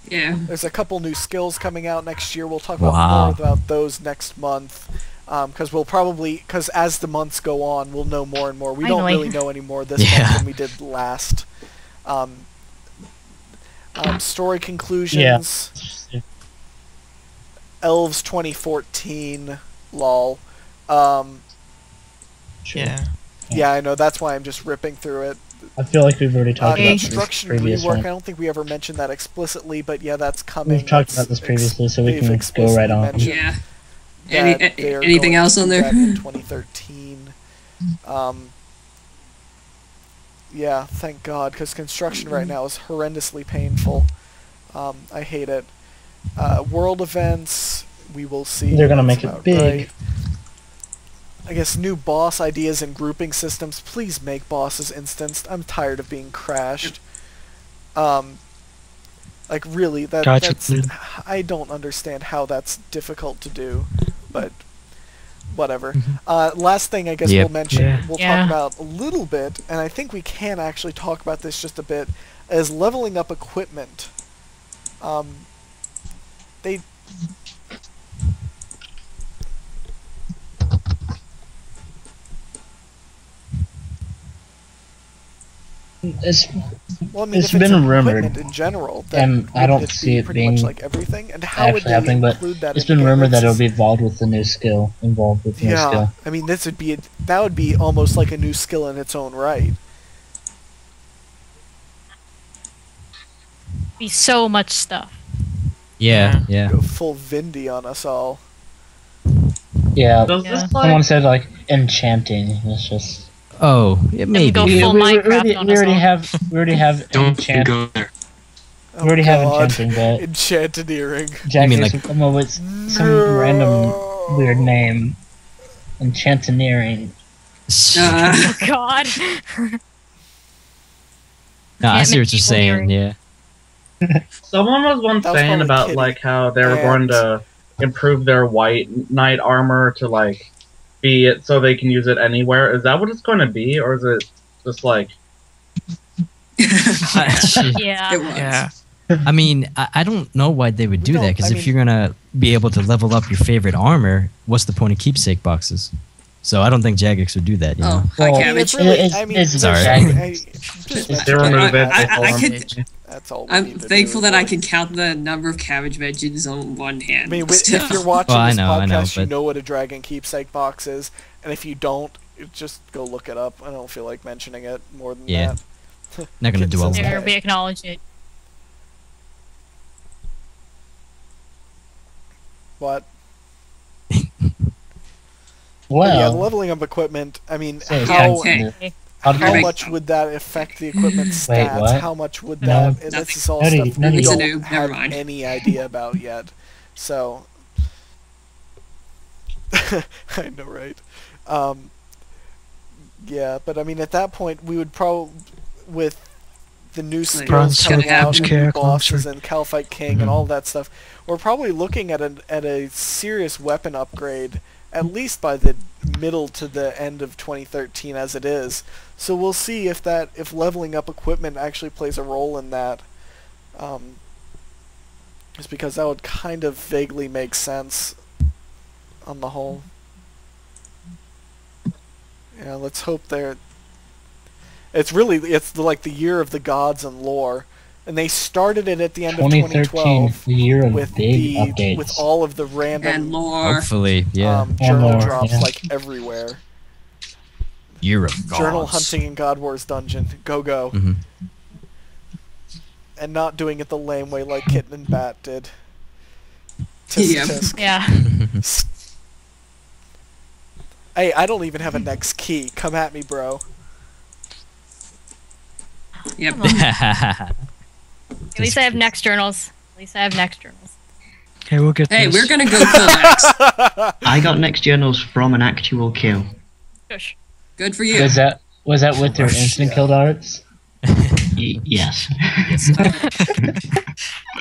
There's a couple new skills coming out next year. We'll talk about more about those next month. Because as the months go on, we'll know more and more. We don't really know any more this month than we did last. Story conclusions. Elves 2014. Lol. Yeah, I know. That's why I'm just ripping through it. I feel like we've already talked about this construction previously. rework. I don't think we ever mentioned that explicitly, but yeah, that's coming. We've talked about this previously, so we can go right on. Yeah. Anything else on there? In 2013. Yeah, thank God, because construction right now is horrendously painful. I hate it. World events. We will see. They're gonna make it big. Right. I guess new boss ideas and grouping systems. Please make bosses instanced. I'm tired of being crashed. Like really, that's I don't understand how that's difficult to do, but whatever. Last thing I guess we'll mention, we'll talk about a little bit, and I think we can actually talk about this just a bit, is leveling up equipment. They It's it's been rumored in general, and I don't see it being much like everything. And how would actually happening, but it's been rumored that it'll be involved with the new skill. I mean, that would be almost like a new skill in its own right. Be so much stuff. Yeah. Go full Vindy on us all. Yeah. Someone said like enchanting. It's just. Oh, it may go be. full Minecraft on us all. We already have Don't go there. We already have enchanting, but enchantineering. Jack is come up with some random weird name. Enchantineering. Oh God. No, I see what you're saying. Yeah. Someone was once saying about like how they were going to improve their white knight armor to like be it so they can use it anywhere? Is that what it's going to be, or is it just like? Yeah. It was. Yeah. I mean, I don't know why they would do that, because if you're gonna be able to level up your favorite armor, what's the point of keepsake boxes? So I don't think Jagex would do that. You know? Hi, Well, Cabbage. Sorry. That's all. I'm thankful that I can count the number of Cabbage mentions on one hand. I mean, if you're watching Well, I this know, podcast, you but- know what a dragon keepsake box is, and if you don't, just go look it up. I don't feel like mentioning it more than Yeah. that. Not gonna dwell on There, it. we acknowledge it. What? Well, Yeah, the leveling up equipment. I mean, Say how Okay. how much would that affect the equipment Wait, stats? what? How much would No. that? And this is all Nutty, stuff Nutty. we It's a don't noob, have never mind. any idea about yet. So, I know, right? Yeah, but I mean, at that point, we would probably, with the new skills Bronze coming Sword, out, Bronze and new Care, bosses, Clongsword. and Calphite King, and all that stuff, we're probably looking at a serious weapon upgrade, at least by the middle to the end of 2013, as it is. So we'll see if leveling up equipment actually plays a role in that. Just because that would kind of vaguely make sense on the whole. Yeah, let's hope they're... It's like the year of the gods and lore. And they started it at the end of 2012 the year of with big updates. with all of the And random lore. Hopefully, yeah. journal lore, drops yeah. like everywhere. Year of gods. Journal hunting in God Wars Dungeon. Go. Mm-hmm. And not doing it the lame way like Kitten and Bat did. Tisk Yeah. tisk. Yeah. Hey, I don't even have a next key. Come at me, bro. Yep. At least I have next journals. Okay, we'll get Hey, this. we're gonna go kill Max. I got next journals from an actual kill. Shush. Good for you. Was that with your instant kill darts? Yes.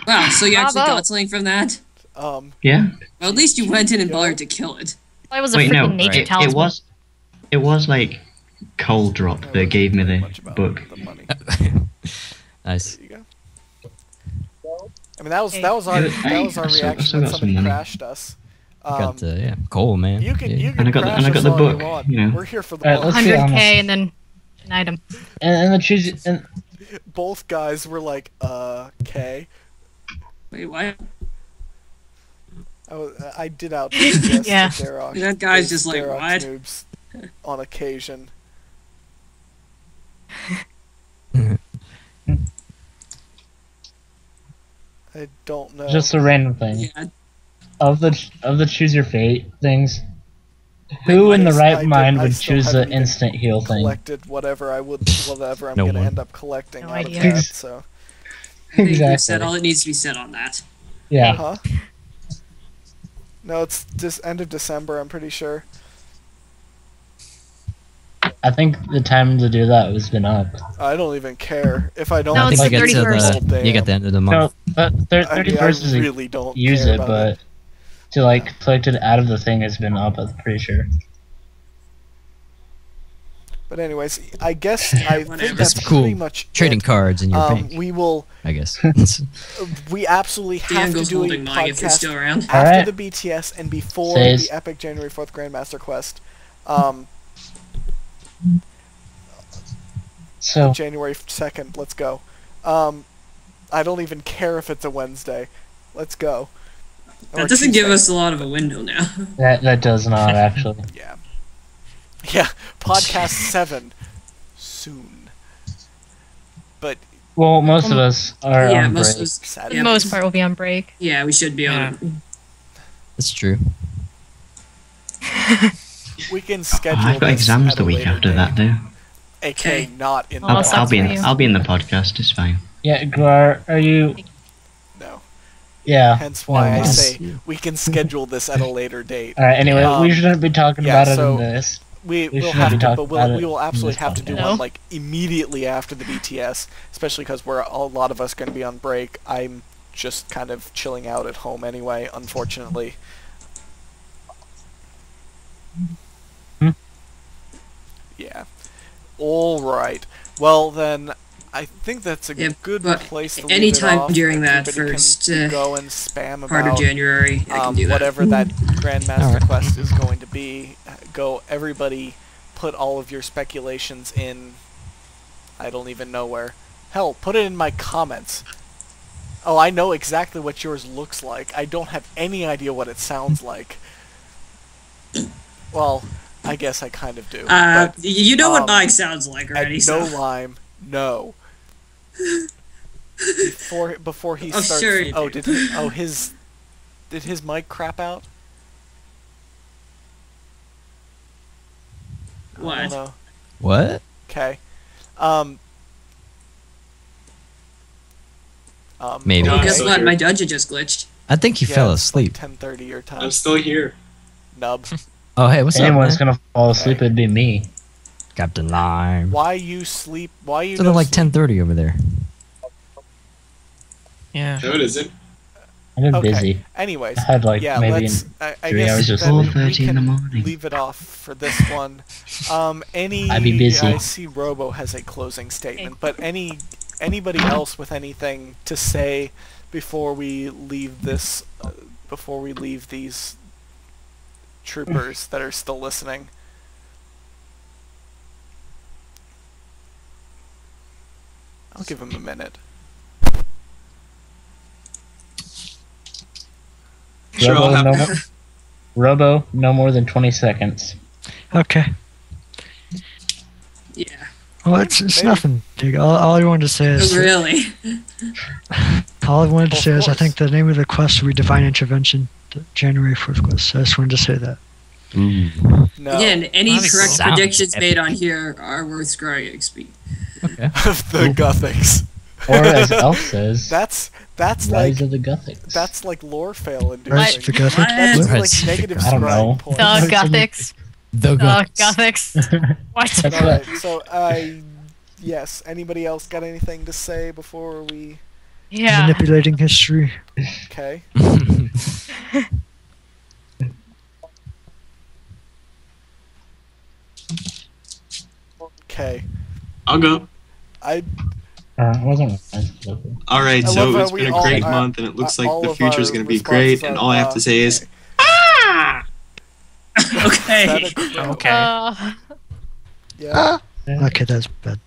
Wow, so you actually Bravo. got something from that? Yeah. Well, at least you went in and bothered to kill it. I was a Wait, no. freaking nature It talisman. was like Cold Drop that gave me the book. The money. Nice. There you go. I mean, that was our Hey, I still reaction when got some somebody money. crashed us. Got yeah, coal, man. You can yeah. crash And I got us the all book, you want. you know. We're here for the Alright, book. let's be 100k honest. and then an item. And the choose and Both guys were like, "K." Wait, what? I did out yes, Yeah. to Darok. That guy's Those just like, Darok what? noobs on occasion. I don't know. just a random thing. Yeah, Of the choose your fate things, who in the right mind would choose the instant heal thing? collected whatever I'm No gonna one. end up collecting No out idea. of that. So, I think we've said Exactly. all that needs to be said on that. Yeah. huh? No, it's just end of December. I'm pretty sure. I think the time to do that has been up. I don't even care if I don't. No, I it's think the you get to 31st. the you get the end of the month. No, but I mean, 31st is I a really don't use care it, about but to like collect it out of the thing has been up. I'm pretty sure. But anyways, I guess I think Whatever. that's It's cool. pretty much Trading it. cards in your bank, We will. I guess. We absolutely have to Daniel's do a holding mine if they're podcast still around. after Alright. the BTS and before Says- the epic January 4th Grandmaster Quest. So January 2nd. Let's go. I don't even care if it's a Wednesday. Let's go. Or That doesn't give Tuesday. us a lot of a window now. that does not actually. Yeah. Yeah. Podcast 7 soon. But Well, most of us are Yeah, on most break. of us. For Saturday. the most part, we'll be on break. Yeah, we should be on it. That's true. We can schedule. I've got this exams at the a week later after date. that, though. AKA Okay. not in the Well, I'll sucks be for in. you. I'll be in the podcast. It's fine. Yeah, Grar, are you? No. Yeah. Hence why I Never mind. say we can schedule this at a later date. All right. Anyway, we shouldn't be talking yeah, about it so- in this. We We will shouldn't have be to, talking but about we it will in absolutely this have to do podcast. one like immediately after the BTS, especially because we're a lot of us going to be on break. I'm just kind of chilling out at home anyway, unfortunately. Yeah. All right. Well then, I think that's a good place to leave it anytime off. during that Everybody first can go and spam part about of January, I can do that. whatever that Grandmaster quest is going to be. Go, everybody, put all of your speculations in. I don't even know where. Hell, put it in my comments. Oh, I know exactly what yours looks like. I don't have any idea what it sounds like. Well, I guess I kind of do. But, you know what mine sounds like already. No lime, no. Before he starts. Sure you do. Did he? Oh, did his mic crap out? What? I don't know. What? Okay. Maybe. Well, okay. guess what? My dungeon just glitched. I think he fell asleep. 10:30 your time. I'm still here. Nub. Oh, hey, what's if up? anyone's gonna fall asleep, it'd be me. Captain Lime. Why you sleep? Why you? So they're like 10:30 over there. Yeah. No, it isn't. I've been Okay. busy. Anyways, I had like maybe I 3 guess hours of then sleep. we 4:30 in the can morning. leave it off for this one. I'd be busy. I see Robo has a closing statement, but anybody else with anything to say before we leave this? Before we leave these troopers that are still listening. I'll give him a minute. Sure, I'll have Robo, no more than 20 seconds. Okay. Yeah. Well, it's nothing big. All I wanted to say is... Really? All I wanted to Of say is I course. think the name of the quest will be Divine Intervention, the January 4th quest. So I just wanted to say that. No. Again, any That'd be correct cool. predictions Sounds made on here are worth scrying XP. Okay. Of the Gothics. Or as Elf says, That's Rise like of the Gothics. that's like lore fail and Rise of the Gothic? That's Rise. like negative I don't know. scrying points. The Gothics. The Gothics. What? That's Alright, what, so yes. Anybody else got anything to say before we? Yeah. Manipulating history. Okay. Okay. I'll go. I it wasn't All right, I so love how it's we been a all great are- month, and it looks like all the of future is our going to be responses great. And are, all I have to say is, okay. ah! Okay. Is that a- Okay. Uh, Yeah. Okay, that's bad.